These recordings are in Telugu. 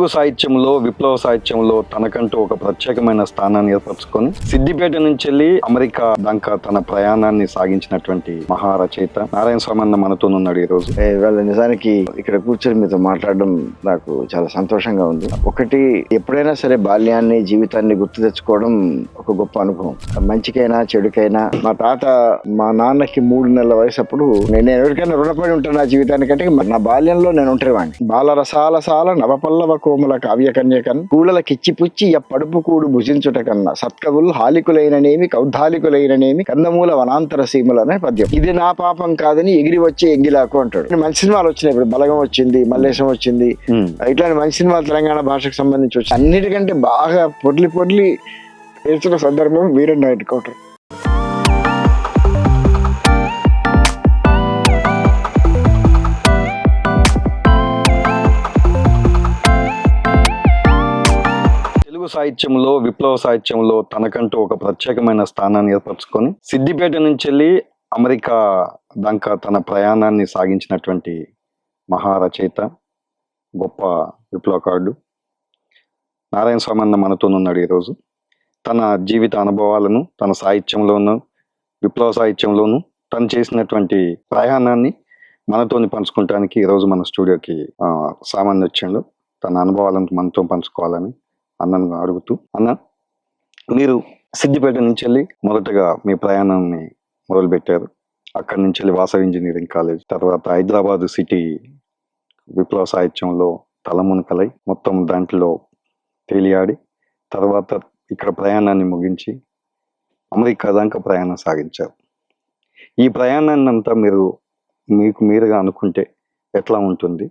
తెలుగు సాహిత్యంలో విప్లవ సాహిత్యంలో తనకంటూ ఒక ప్రత్యేకమైన స్థానాన్ని ఏర్పరచుకొని సిద్దిపేట నుంచి వెళ్ళి అమెరికా దాకా తన ప్రయాణాన్ని సాగించినటువంటి మహారచయిత నారాయణ స్వామి అన్న మనతోనున్నాడు ఈ రోజు. ఇవాళ నిజానికి ఇక్కడ కూర్చొని మీతో మాట్లాడడం నాకు చాలా సంతోషంగా ఉంది. ఒకటి, ఎప్పుడైనా సరే బాల్యాన్ని జీవితాన్ని గుర్తు తెచ్చుకోవడం ఒక గొప్ప అనుభవం. మంచికైనా చెడుకైనా. మా తాత మా నాన్నకి 3 నెలల వయసు అప్పుడు నేను ఎవరికైనా రుణపడి ఉంటాను నా జీవితానికంటే నా బాల్యంలో నేను ఉంటేవాడిని. బాలరసాలసాల నవపల్లవ కోమల కావ్య కన్యకన్ కూడలకిచ్చి పుచ్చి పడుపు కూడు భుజించుట కన్నా సత్కవులు హాలికులైననేమి కౌద్ధాలికులైననేమి కందమూల వనాంతర సీములు అనే పద్యం. ఇది నా పాపం కాదని ఎగిరి వచ్చి ఎంగిలాకు అంటాడు. మంచి సినిమాలు వచ్చినాయి, ఇప్పుడు బలగం వచ్చింది, మల్లేశం వచ్చింది, ఇట్లాంటి మంచి సినిమాలు తెలంగాణ భాషకు సంబంధించి వచ్చి అన్నిటికంటే బాగా పొర్లి ఏడ్చిన సందర్భం వీరన్ నైట్ కౌంటర్. తెలుగు సాహిత్యంలో విప్లవ సాహిత్యంలో తనకంటూ ఒక ప్రత్యేకమైన స్థానాన్ని ఏర్పరచుకొని సిద్దిపేట నుంచి వెళ్ళి అమెరికా దాకా తన ప్రయాణాన్ని సాగించినటువంటి మహారచయిత, గొప్ప విప్లవకారుడు నారాయణ స్వామి అన్న మనతోనున్నాడు ఈరోజు. తన జీవిత అనుభవాలను తన సాహిత్యంలోనూ విప్లవ సాహిత్యంలోనూ తను చేసినటువంటి ప్రయాణాన్ని మనతోని పంచుకోవడానికి ఈరోజు మన స్టూడియోకి సామాన్య వచ్చిండు. తన అనుభవాలను మనతో పంచుకోవాలని అన్నను అడుగుతూ, అన్న, మీరు సిద్దిపేట నుంచి వెళ్ళి మొదటగా మీ ప్రయాణాన్ని మొదలుపెట్టారు. అక్కడి నుంచి వెళ్ళి వాసవి ఇంజనీరింగ్ కాలేజ్, తర్వాత హైదరాబాద్ సిటీ విప్లవ సాహిత్యంలో తలమునకలై మొత్తం దాంట్లో తేలియాడి తర్వాత ఇక్కడ ప్రయాణాన్ని ముగించి అమెరికా దాకా ప్రయాణం సాగించారు. ఈ ప్రయాణాన్ని అంతా మీకు మీరుగా అనుకుంటే ఎట్లా ఉంటుంది?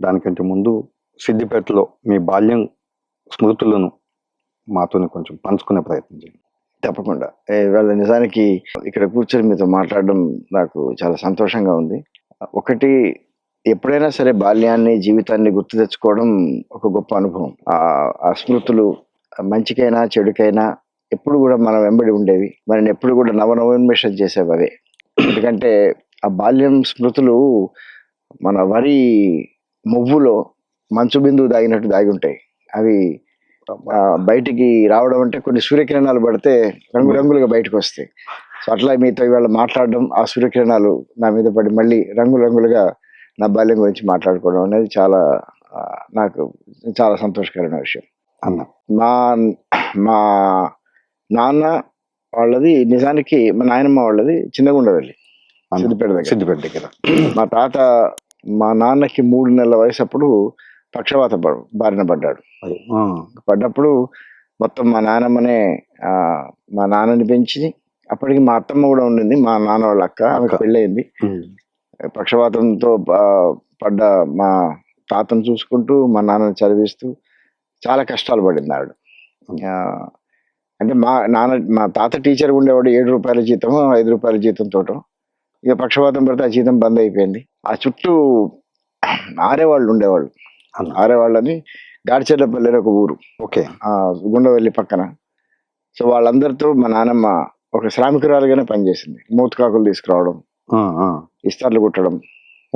దానికంటే ముందు సిద్దిపేటలో మీ బాల్యం స్మృతులను మాతోని కొంచెం పంచుకునే ప్రయత్నం చేయండి. తప్పకుండా. ఇవాళ నిజానికి ఇక్కడ కూర్చొని మీతో మాట్లాడడం నాకు చాలా సంతోషంగా ఉంది. ఒకటి, ఎప్పుడైనా సరే బాల్యాన్ని జీవితాన్ని గుర్తు తెచ్చుకోవడం ఒక గొప్ప అనుభవం. ఆ స్మృతులు మంచికైనా చెడుకైనా ఎప్పుడు కూడా మన వెంబడి ఉండేవి, మనని ఎప్పుడు కూడా నవనవోన్మేషం చేసేవి అవే. ఎందుకంటే ఆ బాల్యం స్మృతులు మన వరి మువ్వులో మంచు బిందువు దాగినట్టు దాగి ఉంటాయి. అవి బయటికి రావడం అంటే కొన్ని సూర్యకిరణాలు పడితే రంగురంగులుగా బయటకు వస్తాయి. సో అట్లా మీతో ఇవాళ మాట్లాడడం, ఆ సూర్యకిరణాలు నా మీద పడి మళ్ళీ రంగురంగులుగా నా బాల్యం గురించి మాట్లాడుకోవడం అనేది నాకు చాలా సంతోషకరమైన విషయం. అన్న, మా నాన్న వాళ్ళది నిజానికి మా నాయనమ్మ వాళ్ళది చిన్నగుండవెల్లి, సిద్దిపేట దగ్గర. మా తాత మా నాన్నకి 3 నెలల వయసు అప్పుడు పక్షవాత బారిన పడ్డాడు. పడ్డప్పుడు మొత్తం మా నాన్నమ్మనే మా నాన్నని పెంచి, అప్పటికి మా అత్తమ్మ కూడా ఉండింది, మా నాన్న వాళ్ళ అక్క, ఆమెకు పెళ్ళయింది. పక్షవాతంతో పడ్డ మా తాతను చూసుకుంటూ మా నాన్నని చదివిస్తూ చాలా కష్టాలు పడింది ఆవిడ. అంటే మా తాత టీచర్ ఉండేవాడు, 7 రూపాయల జీతం 5 రూపాయల జీతంతో. ఇక పక్షవాతం పడితే ఆ జీతం బంద్ అయిపోయింది. ఆ చుట్టూ ఆరేవాళ్ళు ఉండేవాళ్ళు. ఆరేవాళ్ళని గాడిచెర్లపల్లి ఒక ఊరు, ఓకే, గుండవెల్లి పక్కన. సో వాళ్ళందరితో మా నాన్నమ్మ ఒక శ్రామికురాలుగానే పనిచేసింది. మూతకాకులు తీసుకురావడం, ఇస్తార్లు కుట్టడం,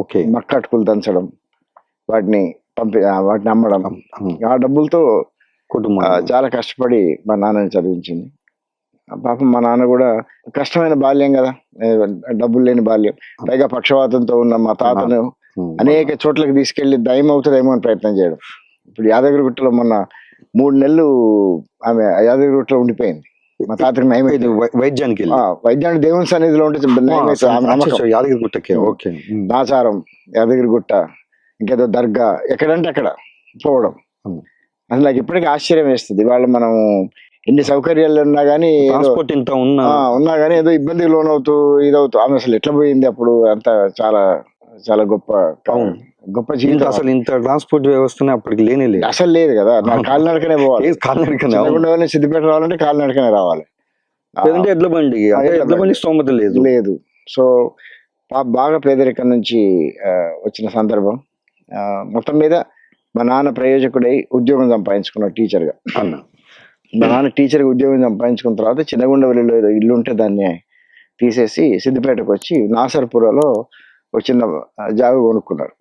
ఓకే, మక్కటుకులు దంచడం, వాటిని అమ్మడం. ఆ డబ్బులతో కుటుంబం చాలా కష్టపడి మా నాన్నని చదివించింది. పాపం మా నాన్న కూడా కష్టమైన బాల్యం కదా, డబ్బులు లేని బాల్యం. పైగా పక్షవాతంతో ఉన్న మా తాతను అనేక చోట్లకి తీసుకెళ్లి దయం అవుతుందేమో అని ప్రయత్నం చేయడం. ఇప్పుడు యాదగిరిగుట్టలో మొన్న 3 నెలలు ఆమె యాదగిరిగుట్టలో ఉండిపోయింది. మా తాతకి నయమైంది. వైద్యానికి దేవుని సన్నిధిలో ఉంటే యాదగిరిగుట్టకి నాచారం, యాదగిరిగుట్ట, ఇంకేదో దర్గా, ఎక్కడంటే అక్కడ పోవడం. అసలు నాకు ఇప్పటికీ ఆశ్చర్యం వేస్తుంది. ఇవాళ మనం ఎన్ని సౌకర్యాలు ఉన్నా కానీ ఏదో ఇబ్బందికి లోనవుతూ ఇదవుతూ ఆమె అసలు ఎట్లా పోయింది అప్పుడు. అంత చాలా చాలా గొప్ప జీవితం. అసలు ఇంత ట్రాన్స్పోర్ట్ వ్యవస్థ అప్పటికి లేదు, అసలు లేదు కదా. కాలినడకనే పోవాలి. సిద్దిపేట రావాలంటే కాలినడకనే రావాలి, ఎడ్ల బండి స్తోమత లేదు. సో బాగా పేదరికం నుంచి వచ్చిన సందర్భం. మొత్తం మీద మా నాన్న ప్రయోజకుడై ఉద్యోగం సంపాదించుకున్నాడు టీచర్గా. మా నాన్న టీచర్గా ఉద్యోగం సంపాదించుకున్న తర్వాత చిన్నగుండవల్లిలో ఏదో ఇల్లు ఉంటే దాన్ని తీసేసి సిద్దిపేటకు వచ్చి నాసర్పురలో ఒక చిన్న జాగా కొనుక్కున్నారు.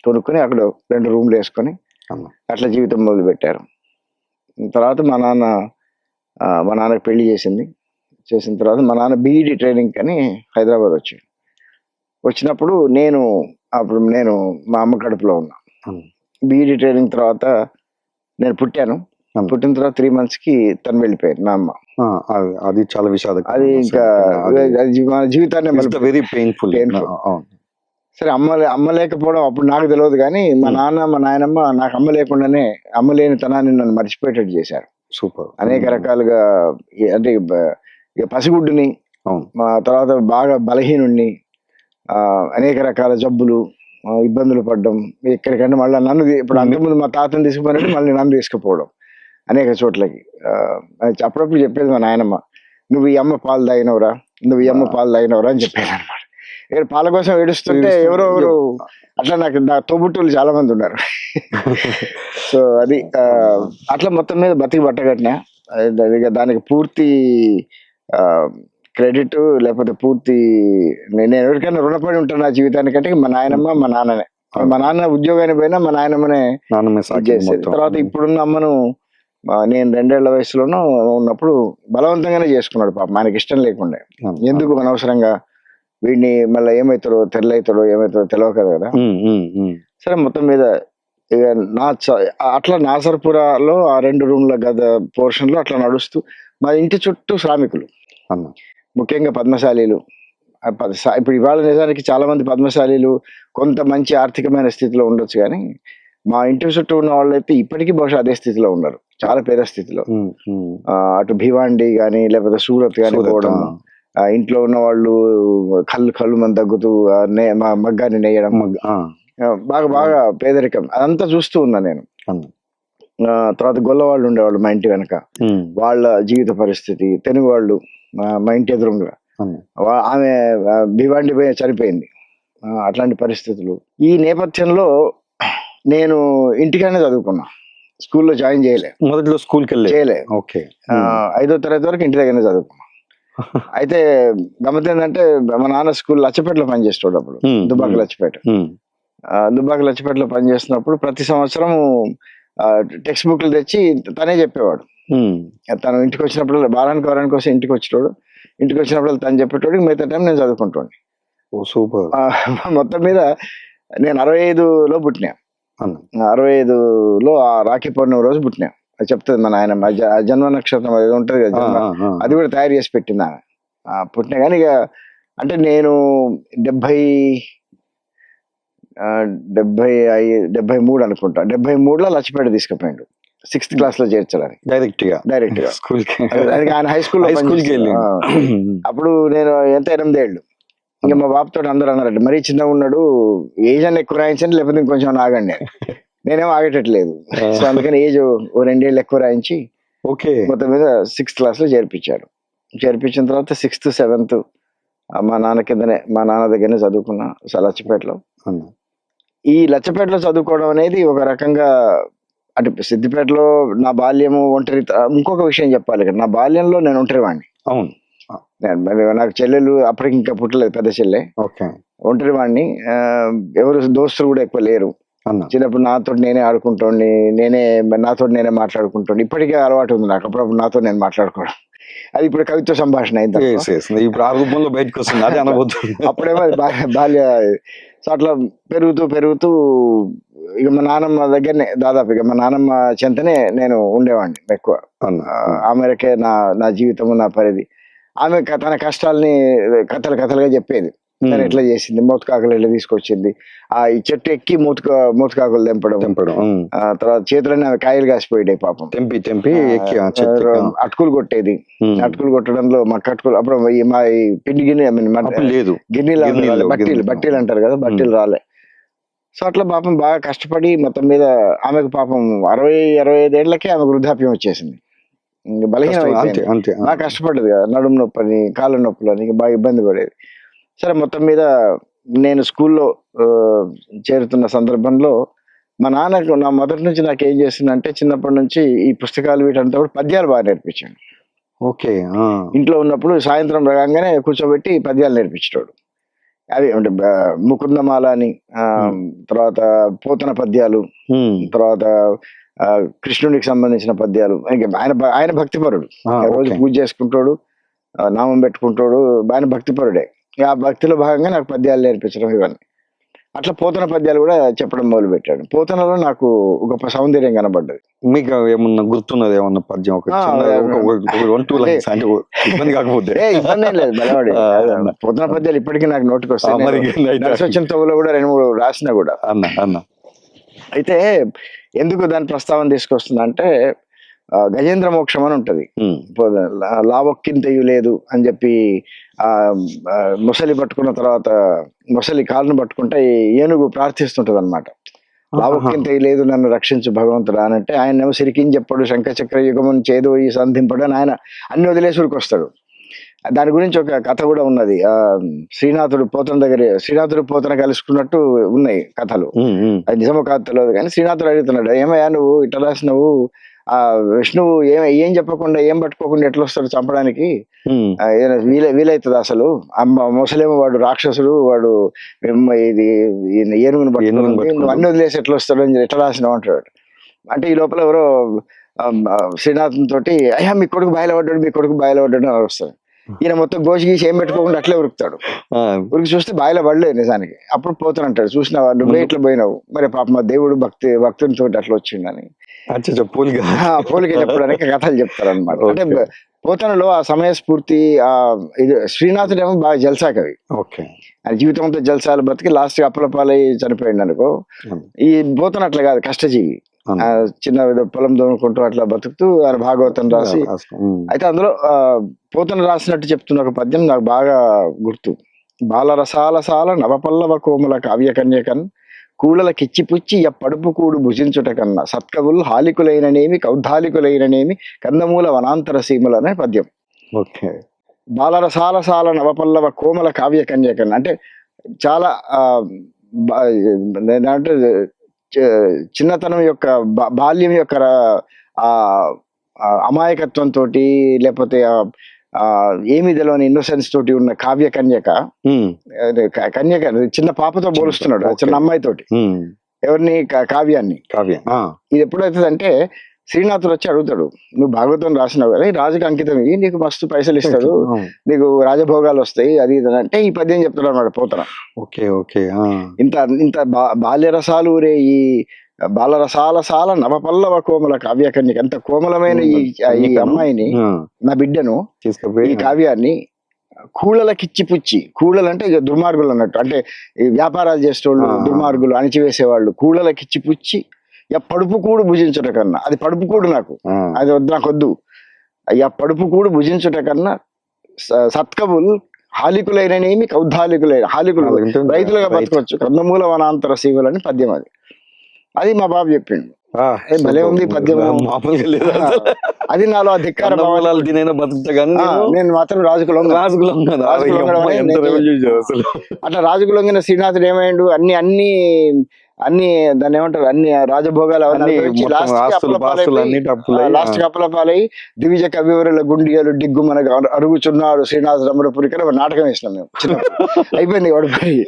కొనుక్కొని అక్కడ 2 రూమ్లు వేసుకొని అన్న. అట్లా జీవితం మొదలు పెట్టారు. తర్వాత మా నాన్నకి పెళ్లి చేసిన తర్వాత మా నాన్న బీఈడి ట్రైనింగ్ అని హైదరాబాద్ వచ్చినప్పుడు అప్పుడు నేను మా అమ్మ కడుపులో ఉన్నా. అన్న. బీఈడి ట్రైనింగ్ తర్వాత నేను పుట్టాను. అన్న. పుట్టిన తర్వాత 3 months కి తను వెళ్ళిపోయారు మా అమ్మ. అది చాలా విషాదకరం. అది ఇంకా అది మన జీవితాన్ని వెరీ పెయిన్ఫుల్. Painful. సరే అమ్మ లేకపోవడం అప్పుడు నాకు తెలియదు, కానీ మా నాన్న మా నాయనమ్మ నాకు అమ్మ లేకుండానే అమ్మ లేని తనాన్ని నన్ను మర్చిపోయేటట్టు చేశారు. సూపర్. అనేక రకాలుగా అంటే ఇక పసిగుడ్డుని, అవును. మా తర్వాత బాగా బలహీనుణ్ణి, అనేక రకాల జబ్బులు, ఇబ్బందులు పడ్డం. ఎక్కడికంటే మళ్ళీ నన్ను ఇప్పుడు అంతకుముందు మా తాతను తీసుకుపోయినట్టు మళ్ళీ నన్ను తీసుకుపోవడం అనేక చోట్లకి. అప్పుడప్పుడు చెప్పేది మా నాయనమ్మ, నువ్వు ఈ అమ్మ పాలు తాగినవరా అని చెప్పేది అనమాట. ఇక్కడ పాల కోసం ఏడుస్తుంటే ఎవరో అట్లా నా తోబుట్టులు చాలా మంది ఉన్నారు. సో అది అట్లా మొత్తం మీద బతికి పట్టగట్టినా. దానికి పూర్తి క్రెడిట్ లేకపోతే పూర్తి నేను ఎవరికైనా రుణపడి ఉంటాను నా జీవితానికంటే మా నాయనమ్మ మా నాన్ననే. మా నాన్న ఉద్యోగానికి పోయినా మా నాయనమ్మనే చేసేది. తర్వాత ఇప్పుడున్న అమ్మను నేను 2 ఏళ్ల వయసులోనూ ఉన్నప్పుడు బలవంతంగానే చేసుకున్నాడు పాపం, ఆయనకి ఇష్టం లేకుండా. ఎందుకు అనవసరంగా వీడిని మళ్ళీ ఏమవుతాడో తెలియదు కదా. సరే మొత్తం మీద ఇక అట్లా నాసర్పురాలో ఆ 2 రూమ్ల గద పోర్షన్ లో అట్లా నడుస్తూ మా ఇంటి చుట్టూ శ్రామికులు, ముఖ్యంగా పద్మశాలీలు. ఇప్పుడు ఇవాళ నిజానికి చాలా మంది పద్మశాలీలు కొంత మంచి ఆర్థికమైన స్థితిలో ఉండొచ్చు, కానీ మా ఇంటి చుట్టూ ఉన్న వాళ్ళు అయితే ఇప్పటికీ బహుశా అదే స్థితిలో ఉన్నారు, చాలా పేద స్థితిలో. అటు భివాండి కానీ లేకపోతే సూరత్ కానీ పోవడం, ఇంట్లో ఉన్న వాళ్ళు కళ్ళు మంది తగ్గుతూ మగ్గాన్ని నేయడం, బాగా పేదరికం అదంతా చూస్తూ ఉన్నా నేను. తర్వాత గొల్ల వాళ్ళు ఉండేవాళ్ళు మా ఇంటి వెనక, వాళ్ళ జీవిత పరిస్థితి. తెలుగు వాళ్ళు మా ఇంటి ఎదురుగా ఆమె భివాండి పోయి చనిపోయింది. అట్లాంటి పరిస్థితులు. ఈ నేపథ్యంలో నేను ఇంటికైనా చదువుకున్నా, స్కూల్లో జాయిన్ చేయలే. మొదట్లో స్కూల్కి చేయలే. 5వ తరగతి వరకు ఇంటి దగ్గరనే చదువుకున్నా. అయితే గమ్మత్ ఏంటంటే మా నాన్న స్కూల్ లచ్చపేటలో పనిచేసేవాడు అప్పుడు, దుబ్బాక లచ్చపేటలో పనిచేస్తున్నప్పుడు ప్రతి సంవత్సరం టెక్స్ట్ బుక్లు తెచ్చి తనే చెప్పేవాడు. తను ఇంటికి వచ్చినప్పుడు వారానికి కోసం ఇంటికి వచ్చినప్పుడు తను చెప్పేటోడు, మిగతా టైం నేను చదువుకుంటాను. సూపర్. మొత్తం మీద నేను 65లో పుట్టినా. 65లో ఆ రాఖీ పౌర్ణమి రోజు పుట్టినా. అది చెప్తుంది మా నాయనమ్మ, జన్మ నక్షత్రం అది ఉంటది కదా, అది కూడా తయారు చేసి పెట్టింది ఆమె. పుట్టినా కానీ ఇక అంటే నేను 73 అనుకుంటా. 73లో లచ్చిపేట తీసుకుపోయాడు 6th class లో చేర్చడానికి డైరెక్ట్ గా ఆయన హై స్కూల్. అప్పుడు నేను ఎంత 8 ఏళ్ళు. ఇంకా మా బాబుతో అందరూ అన్నారంటే మరీ చిన్నగా ఉన్నాడు, ఏజ్ అని ఎక్కువ రాయించండి లేకపోతే ఇంకొంచెం ఆగండి. నేనేమో ఆగేటట్లేదు. సో అందుకని ఏజ్ 2 ఏళ్ళు ఎక్కువ రాయించి మొత్తం మీద 6th class లో చేర్పించిన తర్వాత 6th 7th మా నాన్న దగ్గరనే చదువుకున్నా లచ్చపేటలో. ఈ లచ్చపేటలో చదువుకోవడం అనేది ఒక రకంగా అంటే సిద్దిపేటలో నా బాల్యము ఒంటరి. ఇంకొక విషయం చెప్పాలి ఇక్కడ, నా బాల్యంలో నేను ఒంటరివాడిని. అవును, నాకు చెల్లెలు అప్పటికి ఇంకా పుట్టలేదు, పెద్ద చెల్లె. ఒంటరివాడిని, ఎవరు దోస్తులు కూడా ఎక్కువ లేరు. చిన్నప్పుడు నాతో నేనే ఆడుకుంటోండి, నాతో నేనే మాట్లాడుకుంటోండి. ఇప్పటికే అలవాటు ఉంది నాకు, అప్పుడప్పుడు నాతో నేను మాట్లాడుకోవడం. అది ఇప్పుడు కవిత్వ సంభాషణ అయింది, అప్పుడేమో బాల్య. సో అట్లా పెరుగుతూ ఇక మా నాన్నమ్మ దగ్గరనే దాదాపు ఇక మా నాన్నమ్మ చెంతనే నేను ఉండేవాడిని ఎక్కువ. ఆ మేరకే నా జీవితము నా పరిధి. ఆమె తన కష్టాలని కథలుగా చెప్పేది. తను ఎట్లా చేసింది, మూతకాకులు ఎట్లా తీసుకొచ్చింది, ఈ చెట్టు ఎక్కి మూతకాకులు తెంపడం, తర్వాత చేతులన్నీ ఆమె కాయలు కాసిపోయాయి పాపం, తెంపి అటుకులు కొట్టేది. అటుకులు కొట్టడంలో మా కట్టుకులు అప్పుడు మా పిండి గిన్నెలు బట్టీలు అంటారు కదా, బట్టీలు రాలే. సో అట్లా పాపం బాగా కష్టపడి మొత్తం మీద ఆమెకు పాపం 60-65 ఏళ్లకే ఆమె వృద్ధాప్యం వచ్చేసింది. బలహీనం బాగా కష్టపడ్డది కదా, నడుము నొప్పని కాళ్ళ నొప్పులని బాగా ఇబ్బంది పడేది. సరే మొత్తం మీద నేను స్కూల్లో చేరుతున్న సందర్భంలో మా నాన్నకు నా మొదటి నుంచి నాకు ఏం చేసిందంటే, చిన్నప్పటి నుంచి ఈ పుస్తకాలు వీటంతా కూడా పద్యాలు బాగా నేర్పించాడు. ఇంట్లో ఉన్నప్పుడు సాయంత్రం రాగానే కూర్చోబెట్టి పద్యాలు నేర్పించేటోడు. అవి అంటే ముకుందమాల అని, తర్వాత పోతన పద్యాలు, తర్వాత కృష్ణుడికి సంబంధించిన పద్యాలు. ఆయన భక్తిపరుడు, రోజు పూజ చేసుకుంటాడు, నామం పెట్టుకుంటాడు, ఆయన భక్తిపరుడే. ఆ భక్తిలో భాగంగా నాకు పద్యాలు నేర్పించడం ఇవన్నీ. అట్లా పోతన పద్యాలు కూడా చెప్పడం మొదలు పెట్టాడు. పోతనలో నాకు గొప్ప సౌందర్యం కనబడ్డది. మీకు ఏమన్నా గుర్తున్నది ఏమన్నా పద్యం? ఇబ్బంది కాకపోతే ఇబ్బంది ఏం లేదు, బలవాడి పోతన పద్యాలు ఇప్పటికీ నాకు నోటికి వస్తాయి. వచ్చిన తవ్వులో కూడా 2-3 రాసినా కూడా. అయితే ఎందుకు దాని ప్రస్తావన తీసుకొస్తున్నా అంటే, గజేంద్ర మోక్షం అని ఉంటది. లావొక్కింతయు లేదు అని చెప్పి ముసలి పట్టుకున్న తర్వాత ముసలి కాళ్ళను పట్టుకుంటే ఏనుగు ప్రార్థిస్తుంటది అనమాట. లావొక్కింతయు లేదు, నన్ను రక్షించు భగవంతుడా అని అంటే, ఆయన ఏమో సిరికిని చెప్పాడు, శంఖచక్ర యుగమును చేదు ఈ సంధింపడు అని ఆయన అన్ని వదిలేసుడికి వస్తాడు. దాని గురించి ఒక కథ కూడా ఉన్నది. శ్రీనాథుడు పోతన కలుసుకున్నట్టు ఉన్నాయి కథలు. అది నిజమో కాదు తెలియదు కానీ శ్రీనాథుడు అడుగుతున్నాడు, ఏమయ్యా నువ్వు ఇట్లా రాసినవు, విష్ణువు ఏం చెప్పకుండా ఏం పట్టుకోకుండా ఎట్లా వస్తాడు చంపడానికి, వీలైతుంది అసలు? ముసలేమో వాడు రాక్షసుడు, వాడు ఇది ఏనుగుని పట్టుకుని నువ్వు అన్ని వదిలేసి ఎట్లా వస్తాడు అని ఎట్లా రాసినావు అంటాడు. అంటే ఈ లోపల ఎవరో శ్రీనాథం తోటి, అయ్యా మీ కొడుకు బాయిలో పడ్డాడు అని వస్తాడు. ఈయన మొత్తం గోసి గీసి ఏం పెట్టుకోకుండా అట్లే ఉరుకుతాడు. ఉరికి చూస్తే బాయిలో పడలేదు నిజానికి. అప్పుడు పోతానంటాడు, చూసినావా నువ్వే ఇట్లా పోయినావు, మరి పాప మా దేవుడు భక్తుని తోటి అట్లా వచ్చిండని పోలిక చెప్పడానికి కథలు చెప్తారు అనమాట. అంటే పోతనలో ఆ సమయ స్ఫూర్తి, ఇది శ్రీనాథుడు ఏమో బాగా జల్సా కవి. ఆయన జీవితం అంతా జల్సాలు బతికి లాస్ట్ అప్పలపాలై చనిపోయింది అనుకో. ఈ పోతన అట్లా కాదు, కష్టజీవి. చిన్న పొలం దోనుకుంటూ అట్లా బతుకుతూ ఆయన భాగవతం రాసి. అయితే అందులో పోతన రాసినట్టు చెప్తున్న ఒక పద్యం నాకు బాగా గుర్తు. బాలరసాలసాల నవపల్లవ కోమల కావ్య కన్యకన్ కూడల కిచ్చిపుచ్చి పడుపు కూడు భుజించుట కన్నా సత్కవులు హాలికులైననేమి కౌద్ధాలికులైననేమి కందమూల వనాంతర సీమలు అనే పద్యం. బాలరసాలసాల నవపల్లవ కోమల కావ్య కన్యకన్ అంటే చాలా అంటే చిన్నతనం యొక్క బాల్యం యొక్క అమాయకత్వంతో, లేకపోతే ఏమి తెలియని ఇన్నోసెన్స్ తోటి ఉన్న కావ్య కన్యక, చిన్న పాపతో పోలుస్తున్నాడు, చిన్న అమ్మాయితోటి. ఎవరిని? కావ్యాన్ని. ఇది ఎప్పుడవుతుంది శ్రీనాథుడు వచ్చి అడుగుతాడు, నువ్వు భాగవతం రాసినావు కదా, రాజుకి అంకితం ఇవి, నీకు మస్తు పైసలు ఇస్తాడు, నీకు రాజభోగాలు వస్తాయి, అది ఇది అంటే ఈ పద్యం చెప్తాడు అనమాట పోతన. ఇంత బాల్యరసాలు రే ఈ బాలరసాలసాల నవపల్లవ కోమల కావ్య కన్యక, అంత కోమలమైన ఈ అమ్మాయిని, నా బిడ్డను, ఈ కావ్యాన్ని కూళ్ళకిచ్చిపుచ్చి, కూళ్ళలు అంటే ఇక దుర్మార్గులు అన్నట్టు, అంటే ఈ వ్యాపారాలు చేసేవాళ్ళు, దుర్మార్గులు, అణిచివేసేవాళ్ళు, కూళ్ళకిచ్చిపుచ్చి పడుపు కూడు భుజించుట కన్నా, అది పడుపు కూడు నాకు, అది నాకొద్దు, పడుపు కూడు భుజించుట కన్నా సత్కవులు హాలికులైననేమి కౌద్ధాలికులైన, హాలికులు రైతులుగా బతకొచ్చు, కందమూల వనాంతర సీమలు అని పద్యం. అది మా బాబు చెప్పిండు. భలే ఉంది పద్యం. అది నాలో ధిక్కార భావాలు నేను మాత్రం అట్లా రాజుకు లొంగిన శ్రీనాథుడు ఏమైండు, అన్ని దాన్ని ఏమంటారు, అన్ని రాజభోగాలు లాస్ట్ కప్పలపాలై దివిజ కవివరుల గుండియలు డిగ్గు మనకు అరుగుచున్నాడు శ్రీనాథ రమణపురికి నాటకం వేసినాం మేము చిన్నప్పుడు. అయిపోయింది వాడిపోయి.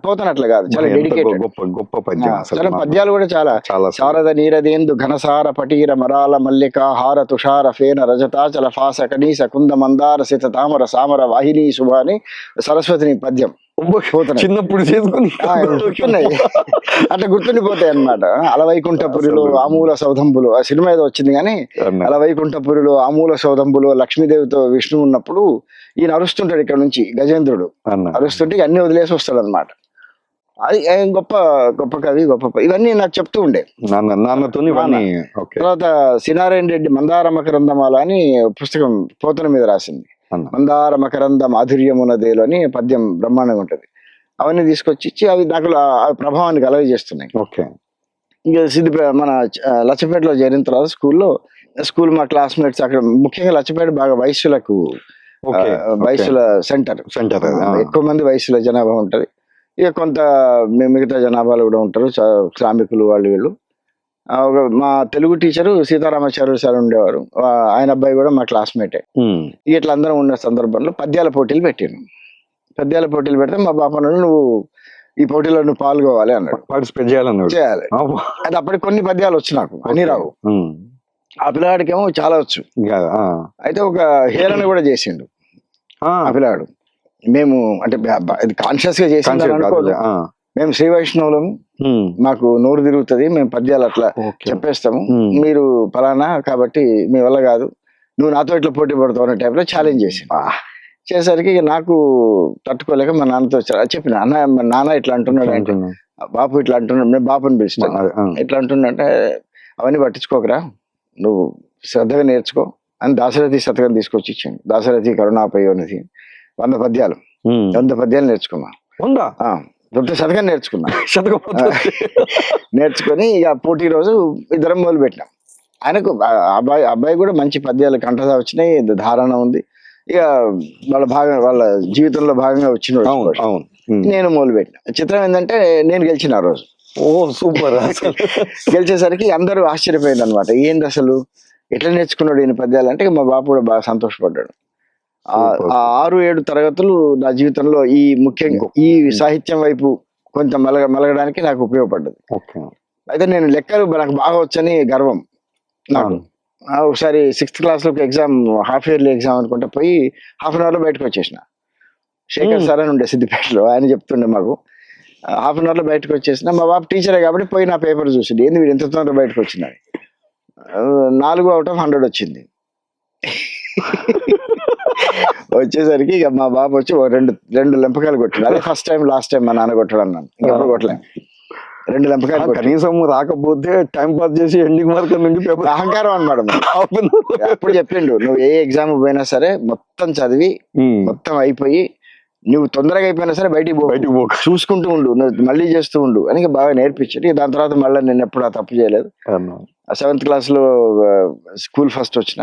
పోతానట్లా కాదు, చాలా డెడికేటెడ్, గొప్ప పద్యం. చాలా పద్యాలు కూడా చాలా. శారద నీరదేందు ఘనసార పటీర మరాల మల్లిక హార తుషార ఫేన రజతాచల ఫాస కనీస కుంద మందార సిత తామర సామర వాహిని శుభాని సరస్వతిని పద్యం చిన్నప్పుడు చేసుకుని అట్లా గుర్తుండిపోతాయి అన్నమాట. అలవైకుంఠపురిలో ఆమూల సౌధంబులు, ఆ సినిమా ఏదో వచ్చింది కానీ, అలవైకుంఠపురిలో ఆమూల సౌధంబులు లక్ష్మీదేవితో విష్ణు ఉన్నప్పుడు ఈయన అరుస్తుంటాడు ఇక్కడ నుంచి, గజేంద్రుడు అరుస్తుంటే అన్ని వదిలేసి వస్తాడు అనమాట. అది గొప్ప గొప్ప కవి, గొప్ప ఇవన్నీ నాకు చెప్తూ ఉండే నాన్నతో. తర్వాత సినారాయణ రెడ్డి మందార మకరందమాల అని పుస్తకం పోతన మీద రాసింది. మందార మకరంద మాధుర్యమునదేలు అని పద్యం బ్రహ్మాండంగా ఉంటది. అవన్నీ తీసుకొచ్చి ఇచ్చి అవి నాకు ప్రభావాన్ని కలగజేస్తున్నాయి. ఇక మన లచ్చపేటలో చేరిన తర్వాత స్కూల్ మా క్లాస్మేట్స్ అక్కడ, ముఖ్యంగా లచ్చపేట బాగా వయస్సుల సెంటర్, ఎక్కువ మంది వయస్సుల జనాభా ఉంటది. ఇక కొంత మిగతా జనాభాలు కూడా ఉంటారు, శ్రామికులు వాళ్ళు వీళ్ళు. మా తెలుగు టీచరు సీతారామాచార్య సార్ ఉండేవారు, ఆయన అబ్బాయి కూడా మా క్లాస్మేటే. ఇట్లా అందరం ఉన్న సందర్భంలో పద్యాల పోటీలు పెట్టాను. పద్యాల పోటీలు పెడితే మా బాప అన్నాడు, నువ్వు ఈ పోటీలో నువ్వు పాల్గొవాలి అన్నాడు. పార్టిసిపేట్ చేయాలన్నాడు. చేయాలి. అది అప్పటికి కొన్ని పద్యాలు వచ్చు నాకు, అన్ని రావు. ఆ పిల్లగాడికేమో చాలా వచ్చు. అయితే ఒక హేళన కూడా చేసిండు ఆ పిల్లగాడు. మేము అంటే కాన్షియస్ గా చేసిండు అనుకోదు. మేము శ్రీ వైష్ణవులం, మాకు నోరు తిరుగుతుంది, మేము పద్యాలు అట్లా చెప్పేస్తాము, మీరు ఫలానా కాబట్టి మీ వల్ల కాదు, నువ్వు నాతో ఇట్లా పోటీ పడతావు అనే టైంలో ఛాలెంజ్ చేసి చేసరికి నాకు తట్టుకోలేక మా నాన్నతో చెప్పిన, అన్న మా నాన్న ఇట్లా అంటున్నాడు అంటే, బాపు ఇట్లా అంటున్నాడు, నేను బాపుని పిలుస్తాను, ఇట్లా అంటున్నాడంటే అవన్నీ పట్టించుకోకరా, నువ్వు శ్రద్ధగా నేర్చుకో అని దాశరథి శతకం తీసుకొచ్చి ఇచ్చాను. దాశరథి కరుణాపయోనిధి 100 పద్యాలు, 100 పద్యాలు నేర్చుకున్నా. శతకం నేర్చుకున్నా. నేర్చుకొని ఇక పోటీ రోజు ఇద్దరం మొదలు పెట్టినాం. ఆయనకు అబ్బాయి కూడా మంచి పద్యాలు కంఠత వచ్చినాయి, ధారణ ఉంది. ఇక వాళ్ళ జీవితంలో భాగంగా వచ్చిన నేను మొదలు పెట్టిన. చిత్రం ఏంటంటే నేను గెలిచిన ఆ రోజు. ఓ సూపర్. గెలిచేసరికి అందరూ ఆశ్చర్యపోయింది అనమాట, ఏంది అసలు ఎట్లా నేర్చుకున్నాడు ఈయన పద్యాలు అంటే. మా బాబు కూడా బాగా సంతోషపడ్డాడు. ఆ 6-7 తరగతులు నా జీవితంలో ఈ ముఖ్యంగా ఈ సాహిత్యం వైపు కొంత మలగడానికి నాకు ఉపయోగపడ్డది. అయితే నేను లెక్కలు నాకు బాగా వచ్చని గర్వం నాకు. ఒకసారి 6th క్లాస్ లో ఎగ్జామ్, హాఫ్ ఇయర్లీ ఎగ్జామ్ అనుకుంటే పోయి హాఫ్ అన్ అవర్ లో బయటకు వచ్చేసిన. శేఖర్ సార్ అని ఉండే సిద్దిపేటలో, ఆయన చెప్తుండే మాకు. హాఫ్ అన్ అవర్ లో బయటకు వచ్చేసిన. మా బాబు టీచరే కాబట్టి పోయి నా పేపర్ చూసిండు, ఏంది వీడు ఎంత తొందరగా బయటకు వచ్చిన. 4/100 వచ్చింది. వచ్చేసరికి ఇక మా బాబు వచ్చి రెండు లెంపకాయలు కొట్టాడు. అదే ఫస్ట్ టైం, లాస్ట్ టైం మా నాన్న కొట్టాడు అన్నాను. ఇంకెప్పుడు కొట్టలే. 2 లెంపకాయలు కనీసం రాకపోతే టైం పాస్ చేసి ఎండింగ్ వరకు నుండి పేపర్. అహంకారం అనమాట. అప్పుడు చెప్పిండు, నువ్వు ఏ ఎగ్జామ్ పోయినా సరే మొత్తం చదివి మొత్తం అయిపోయి నువ్వు తొందరగా అయిపోయినా సరే బయటికి పో, చూసుకుంటూ ఉండు, నువ్వు మళ్ళీ చేస్తూ ఉండు అని బాగా నేర్పించాడు. దాని తర్వాత మళ్ళీ నేను ఎప్పుడు ఆ తప్పు చేయలేదు. 7th క్లాస్ లో స్కూల్ ఫస్ట్ వచ్చిన.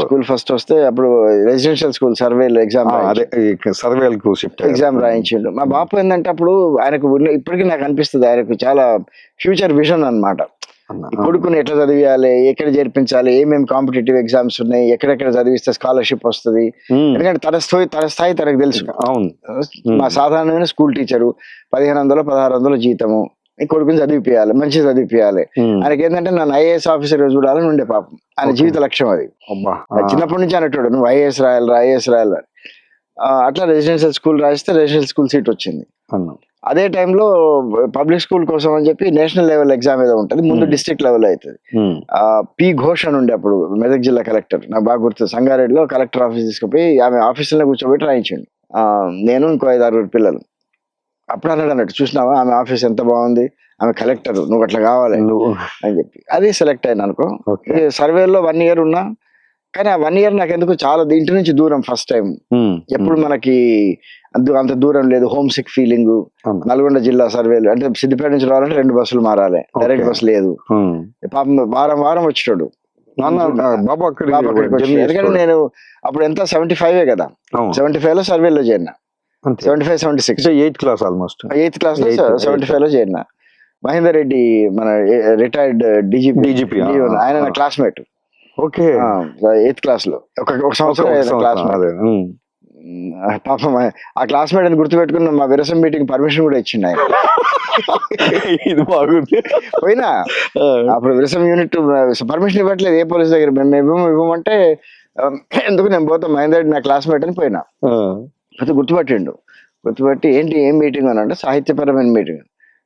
స్కూల్ ఫస్ట్ వస్తే అప్పుడు రెసిడెన్షియల్ స్కూల్ సర్వేలు ఎగ్జామ్ రాయించిండు. మా బాపు ఏంటంటే అప్పుడు ఆయనకు ఇప్పటికీ నాకు అనిపిస్తుంది, ఆయనకు చాలా ఫ్యూచర్ విజన్ అన్నమాట. కొడుకుని ఎట్లా చదివియాలి, ఎక్కడ చేర్పించాలి, ఏమేమి కాంపిటేటివ్ ఎగ్జామ్స్ ఉన్నాయి, ఎక్కడెక్కడ చదివిస్తే స్కాలర్షిప్ వస్తుంది. ఎందుకంటే తన స్థాయి తనకు తెలుసు. మా సాధారణమైన స్కూల్ టీచరు 1500-1600 జీతము, కొడుకుని చదివిపియాలి, మంచిగా చదివిపియాలి. ఆయనకి ఏంటంటే నన్ను ఐఏఎస్ ఆఫీసర్ చూడాలని ఉండే పాపం. ఆయన జీవిత లక్ష్యం అది. చిన్నప్పటి నుంచి అనేటోడు, నువ్వు ఐఏఎస్ రాయాలి. అట్లా రెసిడెన్షియల్ స్కూల్ రాయిస్తే రెసిడెన్షియల్ స్కూల్ సీట్ వచ్చింది. అదే టైంలో పబ్లిక్ స్కూల్ కోసం అని చెప్పి నేషనల్ లెవెల్ ఎగ్జామ్ ఏదో ఉంటుంది, ముందు డిస్ట్రిక్ట్ లెవెల్ అవుతుంది. పి ఘోష్ అని ఉండే అప్పుడు మెదక్ జిల్లా కలెక్టర్, నాకు బాగా గుర్తు. సంగారెడ్డిలో కలెక్టర్ ఆఫీస్ తీసుకుపోయి ఆమె ఆఫీసులో కూర్చోబెట్టి రాయించండి. నేను ఇంకో 5-6 పిల్లలు. అప్పుడు అన్నట్టు, చూసినావా ఆమె ఆఫీస్ ఎంత బాగుంది, ఆమె కలెక్టర్, నువ్వు అట్లా కావాలి అని చెప్పి అది సెలెక్ట్ అయినా అనుకో. సర్వేలో 1 year ఉన్నా, కానీ ఆ 1 year నాకు ఎందుకు చాలా ఇంటి నుంచి దూరం. ఫస్ట్ టైం ఎప్పుడు మనకి అంత దూరం లేదు, హోమ్ సిక్ ఫీలింగ్. నల్గొండ జిల్లా సర్వేలు అంటే సిద్దిపేట నుంచి రావాలంటే 2 బస్సులు మారాలి, డైరెక్ట్ బస్సు లేదు. పాపం వారం వచ్చేటోడు. ఎందుకంటే నేను అప్పుడు ఎంత 75 కదా, 75 లో సర్వేలో చేరినా. 75-76 8th class almost 8th class లో 75 లో చేరిన. మహేందర్ రెడ్డి మన రిటైర్డ్ డీజీపీ ఆయన నా క్లాస్మేట్. ఓకే. 8th క్లాస్ లో ఒక సంవత్సరం క్లాస్మేట్. పాపం ఆ క్లాస్మేట్ అని గుర్తుపెట్టుకున్న మా విరసం మీటింగ్ పర్మిషన్ కూడా ఇచ్చిండు ఆయన. ఇది బాగుంది. పోయినా అప్పుడు విరసం యూనిట్ పర్మిషన్ ఇవ్వట్లేదు ఏ పోలీస్ దగ్గర. మేము ఇవ్వమంటే ఎందుకు నేను పోతాం, మహేందర్ రెడ్డి నా క్లాస్మేట్ అని పోయినా. అయితే గుర్తుపట్టి ఏంటి ఏం మీటింగ్ అని అంటే సాహిత్యపరమైన మీటింగ్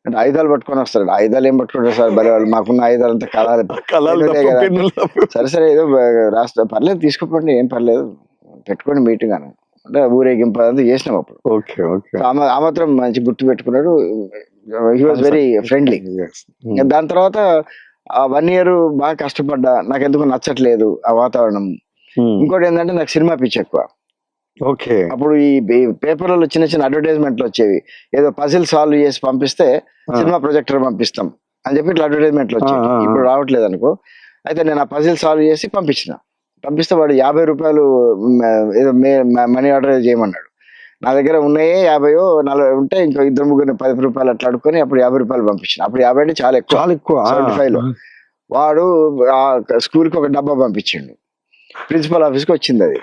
అంటే ఆయుధాలు పట్టుకొని వస్తాడు. ఆయుధాలు ఏం పట్టుకుంటారు సార్, బలి వాళ్ళు మాకున్న ఆయుధాలు అంతా కళాలు. సరే ఏదో రాష్ట్ర పర్లేదు తీసుకోండి, ఏం పర్లేదు పెట్టుకోండి మీటింగ్ అని అంటే ఊరేగింపు అదంతా చేసినాం అప్పుడు. ఆ మాత్రం మంచి గుర్తు పెట్టుకున్నాడు. He was very friendly. దాని తర్వాత ఆ 1 year బాగా కష్టపడ్డా, నాకు ఎందుకు నచ్చట్లేదు ఆ వాతావరణం. ఇంకోటి ఏంటంటే నాకు సినిమా పిచ్చి ఎక్కువ. ఓకే. అప్పుడు ఈ పేపర్లలో చిన్న అడ్వర్టైజ్మెంట్లు వచ్చేవి, ఏదో పజిల్ సాల్వ్ చేసి పంపిస్తే సినిమా ప్రొజెక్టర్ పంపిస్తాం అని చెప్పి ఇట్లా అడ్వర్టైజ్మెంట్లు వచ్చేవి. ఇప్పుడు రావట్లేదు అనుకో. అయితే నేను ఆ పజిల్ సాల్వ్ చేసి పంపిస్తే వాడు 50 రూపాయలు ఏదో మనీ ఆర్డర్ చేయమన్నాడు. నా దగ్గర ఉన్నాయే 50-40 ఉంటే ఇంకో 2-3 10 రూపాయలు అట్లా అడుకొని అప్పుడు 50 రూపాయలు పంపించిన. అప్పుడు 50 అంటే చాలా ఎక్కువ. 75 లో వాడు ఆ స్కూల్ కి ఒక డబ్బా పంపించిండు. ప్రిన్సిపల్ ఆఫీస్కి వచ్చింది అది.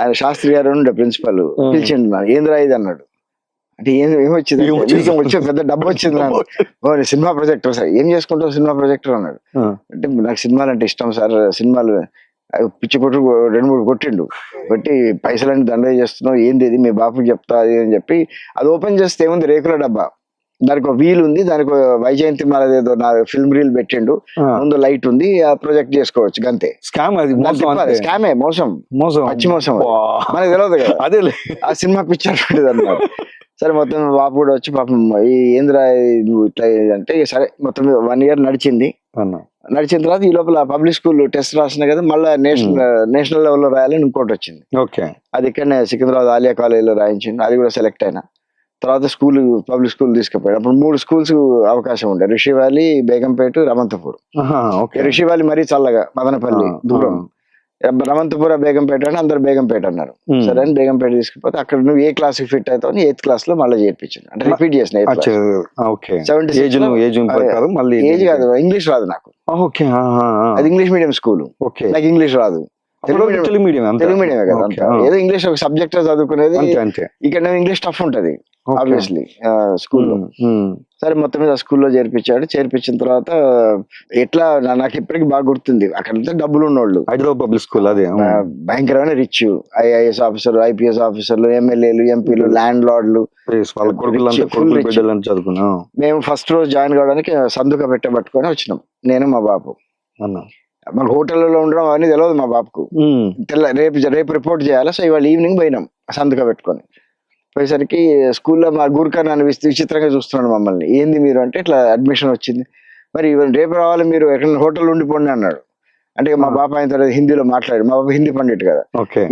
ఆయన శాస్త్రి గారు ఉండే ప్రిన్సిపల్ పిలిచిండు నన్ను, ఏంద్రా ఇది అన్నాడు. అంటే ఏమొచ్చింది వచ్చే పెద్ద డబ్బు వచ్చింది నాకు. సినిమా ప్రొజెక్టర్ సార్, ఏం చేసుకుంటావు సినిమా ప్రొజెక్టర్ అన్నాడు. అంటే నాకు సినిమాలు అంటే ఇష్టం సార్, సినిమాలు పిచ్చి కొట్టు 2-3 కొట్టిండు. కొట్టి పైసలన్నీ దండ చేస్తున్నావు, ఏంది ఇది మీ బాపుకి చెప్తా అది అని చెప్పి అది ఓపెన్ చేస్తే ఏముంది, రేకుల డబ్బా, దానికి ఒక వీల్ ఉంది, దానికి వైజయంతి మాలదేదో నా ఫిల్మ్ రీల్ పెట్టిండు, ముందు లైట్ ఉంది, ఆ ప్రొజెక్ట్ చేసుకోవచ్చు గంతే. స్కామే, మోసం, పచ్చి మోసం, మనకి తెలియదు కదా అదే ఆ సినిమా పిక్చర్ అన్నమాట. సరే మొత్తం బాబు కూడా వచ్చి పాపం ఈ ఏంద్రా నువ్వు ఇట్లా అంటే సరే మొత్తం 1 year నడిచింది. నడిచిన తర్వాత ఈ లోపల పబ్లిక్ స్కూల్ టెస్ట్ రాసిన కదా, మళ్ళీ నేషనల్ లెవెల్లో రాయాలని ఇంకోటి వచ్చింది. అది ఇక్కడనే సికింద్రాబాద్ ఆలియా కాలేజీలో రాయించింది, అది కూడా సెలెక్ట్ అయినా. తర్వాత పబ్లిక్ స్కూల్ తీసుకుపోయాడు. అప్పుడు 3 schools అవకాశం ఉండే, రిషి వ్యాలీ, బేగంపేట, రమంతపూర్. రిషి వ్యాలీ మరీ చల్లగా, మదనపల్లి దూరం, రమంతపుర బేగంపేట అని అందరు బేగంపేట అన్నారు. సరే అని బేగంపేట తీసుకుపోతే అక్కడ నువ్వు ఏ క్లాస్ ఫిట్ అవుతావు అని 8th class లో మళ్ళీ చేర్పించాను. అంటే రిపీట్ చేసిన ఏజ్ కాదు, ఇంగ్లీష్ రాదు నాకు, అది ఇంగ్లీష్ మీడియం స్కూల్, నాకు ఇంగ్లీష్ రాదు, తెలుగు మీడియమే కదా, ఏదో ఇంగ్లీష్ ఒక సబ్జెక్ట్ చదువుకునేది. ఇక్కడ ఇంగ్లీష్ టఫ్ ఉంటది ఆబ్వియస్లీ స్కూల్లో. సరే మొత్తం మీద స్కూల్లో చేర్పించాడు. చేర్పించిన తర్వాత ఎట్లా నాకు ఇప్పటికి బాగా గుర్తుంది, అక్కడ డబ్బులు ఉన్నోళ్ళు, హైదరాబాద్ పబ్లిక్ స్కూల్, అదే భయంకరమైన రిచ్, IAS ఆఫీసర్లు, IPS ఆఫీసర్లు, MLAలు, MPలు, ల్యాండ్ లార్డ్లు, మేము ఫస్ట్ రోజు జాయిన్ కావడానికి సందుక పెట్టబట్టుకొని వచ్చినాం, నేను మా బాబు. మాకు హోటల్లో ఉండడం అవన్నీ తెలియదు మా బాబుకు. రేపు రిపోర్ట్ చేయాలి, సో ఇవాళ ఈవినింగ్ పోయినాం సందుక పెట్టుకొని. పోయేసరికి స్కూల్లో మా గూర్ఖా నన్ను విచిత్రంగా చూస్తున్నాడు మమ్మల్ని, ఏంది మీరు అంటే ఇట్లా అడ్మిషన్ వచ్చింది, మరి రేపు రావాలి మీరు ఎక్కడ హోటల్ ఉండిపోండి అన్నాడు. అంటే మా బాబు ఆయన తర్వాత హిందీలో మాట్లాడు, మా బాబు హిందీ పండిట్ కదా,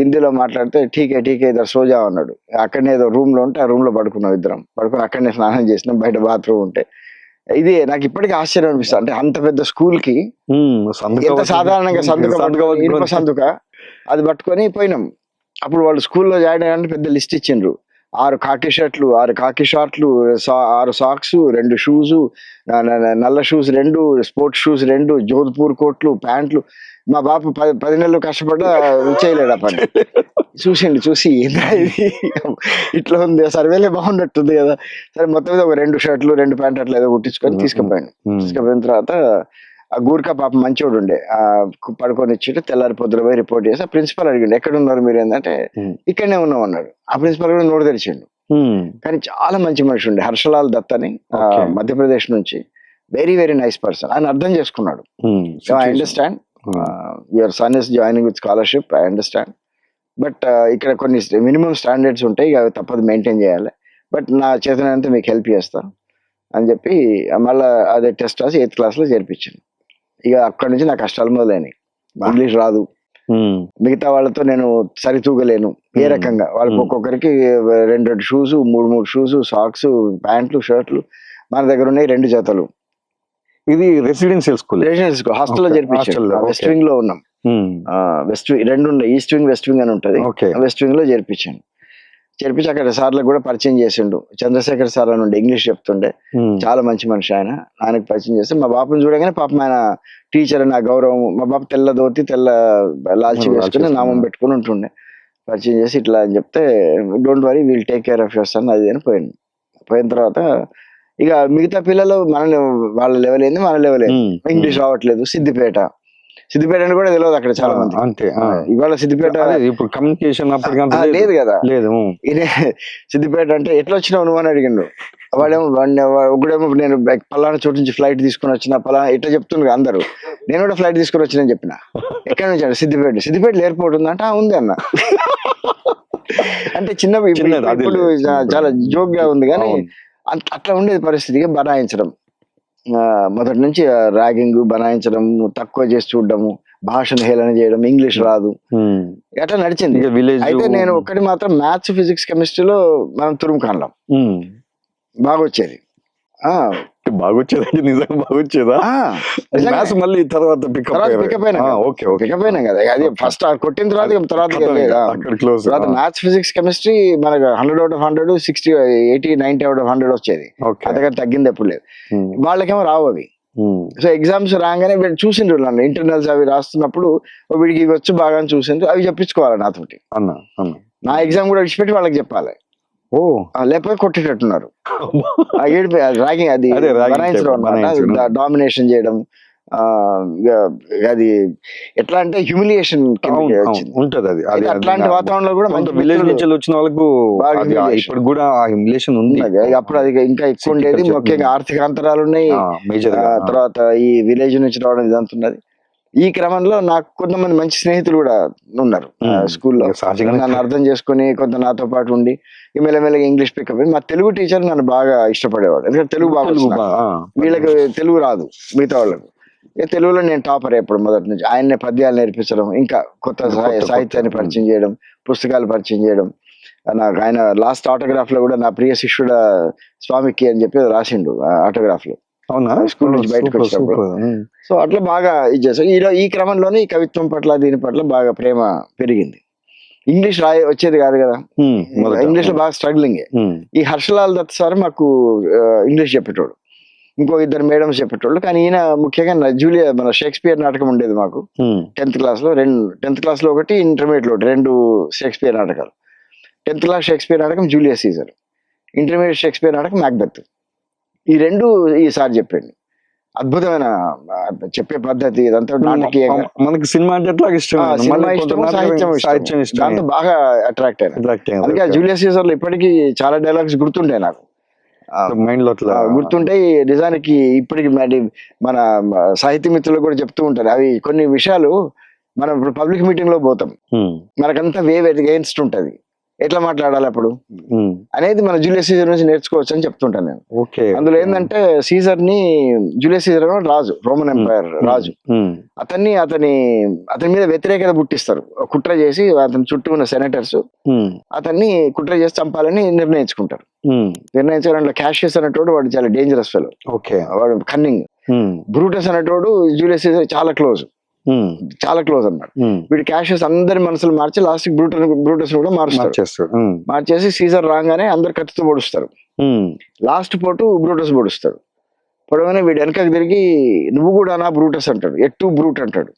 హిందీలో మాట్లాడితే ఠీకే ఇద్దరు సోజా అన్నాడు. అక్కడనే ఏదో రూమ్ లో ఉంటే ఆ రూమ్ లో పడుకున్నాం, ఇద్దరం పడుకుని అక్కడనే స్నానం చేసినాం, బయట బాత్రూమ్ ఉంటే. ఇది నాకు ఇప్పటికీ ఆశ్చర్యం అనిపిస్తుంది, అంటే అంత పెద్ద స్కూల్ కి ఎంత సాధారణంగా సందుక అది పట్టుకొని పోయినాం. అప్పుడు వాళ్ళు స్కూల్లో జాయిన్ అయ్యాలంటే పెద్ద లిస్ట్ ఇచ్చిండ్రు, 6 ఖాకీ షర్ట్లు, 6 ఖాకీ షార్ట్లు, 6 socks, 2 shoes, నల్ల షూస్ 2, స్పోర్ట్స్ షూస్ 2, జోధ్పూర్ కోట్లు, ప్యాంట్లు. మా బాబు 10 నెలలు కష్టపడ్డా చేయలేడు ఆ పని. చూసి ఇట్లా ఉంది, సర్వేలే బాగున్నట్టుంది కదా. సరే మొత్తం మీద ఒక 2 షర్ట్లు 2 ప్యాంట్లు అట్లా ఏదో కుట్టించుకొని తీసుకుపోయాను. తీసుకుపోయిన తర్వాత ఆ గూర్ఖా పాప మంచోడు ఉండే, పడుకొని ఇచ్చి తెల్లారి పొద్దున పోయి రిపోర్ట్ చేసి ఆ ప్రిన్సిపల్ అడిగిండు, ఎక్కడ ఉన్నారు మీరు ఏంటంటే ఇక్కడనే ఉన్నాం అన్నాడు. ఆ ప్రిన్సిపల్ కూడా నోరు తెరిచిండు, కానీ చాలా మంచి మనిషి ఉండే, హర్షలాల్ దత్ అని, మధ్యప్రదేశ్ నుంచి, వెరీ వెరీ నైస్ పర్సన్. ఆయన అర్థం చేసుకున్నాడు, I understand your son is joining with scholarship, I understand, but ఇక్కడ కొన్ని మినిమం స్టాండర్డ్స్ ఉంటాయి, అవి తప్పదు మెయింటైన్ చేయాలి, బట్ నా చేతనంతా మీకు హెల్ప్ చేస్తాను అని చెప్పి మళ్ళీ అదే టెస్ట్ రాసి 8th class లో చేర్పించాను. ఇక అక్కడి నుంచి నా కష్టాలు మొదలైనవి. ఇంగ్లీష్ రాదు, మిగతా వాళ్ళతో నేను సరితూగలేను ఏ రకంగా, వాళ్ళకి ఒక్కొక్కరికి 2 షూస్, 3 షూస్, సాక్స్, ప్యాంట్లు, షర్ట్లు, మన దగ్గర ఉన్నాయి 2 జతలు. ఇది రెసిడెన్షియల్ స్కూల్, హాస్టల్లో చేర్పించాను. వెస్ట్ వింగ్ లో ఉన్నాం, వెస్ట్ వింగ్ 2 ఉన్నాయి, ఈస్ట్ వింగ్ వెస్ట్ వింగ్ అని ఉంటది, వెస్ట్ వింగ్ లో చేర్పించాను. చేర్పించి అక్కడ సార్లకు కూడా పరిచయం చేసిండు, చంద్రశేఖర్ సార్ అని ఉండే, ఇంగ్లీష్ చెప్తుండే, చాలా మంచి మనిషి ఆయన. ఆయనకు పరిచయం చేస్తే మా బాబుని చూడగానే పాపం ఆయన టీచర్ అని ఆ గౌరవం, మా బాబు తెల్ల ధోతి తెల్ల లాల్చి వేసుకుని నామం పెట్టుకుని ఉంటుండే. పరిచయం చేసి ఇట్లా అని చెప్తే don't worry will take care of your son అది అని పోయిన తర్వాత ఇక మిగతా పిల్లలు వాళ్ళ లెవెల్ ఏంది, మన లెవెల్ ఏంది, ఇంగ్లీష్ రావట్లేదు. సిద్దిపేట అని కూడా తెలియదు అక్కడ చాలా మంది. అంతే, ఇవాళ సిద్దిపేట ఇప్పుడు కమ్యూనికేషన్ లేదు కదా, లేదు. సిద్దిపేట అంటే ఎట్లా వచ్చినావు నువ్వు అని అడిగిండు. ఒకడేమో నేను పలానా చోటు నుంచి ఫ్లైట్ తీసుకుని వచ్చిన, పలానా ఇట్లా చెప్తున్నారు అందరూ. నేను కూడా ఫ్లైట్ తీసుకుని వచ్చిన చెప్పిన. ఎక్కడి నుంచి అంటే సిద్దిపేట ఎయిర్పోర్ట్ ఉంది అంటే ఉంది అన్న. అంటే ఇప్పుడు చాలా జోక్ గా ఉంది, కానీ అట్లా ఉండేది పరిస్థితిగా బనాయించడం. మొదటి నుంచి ర్యాగింగ్, బనాయించడం, తక్కువ చేసి చూడడము, భాషను హేళన చేయడం, ఇంగ్లీష్ రాదు, అట్లా నడిచింది. అయితే నేను ఒక్కటి మాత్రం మ్యాథ్స్, ఫిజిక్స్, కెమిస్ట్రీలో మనం తురుముకాన్లం బాగా వచ్చేది. నిజంగా బాగొచ్చేదా? మళ్ళీ తర్వాత పికప్ అయినా కదా, అది ఫస్ట్ కొట్టిన తర్వాత మ్యాథ్స్, ఫిజిక్స్, కెమిస్ట్రీ మనకు 100 out of 100, 60, 80, 90 out of 100 వచ్చేది. అంతకంటే తగ్గింది ఎప్పుడు లేదు. వాళ్ళకేమో రావు అవి. సో ఎగ్జామ్స్ రాగానే వీళ్ళు చూసిండ్రు నన్ను ఇంటర్నల్స్ అవి రాస్తున్నప్పుడు వీడికి ఇవి వచ్చు బాగా అని చూసిండ్రు, అవి చెప్పించుకోవాలి నాతోటి. నా ఎగ్జామ్ కూడా విడిచిపెట్టి వాళ్ళకి చెప్పాలి, ఓ లేకపోతే కొట్టేటట్టున్నారు. ర్యాగింగ్, అది అదే ragging బనాయించడం type, అన్నమాట, బనాయించడం. డామినేషన్ చేయడం. అది ఎట్లా అంటే హ్యూమిలియేషన్ వచ్చింది. ఉంటది అది అయితే అట్లాంటి వాతావరణంలో కూడా మంచి విలేజ్ మిత్రులు నుంచి వచ్చిన వాళ్ళకు బాగా అది humiliation. ఇప్పుడు కూడా ఆ హ్యూమిలేషన్ ఉంది. ఉన్నది. అప్పుడు అది ఇంకా ఎక్కువ ఉండేది, City culture. ముఖ్యంగా ఆర్థిక అంతరాలు ఉన్నాయి. మేజర్ తర్వాత ఈ విలేజ్ నుంచి రావడం ఇదంతా ఉన్నది. ఈ క్రమంలో నాకు కొంతమంది మంచి స్నేహితులు కూడా ఉన్నారు స్కూల్లో. సహజంగా నన్ను అర్థం చేసుకుని కొంత నాతో పాటు ఉండి ఈ మెల్లమెల్లగా ఇంగ్లీష్ పికప్. మా తెలుగు టీచర్ నన్ను బాగా ఇష్టపడేవాడు, ఎందుకంటే తెలుగు బాగా వస్తుంది. వీళ్ళకి తెలుగు రాదు మిగతా వాళ్ళకు. తెలుగులో నేను టాపర్ ఎప్పుడు మొదటి నుంచి. ఆయన్నే పద్యాలు నేర్పించడం, ఇంకా కొత్త సాహిత్యాన్ని పరిచయం చేయడం, పుస్తకాలు పరిచయం చేయడం. నాకు ఆయన లాస్ట్ ఆటోగ్రాఫ్ లో కూడా నా ప్రియ శిష్యుడు స్వామికి అని చెప్పి రాసిండు ఆటోగ్రాఫ్ లో, అవునా, స్కూల్ నుంచి బయటకు వచ్చినప్పుడు. సో అట్లా బాగా ఇది చేస్తాం. ఈ క్రమంలోనే ఈ కవిత్వం పట్ల దీని పట్ల బాగా ప్రేమ పెరిగింది. ఇంగ్లీష్ వచ్చేది కాదు కదా, ఇంగ్లీష్ లో బాగా స్ట్రగ్లింగ్. ఈ హర్షలాల్ దత్ సార్ మాకు ఇంగ్లీష్ చెప్పేటోడు, ఇంకో ఇద్దరు మేడమ్స్ చెప్పేటోళ్ళు. కానీ ఈయన ముఖ్యంగా మన షేక్స్పియర్ నాటకం ఉండేది మాకు 10th క్లాస్ లో. 10th క్లాస్ లో ఒకటి, ఇంటర్మీడియట్ లో 2 షేక్స్పియర్ నాటకాలు. 10th క్లాస్ షేక్స్పియర్ నాటకం జూలియస్ సీజర్, ఇంటర్మీడియట్ షేక్స్పియర్ నాటకం మ్యాక్బెత్. ఈ 2 ఈసారి చెప్పండి. అద్భుతమైన చెప్పే పద్ధతి, ఇదంతా నాటకీయంగా. మనకి సినిమా అంటే ఎట్లా ఇష్టం, సినిమా ఇష్టం, సాహిత్యం ఇష్టం, దాంతో బాగా అట్రాక్ట్ అయినా. అందుకే జూలియస్ సీజర్ లో ఇప్పటికీ చాలా డైలాగ్స్ గుర్తుంటాయి నాకు, మైండ్ లో గుర్తుంటాయి. నిజానికి ఇప్పటికి మన సాహిత్య మిత్రులు కూడా చెప్తూ ఉంటారు. అవి కొన్ని విషయాలు మనం ఇప్పుడు పబ్లిక్ మీటింగ్ లో పోతాం, మనకంతా వేవ్ అగెయిన్స్ట్ ఉంటది, ఎట్లా మాట్లాడాలి అప్పుడు అనేది మన జూలియస్ సీజర్ నుంచి నేర్చుకోవచ్చు అని చెప్తుంటాను నేను. అందులో ఏంటంటే సీజర్ ని, జూలియస్ సీజర్ రాజు, రోమన్ ఎంపైర్ రాజు, అతని మీద వ్యతిరేకత పుట్టిస్తారు. కుట్ర చేసి అతని చుట్టూ ఉన్న సెనేటర్స్ అతన్ని కుట్ర చేసి చంపాలని నిర్ణయించుకుంటారు. నిర్ణయించాలంటే క్యాషియస్ అనేటోడు వాడు చాలా డేంజరస్ ఫెలో, వాడు కన్నింగ్. బ్రూటస్ అనేటోడు జూలియస్ సీజర్ చాలా క్లోజ్ అన్నమాట. వీడు క్యాషియస్ అందరి మనసులు మార్చి లాస్ట్ బ్రూటస్ కూడా మార్చేసి సీజర్ రాగానే అందరు కత్తితో పొడుస్తారు. లాస్ట్ పోటు బ్రూటస్ పొడుస్తాడు. పొడవగానే వీడు వెనకకి తిరిగి నువ్వు కూడా నా బ్రూటస్ అంటాడు, ఎట్టు బ్రూట్ అంటాడు.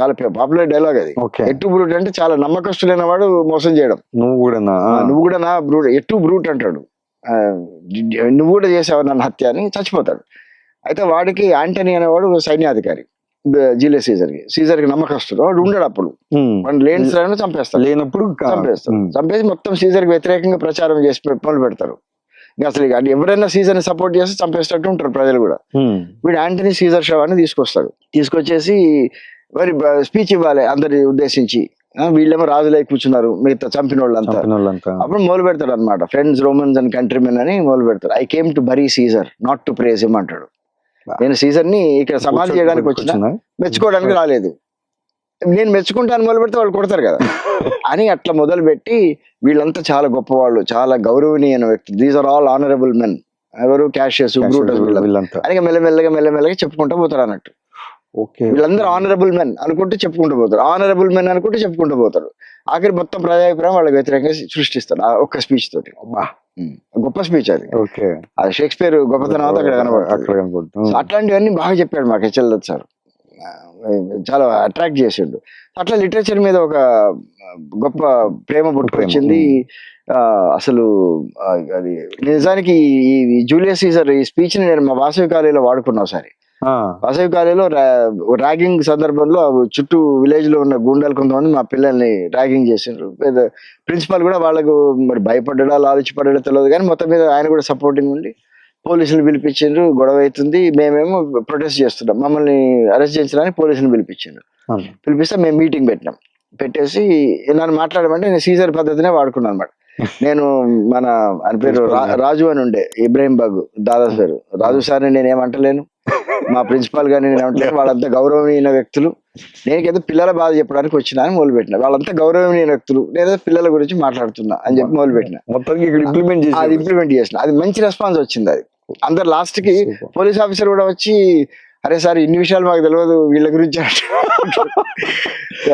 చాలా పాపులర్ డైలాగ్ అది. ఎట్టు బ్రూట్ అంటే చాలా నమ్మకస్తులైన వాడు మోసం చేయడం. నువ్వు కూడా నా బ్రూట్, ఎట్టు బ్రూట్ అంటాడు. నువ్వు కూడా చేసావు నన్ను హత్య అని చచ్చిపోతాడు. అయితే వాడికి యాంటనీ అనేవాడు సైన్యాధికారి జూలియస్ సీజర్ కి నమ్మకస్తుడు. వాడు ఉండడు అప్పుడు, వాడు లేని చంపేస్తాడు. చంపేసి మొత్తం సీజర్ కి వ్యతిరేకంగా ప్రచారం చేసి మొదలు పెడతారు. అసలు ఎవరైనా సీజర్ ని సపోర్ట్ చేస్తే చంపేస్తట్టు ఉంటారు ప్రజలు కూడా. వీడు యాంటనీ సీజర్ శవాన్ని తీసుకొచ్చేసి మరి స్పీచ్ ఇవ్వాలి అందరి ఉద్దేశించి. వీళ్ళేమో రాజులై కూర్చున్నారు, మిగతా చంపిన వాళ్ళంతా. అప్పుడు మొదలు పెడతాడు అనమాట, ఫ్రెండ్స్, రోమన్స్ అండ్ కంట్రీమెన్ అని మొదలు పెడతారు. I came to bury Caesar, not to praise him అంటాడు. నేను సీజర్ ని ఇక్కడ సమాధి చేయడానికి వచ్చిన, మెచ్చుకోవడానికి రాలేదు. నేను మెచ్చుకుంటాను మొదలు పెడితే వాళ్ళు కొడతారు కదా అని అట్లా మొదలు పెట్టి వీళ్ళంతా చాలా గొప్పవాళ్ళు, చాలా గౌరవనీయమైన వ్యక్తులు. These are all honourable men. ఎవరు? క్యాషియస్, బ్రూటస్ అని మెల్లమెల్లగా చెప్పుకుంటూ పోతారు అన్నట్టు. వీళ్ళందరూ ఆనరబుల్ మెన్ అనుకుంటూ చెప్పుకుంటూ పోతారు, ఆనరబుల్ మెన్ అనుకుంటూ చెప్పుకుంటూ పోతారు. ఆఖరి మొత్తం ప్రజాభిప్రాయం వాళ్ళకి వ్యతిరేకంగా సృష్టిస్తారు ఆ ఒక్క స్పీచ్ తోటి. గొప్ప స్పీచ్ అది. అది షేక్స్పియర్ గొప్పతనం అక్కడ కనబడుతుంది. అట్లాంటివన్నీ బాగా చెప్పాడు మాకు హెచ్ఎల్ దత్ సార్, చాలా అట్రాక్ట్ చేసిండు. అట్లా లిటరేచర్ మీద ఒక గొప్ప ప్రేమ పుట్టుకొచ్చింది. అసలు అది నిజానికి ఈ జూలియస్ సీజర్ ఈ స్పీచ్ ని నేను మా వాసవి కాలేజీలో వాడుకున్నా ఒకసారి. వాసవి కాలేజీలో ర్యాగింగ్ సందర్భంలో చుట్టూ విలేజ్ లో ఉన్న గుండాలు కొంతమంది మా పిల్లల్ని ర్యాగింగ్ చేసిండ్రు. ప్రిన్సిపాల్ కూడా వాళ్ళకు మరి భయపడ్డా లాలిచిపడ్డా తెలియదు, కానీ మొత్తం మీద ఆయన కూడా సపోర్టింగ్ ఉండి పోలీసులు పిలిపించిండ్రు. గొడవ అవుతుంది, మేమేమో ప్రొటెస్ట్ చేస్తున్నాం, మమ్మల్ని అరెస్ట్ చేయించడానికి పోలీసులు పిలిపించిండ్రు. పిలిపిస్తే మేము మీటింగ్ పెట్టేసి నన్ను మాట్లాడమంటే నేను సీజర్ పద్ధతినే వాడుకున్నాను అనమాట. నేను ఆయన పేరు రాజు అని ఉండే, ఇబ్రాహిం బాగు దాదా సార్, రాజు సార్ని నేను ఏమంటలేను, మా ప్రిన్సిపాల్ గారిని నేను ఏమంటలేను, వాళ్ళంతా గౌరవనీయ వ్యక్తులు. నేనేదో పిల్లల బాధ చెప్పడానికి వచ్చినా అని మొదలుపెట్టిన. వాళ్ళంతా గౌరవనీయ వ్యక్తులు, నేనేదో పిల్లల గురించి మాట్లాడుతున్నా అని చెప్పి మొదలుపెట్టిన. అది ఇంప్లిమెంట్ చేసిన, అది మంచి రెస్పాన్స్ వచ్చింది. అది అందరు లాస్ట్ కి పోలీస్ ఆఫీసర్ కూడా వచ్చి, అరే సార్ ఇన్ని విషయాలు మాకు తెలియదు వీళ్ళ గురించి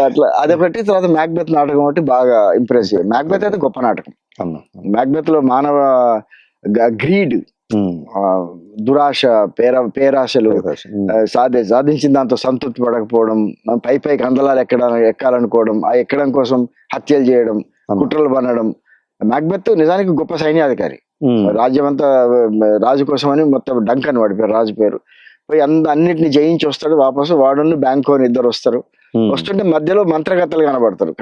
అట్లా. అదొకటి. తర్వాత మ్యాక్బెత్ నాటకం ఒకటి బాగా ఇంప్రెస్ అయ్యాయి. మ్యాక్బెత్ అయితే గొప్ప నాటకం. మ్యాక్బెత్ లో మానవ గ్రీడ్, ఆ, దురాశ, పేరాశలు, సాధించిన దాంతో సంతృప్తి పడకపోవడం, పైకి అందలాలు ఎక్కాలనుకోవడం, ఆ ఎక్కడం కోసం హత్యలు చేయడం, కుట్రలు పనడం. మ్యాక్బెత్ నిజానికి గొప్ప సైన్యాధికారి, రాజ్యం అంతా రాజు కోసం అని మొత్తం డంకన్ వాడి పేరు, రాజు పేరు. పోయి అన్నిటిని జయించి వస్తాడు వాపసు. వాడును బ్యాంకోని ఇద్దరు వస్తారు. వస్తుంటే మధ్యలో మంత్రగత్తలు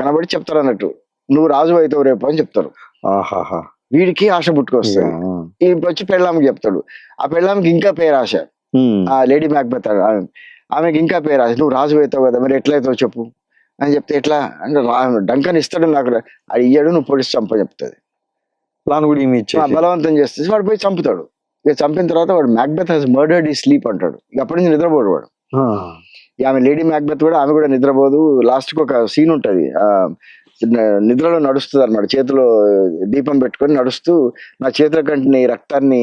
కనబడి చెప్తారు అన్నట్టు, నువ్వు రాజు అవుతావు రేపు అని చెప్తారు. వీడికి ఆశ పుట్టుకొస్తాడు. ఈ వచ్చి పెళ్ళాంకి చెప్తాడు. ఆ పెళ్ళాంకి ఇంకా పేరాశ, ఆ లేడీ మ్యాక్బెత్ ఆమెకి ఇంకా పేరాశ, నువ్వు రాజు అవుతావు కదా, మరి ఎట్లయితావు చెప్పు అని చెప్తే, ఎట్లా అంటే డంకన్ ఇస్తాడు నాకు, అది ఇయ్యాడు, నువ్వు పొడిచి చెప్తుంది. బలవంతం చేస్తే వాడు పోయి చంపుతాడు. ఇక చంపిన తర్వాత వాడు మ్యాక్బెత్ హాస్ మర్డర్డ్ ఈ స్లీప్ అంటాడు. ఇక అప్పటి నుంచి నిద్రపోడు వాడు. ఆమె లేడీ మ్యాక్బెత్ కూడా, ఆమె కూడా నిద్రపోదు. లాస్ట్ కి ఒక సీన్ ఉంటది, నిద్రలో నడుస్తుంది అనమాట, చేతిలో దీపం పెట్టుకొని నడుస్తూ, నా చేతుల కంటే నీ రక్తాన్ని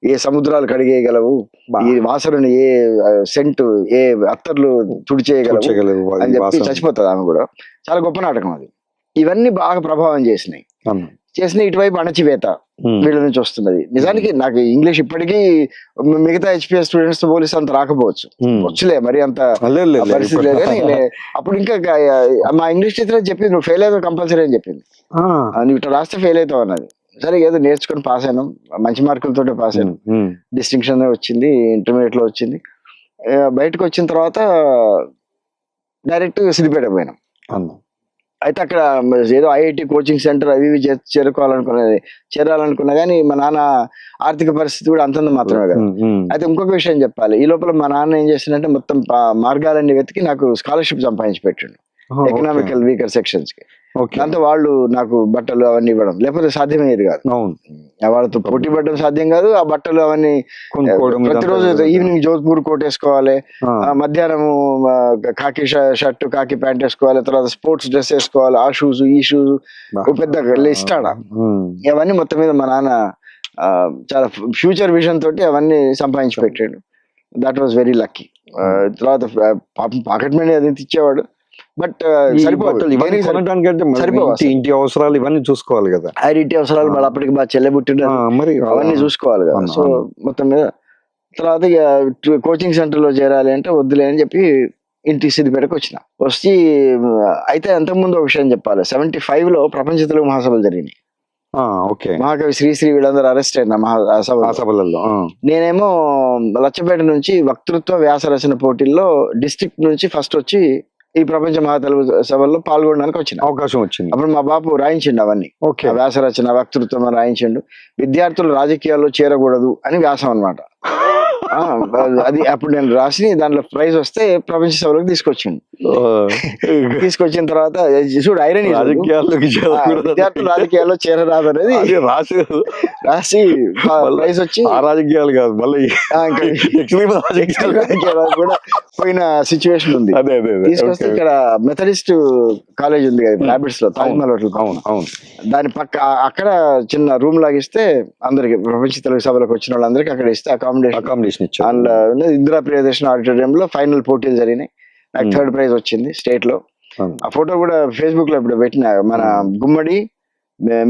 ఏ సముద్రాలు కడిగేయగలవు, ఈ వాసనని ఏ సెంట్, ఏ అత్తర్లు తుడిచేయగలవు అని చెప్పి చచ్చిపోతుంది ఆమె కూడా. చాలా గొప్ప నాటకం అది. ఇవన్నీ బాగా ప్రభావం చేసినాయి. ఇటువైపు అణచివేత వీళ్ళ నుంచి వస్తున్నది. నిజానికి నాకు ఇంగ్లీష్ ఇప్పటికీ మిగతా HPS స్టూడెంట్స్ తో పోలిస్తే అంత రాకపోవచ్చు, వచ్చలే మరి అంత పరిస్థితి లేదు. కానీ అప్పుడు ఇంకా మా ఇంగ్లీష్ టీచర్ చెప్పింది, నువ్వు ఫెయిల్ అవుతావు కంపల్సరీ అని చెప్పింది. నువ్వు ఇట్లా రాస్తే ఫెయిల్ అవుతావు అన్నది. సరే ఏదో నేర్చుకొని పాస్ అయినాం, మంచి మార్కులతో పాస్ అయినాం, డిస్టింక్షన్ వచ్చింది, ఇంటర్మీడియట్ లో వచ్చింది. బయటకు వచ్చిన తర్వాత డైరెక్ట్ సిద్దిపేట పోయినాం. అయితే అక్కడ ఏదో IIT కోచింగ్ సెంటర్ అవి ఇవి చేరాలనుకున్నా కానీ మా నాన్న ఆర్థిక పరిస్థితి కూడా అంతంత మాత్రమే కదా. అయితే ఇంకొక విషయం చెప్పాలి, ఈ లోపల మా నాన్న ఏం చేసిందంటే మొత్తం మార్గాలన్నీ వెతికి నాకు స్కాలర్షిప్ సంపాదించి పెట్టిండు ఎకనామికల్ వీకర్ సెక్షన్స్ కి. దాంతో వాళ్ళు నాకు బట్టలు అవన్నీ ఇవ్వడం, లేకపోతే సాధ్యమయ్యేది కాదు. వాళ్ళతో పోటీ పడడం సాధ్యం కాదు. ఆ బట్టలు అవన్నీ ప్రతిరోజు ఈవినింగ్ జోధ్పూర్ కోట్ వేసుకోవాలి, మధ్యాహ్నం కాకి షర్ట్ కాకి ప్యాంట్ వేసుకోవాలి, తర్వాత స్పోర్ట్స్ డ్రెస్ వేసుకోవాలి, ఆ షూస్ ఈ షూస్ పెద్ద లిస్ట్ ఆడ. అవన్నీ మొత్తం మీద మా నాన్న చాలా ఫ్యూచర్ విజన్ తోటి అవన్నీ సంపాదించి పెట్టాడు. That was very lucky. తర్వాత పాకెట్ మనీ అది ఇచ్చేవాడు, బట్ ఇంటి అవసరాలు ఇవన్నీ చూసుకోవాలి కదా. ఇంటి అవసరాలు మళ్ళీ అప్పటికి బాగా చెల్లెబుట్టిన మరి అవన్నీ చూసుకోవాలి కదా. సో మొత్తం మీద తర్వాత ఇక కోచింగ్ సెంటర్ లో చేరాలి అంటే వద్దులే అని చెప్పి ఇంటి సిద్దిపేటకు వచ్చి అయితే అంతకుముందు ఒక విషయం చెప్పాలి, 75 లో ప్రపంచ తెలుగు మహాసభలు జరిగినాయి. మహాకవి శ్రీశ్రీ వీళ్ళందరూ అరెస్ట్ అయిన మహాసభలలో. నేనేమో లచ్చపేట నుంచి వక్తృత్వ వ్యాస రచన పోటీల్లో డిస్ట్రిక్ట్ నుంచి ఫస్ట్ వచ్చి ఈ ప్రపంచ మహాతెలుగు సభల్లో పాల్గొనడానికి అవకాశం వచ్చింది. అప్పుడు మా బాపు రాయించిండు అవన్నీ, వ్యాస రచన వక్తృత్వం రాయించిండు. విద్యార్థులు రాజకీయాల్లో చేరకూడదు అని వ్యాసం అన్నమాట. అది అప్పుడు నేను రాసి దాంట్లో ప్రైజ్ వస్తే ప్రపంచ సభలకు తీసుకొచ్చిన తర్వాత చూడు ఐరన్, విద్యార్థులు రాజకీయాల్లో చేరరాదు అనేది రాసి ప్రైజ్ వచ్చి రాజకీయాలు కాదు మళ్ళీ కూడా పోయిన సిచ్యువేషన్ ఉంది. తీసుకొస్తే ఇక్కడ మెథడిస్ట్ కాలేజ్ ఉంది కదా హ్యాబిట్స్ లో, తాజ్మహల్ హోటల్, దాని పక్క అక్కడ చిన్న రూమ్ లాగిస్తే అందరికి ప్రపంచ తెలుగు సభలకు వచ్చిన వాళ్ళందరికీ అక్కడ ఇస్తే అకామిడేషన్ అందులో ఇందిరా ప్రియదర్శన్ ఆడిటోరియంలో ఫైనల్ పోటీలు జరిగినాయి. నాకు 3rd ప్రైజ్ వచ్చింది స్టేట్ లో. ఆ ఫోటో కూడా ఫేస్బుక్ లో ఇప్పుడు పెట్టిన. మన గుమ్మడి,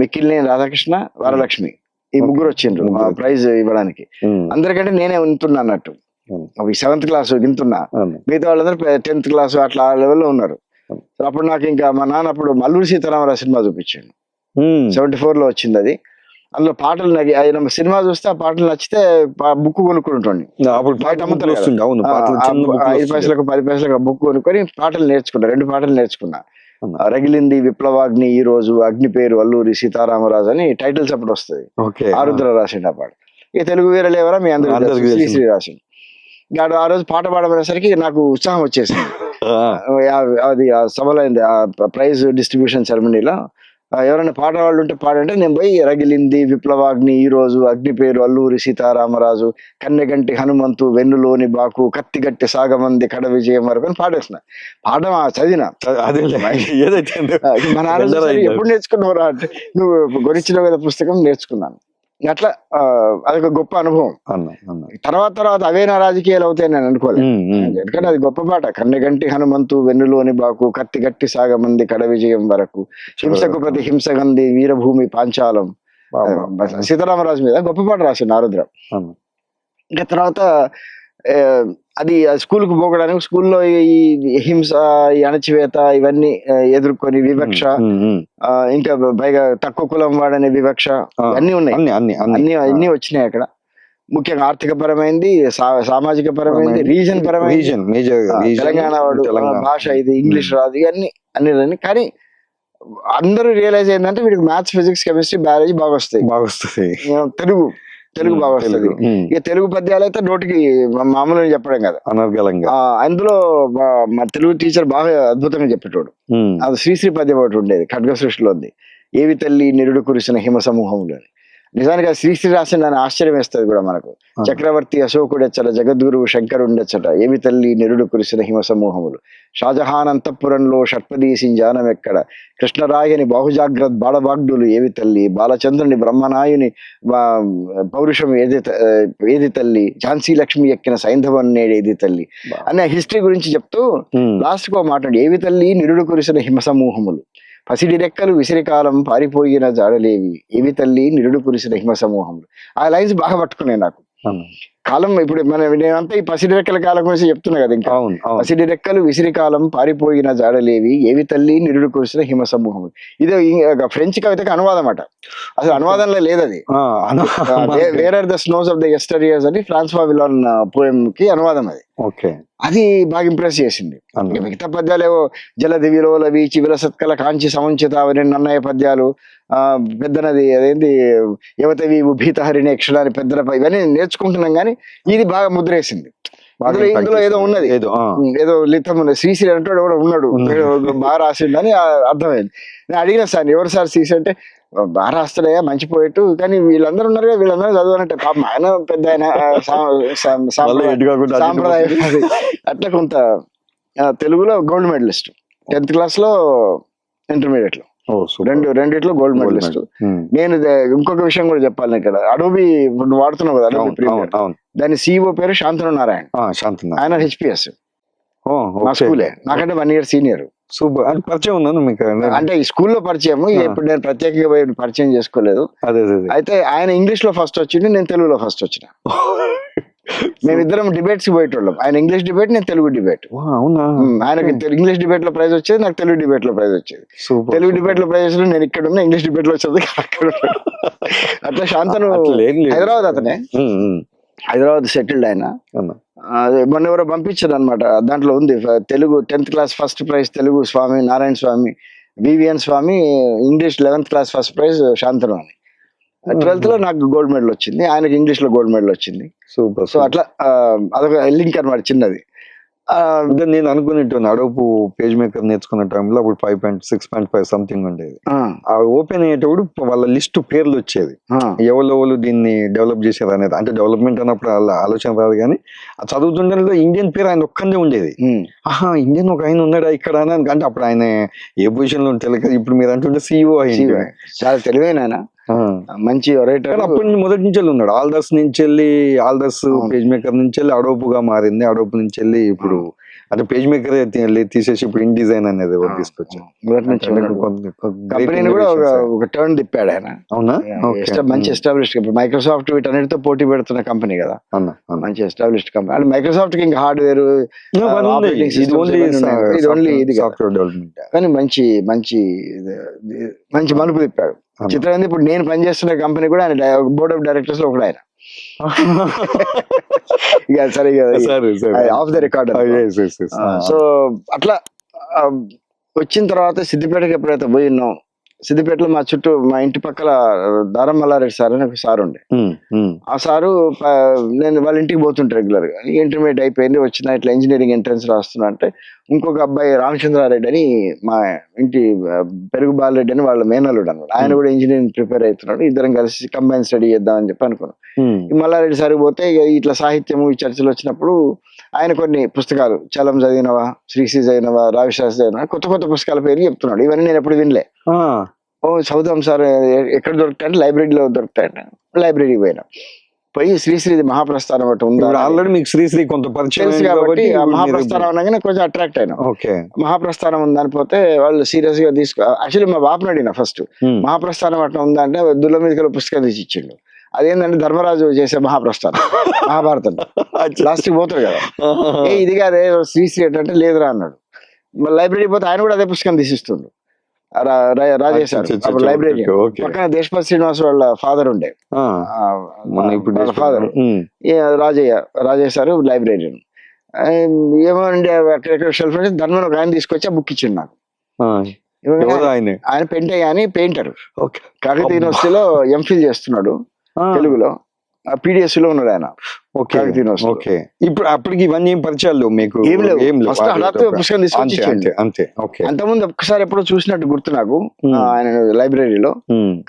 మిక్కిలినేని రాధాకృష్ణ, వరలక్ష్మి ఈ ముగ్గురు వచ్చిండ్రు ప్రైజ్ ఇవ్వడానికి. అందరికంటే నేనే ఉంటున్నా అన్నట్టు, 7th క్లాస్ గింతున్నా, మిగతా వాళ్ళందరూ 10th క్లాస్ అట్లా లెవెల్లో ఉన్నారు. అప్పుడు నాకు ఇంకా మా నాన్న అప్పుడు అల్లూరి సీతారామరాజు సినిమా చూపించాడు, 74 లో వచ్చింది అది. అందులో పాటలు నాకు ఆయన సినిమా చూస్తే ఆ పాటలు నచ్చితే బుక్ కొనుక్కుంటుండే. బయట అమ్ముతారు 5 పైసలకు 10 పైసలకు బుక్ కొనుక్కొని పాటలు నేర్చుకున్నా. 2 పాటలు నేర్చుకున్నా. రగిలింది విప్లవాగ్ని ఈ రోజు, అగ్ని పేరు అల్లూరి సీతారామరాజు అని టైటిల్స్ అప్పుడు వస్తుంది. ఆరుద్ర రాసిండు ఆ పాట. ఇక తెలుగు వీరలేవరా మీ అందరూ శ్రీశ్రీ రాసిండు. ఆ రోజు పాట పాడబోయేసరికి నాకు ఉత్సాహం వచ్చేసింది. అది సభలో అయింది ఆ ప్రైజ్ డిస్ట్రిబ్యూషన్ సెరమనీలో. ఎవరైనా పాట వాళ్ళు ఉంటే పాడంటే నేను పోయి రగిలింది విప్లవాగ్ని ఈ రోజు, అగ్ని పేరు అల్లూరి సీతారామరాజు, కన్నెగంటి హనుమంతు, వెన్నులోని బాకు, కత్తిగట్టి సాగమంది, కడ విజయం వరకు అని పాడేసిన. పాడడం చదివిన. మన ఎప్పుడు నేర్చుకున్నావురా అంటే, నువ్వు గొరిచిన కదా పుస్తకం నేర్చుకున్నాను. అట్లా అదొక గొప్ప అనుభవం. తర్వాత అవే నా రాజకీయాలు అవుతాయి నేను అనుకోలేదు. ఎందుకంటే అది గొప్ప పాట. కన్నెగంటి హనుమంతు, వెన్నులోని బాకు, కత్తి గట్టి సాగమంది, కడ విజయం వరకు, హింసకు ప్రతి హింసగంది, వీరభూమి పాంచాలం, సీతారామరాజు మీద గొప్ప పాట రాసిండు ఆరుద్ర. అవును. ఇంకా తర్వాత ఆ, అది స్కూల్కి పోకడానికి స్కూల్లో ఈ హింస, ఈ అణచివేత ఇవన్నీ ఎదుర్కొని వివక్ష, ఇంకా పైగా తక్కువ కులం వాడనే వివక్ష అన్నీ ఉన్నాయి. అన్ని వచ్చినాయి అక్కడ. ముఖ్యంగా ఆర్థిక పరమైంది, సామాజిక పరమైంది, రీజన్ పరమైంది. తెలంగాణ వాడు భాష ఇది, ఇంగ్లీష్ రాదు, అన్ని. కానీ అందరూ రియలైజ్ అయిందంటే వీడికి మ్యాథ్స్, ఫిజిక్స్, కెమిస్ట్రీ, బయాలజీ బాగా వస్తాయి. తెలుగు బాగా వస్తుంది. ఇక తెలుగు పద్యాలు అయితే నోటికి మామూలుగా చెప్పడం కదా, అనర్గళంగా. అందులో మా తెలుగు టీచర్ బాగా అద్భుతంగా చెప్పేటోడు. అది శ్రీశ్రీ పద్యం ఒకటి ఉండేది, ఖడ్గ సృష్టిలో ఉంది, ఏవి తల్లి నిరుడు కురిసిన హిమ సమూహంలో. నిజానికి ఆ శ్రీశ్రీ రాసిన ఆశ్చర్యం వేస్తుంది కూడా మనకు. చక్రవర్తి అశోకుడెచ్చట, జగద్గురువు శంకరుండెచ్చట, ఏవి తల్లి నిరుడు కురిసిన హిమ సమూహములు, షాజహాన్ అంతఃపురంలో షట్పదీసింజానం ఎక్కడ, కృష్ణరాయని బాహుజాగ్రత్ బాలబాగ్డులు ఏవి తల్లి, బాలచంద్రుని బ్రహ్మనాయుని పౌరుషం ఏది తల్లి, ఝాన్సీ లక్ష్మి ఎక్కిన సైంధవం నేడేది తల్లి అనే హిస్టరీ గురించి చెప్తూ లాస్ట్ కు మాట్లాడు, ఏవి తల్లి నిరుడు కురిసిన హిమ సమూహములు, పసిడి రెక్కలు విసిరికాలం పారిపోయిన జాడలేవి, ఏవి తల్లి నిరుడు కురిసిన హిమ సమూహములు. ఆ లైన్స్ బాగా పట్టుకున్నాయి నాకు. కాలం ఇప్పుడు నేనంతా ఈ పసిడి రెక్కల కాలం గురించి చెప్తున్నా కదా. ఇంకా పసిడి రెక్కలు విసిరికాలం పారిపోయిన జాడలేవి, ఏవి తల్లి నిరుడు కురిసిన హిమ సమూహములు. ఇది ఫ్రెంచ్ కవితకి అనువాదం అట. అసలు అనువాదంలో లేదు అది. Where are the snows of the yesteryears అని ఫ్రాన్స్వా విలాన్ పోయం కి అనువాదం అది. అది బాగా ఇంప్రెస్ చేసింది. మిగతా పద్యాలు ఏవో జలది విలోల వీచి విలసత్కల కాంచి సముంచిత నన్నయ్య పద్యాలు, పెద్ద నది అదేంటి యువతవి భీతహరిణి యక్షులని పెద్దల ఇవన్నీ నేర్చుకుంటున్నాం. కానీ ఇది బాగా ముద్రేసింది. ఇందులో ఏదో ఉన్నది, ఏదో లితం ఉన్నది. శ్రీశ్రీ అంటాడు కూడా ఉన్నాడు, బాగా రాసిండు అని అర్థమైంది. నేను అడిగిన సార్ ఎవరు సార్ శ్రీశ్రీ అంటే, బాగా రాస్తాడయ్యా మంచి పోయేట్టు, కానీ వీళ్ళందరూ ఉన్నారు కదా వీళ్ళందరూ చదవాలంటే పాపం ఆయన పెద్ద ఆయన సాంప్రదాయం అట్లా కొంత. తెలుగులో గోల్డ్ మెడలిస్ట్, 10th క్లాస్ లో, ఇంటర్మీడియట్ లో రెండిట్లో గోల్డ్ మెడలిస్ట్. నేను ఇంకొక విషయం కూడా చెప్పాలి ఇక్కడ, అడోబీ వాడుతున్నావు కదా అడోబీ ప్రీమియర్, దాని సిఇఓ పేరు శాంతను నారాయణ. ఆయన హెచ్పిఎస్ మా స్కూలే, నాకంటే 1 year సీనియర్. సూపర్. అంటే పరిచయం ఉన్నాను మీకు? అంటే ఈ స్కూల్లో పరిచయం, ఇప్పుడు నేను ప్రత్యేకంగా పరిచయం చేసుకోలేదు. అయితే ఆయన ఇంగ్లీష్ లో ఫస్ట్ వచ్చింది, నేను తెలుగులో ఫస్ట్ వచ్చిన. మేమిద్దరం డిబేట్స్ పోయేటోళ్ళం. ఆయన ఇంగ్లీష్ డిబేట్, నేను తెలుగు డిబేట్. ఆయనకి ఇంగ్లీష్ డిబేట్ లో ప్రైజ్ వచ్చేది, నాకు తెలుగు డిబేట్ లో ప్రైజ్ వచ్చేది. తెలుగు డిబేట్ లో ప్రైజ్ వచ్చి నేను ఇక్కడ ఉన్నా, ఇంగ్లీష్ డిబేట్ లో వచ్చేది అక్కడ. అట్లా శాంతను హైదరాబాద్, అతనే హైదరాబాద్ సెటిల్డ్ ఆయన. మొన్న ఎవరో పంపించారు అనమాట, దాంట్లో ఉంది Telugu 10th class first prize Telugu Swami Narayana Swami, VVN Swami, English 11th class first prize Shantanu అని. 12th లో నాకు గోల్డ్ మెడల్ వచ్చింది, ఆయనకి ఇంగ్లీష్ లో గోల్డ్ మెడల్ వచ్చింది. సూపర్. సో అట్లా అదొక లింక్ అనమాట చిన్నది. నేను అనుకునేట్టు అడోపు పేజ్ మేకర్ నేర్చుకున్న టైంలో అప్పుడు 5.6.5 సంథింగ్ ఉండేది. ఓపెన్ అయ్యేటప్పుడు వాళ్ళ లిస్ట్ పేర్లు వచ్చేది, ఎవరు దీన్ని డెవలప్ చేశారు అనేది. అంటే డెవలప్మెంట్ అన్నప్పుడు ఆలోచన రాదు, కానీ ఆ చదువుతుండలో ఇండియన్ పేరు ఆయన ఒక్కనే ఉండేది. ఆహా, ఇండియన్ ఒక ఆయన ఉన్నాడా ఇక్కడ అని. అంటే అప్పుడు ఆయన ఏ పొజిషన్ లో తెలియదు. ఇప్పుడు మీరు అంటుంటే సిఇఓ అయింది. చాలా తెలివైన ఆయన, మంచి రైటర్. అప్పటి నుంచి మొదటి నుంచి ఉన్నాడు. ఆల్దర్స్ నుంచి వెళ్ళి, ఆల్దర్స్ పేజ్ మేకర్ నుంచి వెళ్ళి అడోపుగా మారింది. అడోపు నుంచి వెళ్ళి ఇప్పుడు అంటే పేజ్ మేకర్ తీసేసి ఇప్పుడు ఇన్ డిజైన్ అనేది తీసుకొచ్చాను. కంపెనీని కూడా ఒక టర్న్ తిప్పాడు ఆయన. అవునా? మంచి ఎస్టాబ్లిష్డ్, ఇప్పుడు మైక్రోసాఫ్ట్ వీటన్నిటితో పోటీ పెడుతున్న కంపెనీ కదా, మంచి ఎస్టాబ్లిష్డ్ కంపెనీ. అంటే మైక్రోసాఫ్ట్ కి ఇంకా హార్డ్వేర్, సాఫ్ట్వేర్ డెవలప్మెంట్, కానీ మంచి మంచి మంచి మలుపు తిప్పాడు. చిత్రం ఇప్పుడు నేను పనిచేస్తున్న కంపెనీ కూడా ఆయన బోర్డ్ ఆఫ్ డైరెక్టర్స్ లో ఒకడు ఆయన. ఇక సరే ఆఫ్ ద రికార్డ్. సో అట్లా వచ్చిన తర్వాత సిద్దిపేటకి ఎప్పుడైతే పోయి ఉన్నాం, సిద్దిపేటలో మా చుట్టూ మా ఇంటి పక్కల దారం మల్లారెడ్డి సార్ అని ఒక సార్ ఉండే. ఆ సారు నేను వాళ్ళ ఇంటికి పోతుంటే రెగ్యులర్ గా. ఇంటర్మీడియట్ అయిపోయింది, వచ్చిన ఇట్లా ఇంజనీరింగ్ ఎంట్రన్స్ రాస్తున్నా అంటే ఇంకొక అబ్బాయి రామచంద్రారెడ్డి అని మా ఇంటి పెరుగు బాలరెడ్డి అని వాళ్ళ మేనల్లుడు అనమాట, ఆయన కూడా ఇంజనీరింగ్ ప్రిపేర్ అవుతున్నాడు. ఇద్దరం కలిసి కంబైన్ స్టడీ చేద్దాం అని చెప్పి అనుకున్నాం. మల్లారెడ్డి సార్ పోతే ఇట్లా సాహిత్యము ఈ చర్చలు వచ్చినప్పుడు ఆయన కొన్ని పుస్తకాలు, చలం చదివినవా, శ్రీశ్రీ చదివినవా, రావిశాస్త్రి చదివినవా, కొత్త కొత్త పుస్తకాల పేర్లు చెప్తున్నాడు. ఇవన్నీ నేను ఎప్పుడు వినలే. ఓ చదువుతాం సార్, ఎక్కడ దొరుకుతాయంటే లైబ్రరీలో దొరుకుతాయంట. లైబ్రరీకి పోయినా, పోయి శ్రీశ్రీ మహాప్రస్థానం ఒకటి ఉందా ఇప్పుడు ఆల్రెడీ మీకు శ్రీశ్రీ కొంత పరిచయం తెలుసు అయింది కాబట్టి ఆ ఇప్పుడు మహాప్రస్థానం అనగానే కొంచెం అట్రాక్ట్ అయినా. ఓకే. మహాప్రస్థానం ఉందని పోతే వాళ్ళు సీరియస్ గా యాక్చువల్లీ మా బాపుని అడిగిన ఫస్ట్ మహాప్రస్థానం అట్లా ఉందా అంటే దుల్ల మీదకి పుస్తకం తీసి ఇచ్చిండు. అదేంటంటే ధర్మరాజు చేసే మహాప్రస్థానం మహాభారతం లాస్ట్ పోతాడు కదా, ఇది కాదే శ్రీశ్రీ అంటే లేదురా అన్నాడు. లైబ్రరీ పోతే ఆయన కూడా అదే పుస్తకం తీసిస్తుండు రాజేశారు. అప్పుడు లైబ్రరీ పక్కన దేశపతి శ్రీనివాస్ వాళ్ళ ఫాదర్ ఉండే, వాళ్ళ ఫాదర్ రాజేశారు లైబ్రరీని. ఏమంటే అక్కడెక్కడ షెల్ఫ్ ధర్మం ఒక ఆయన తీసుకొచ్చి ఆ బుక్ ఇచ్చిండు నాకు. ఆయన పెంటే అని పెయింటర్, కాకతీయ యూనివర్సిటీలో ఎంఫిల్ చేస్తున్నాడు తెలుగులో, పీడిఎస్ లో ఉన్నాడు ఆయన. ఇప్పుడు అప్పటికి ఇవన్నీ ఏం పరిచయాలు మీకు? పుస్తకం తీసుకొచ్చి అంతకుముందు ఒక్కసారి ఎప్పుడో చూసినట్టు గుర్తు నాకు ఆయన లైబ్రరీలో.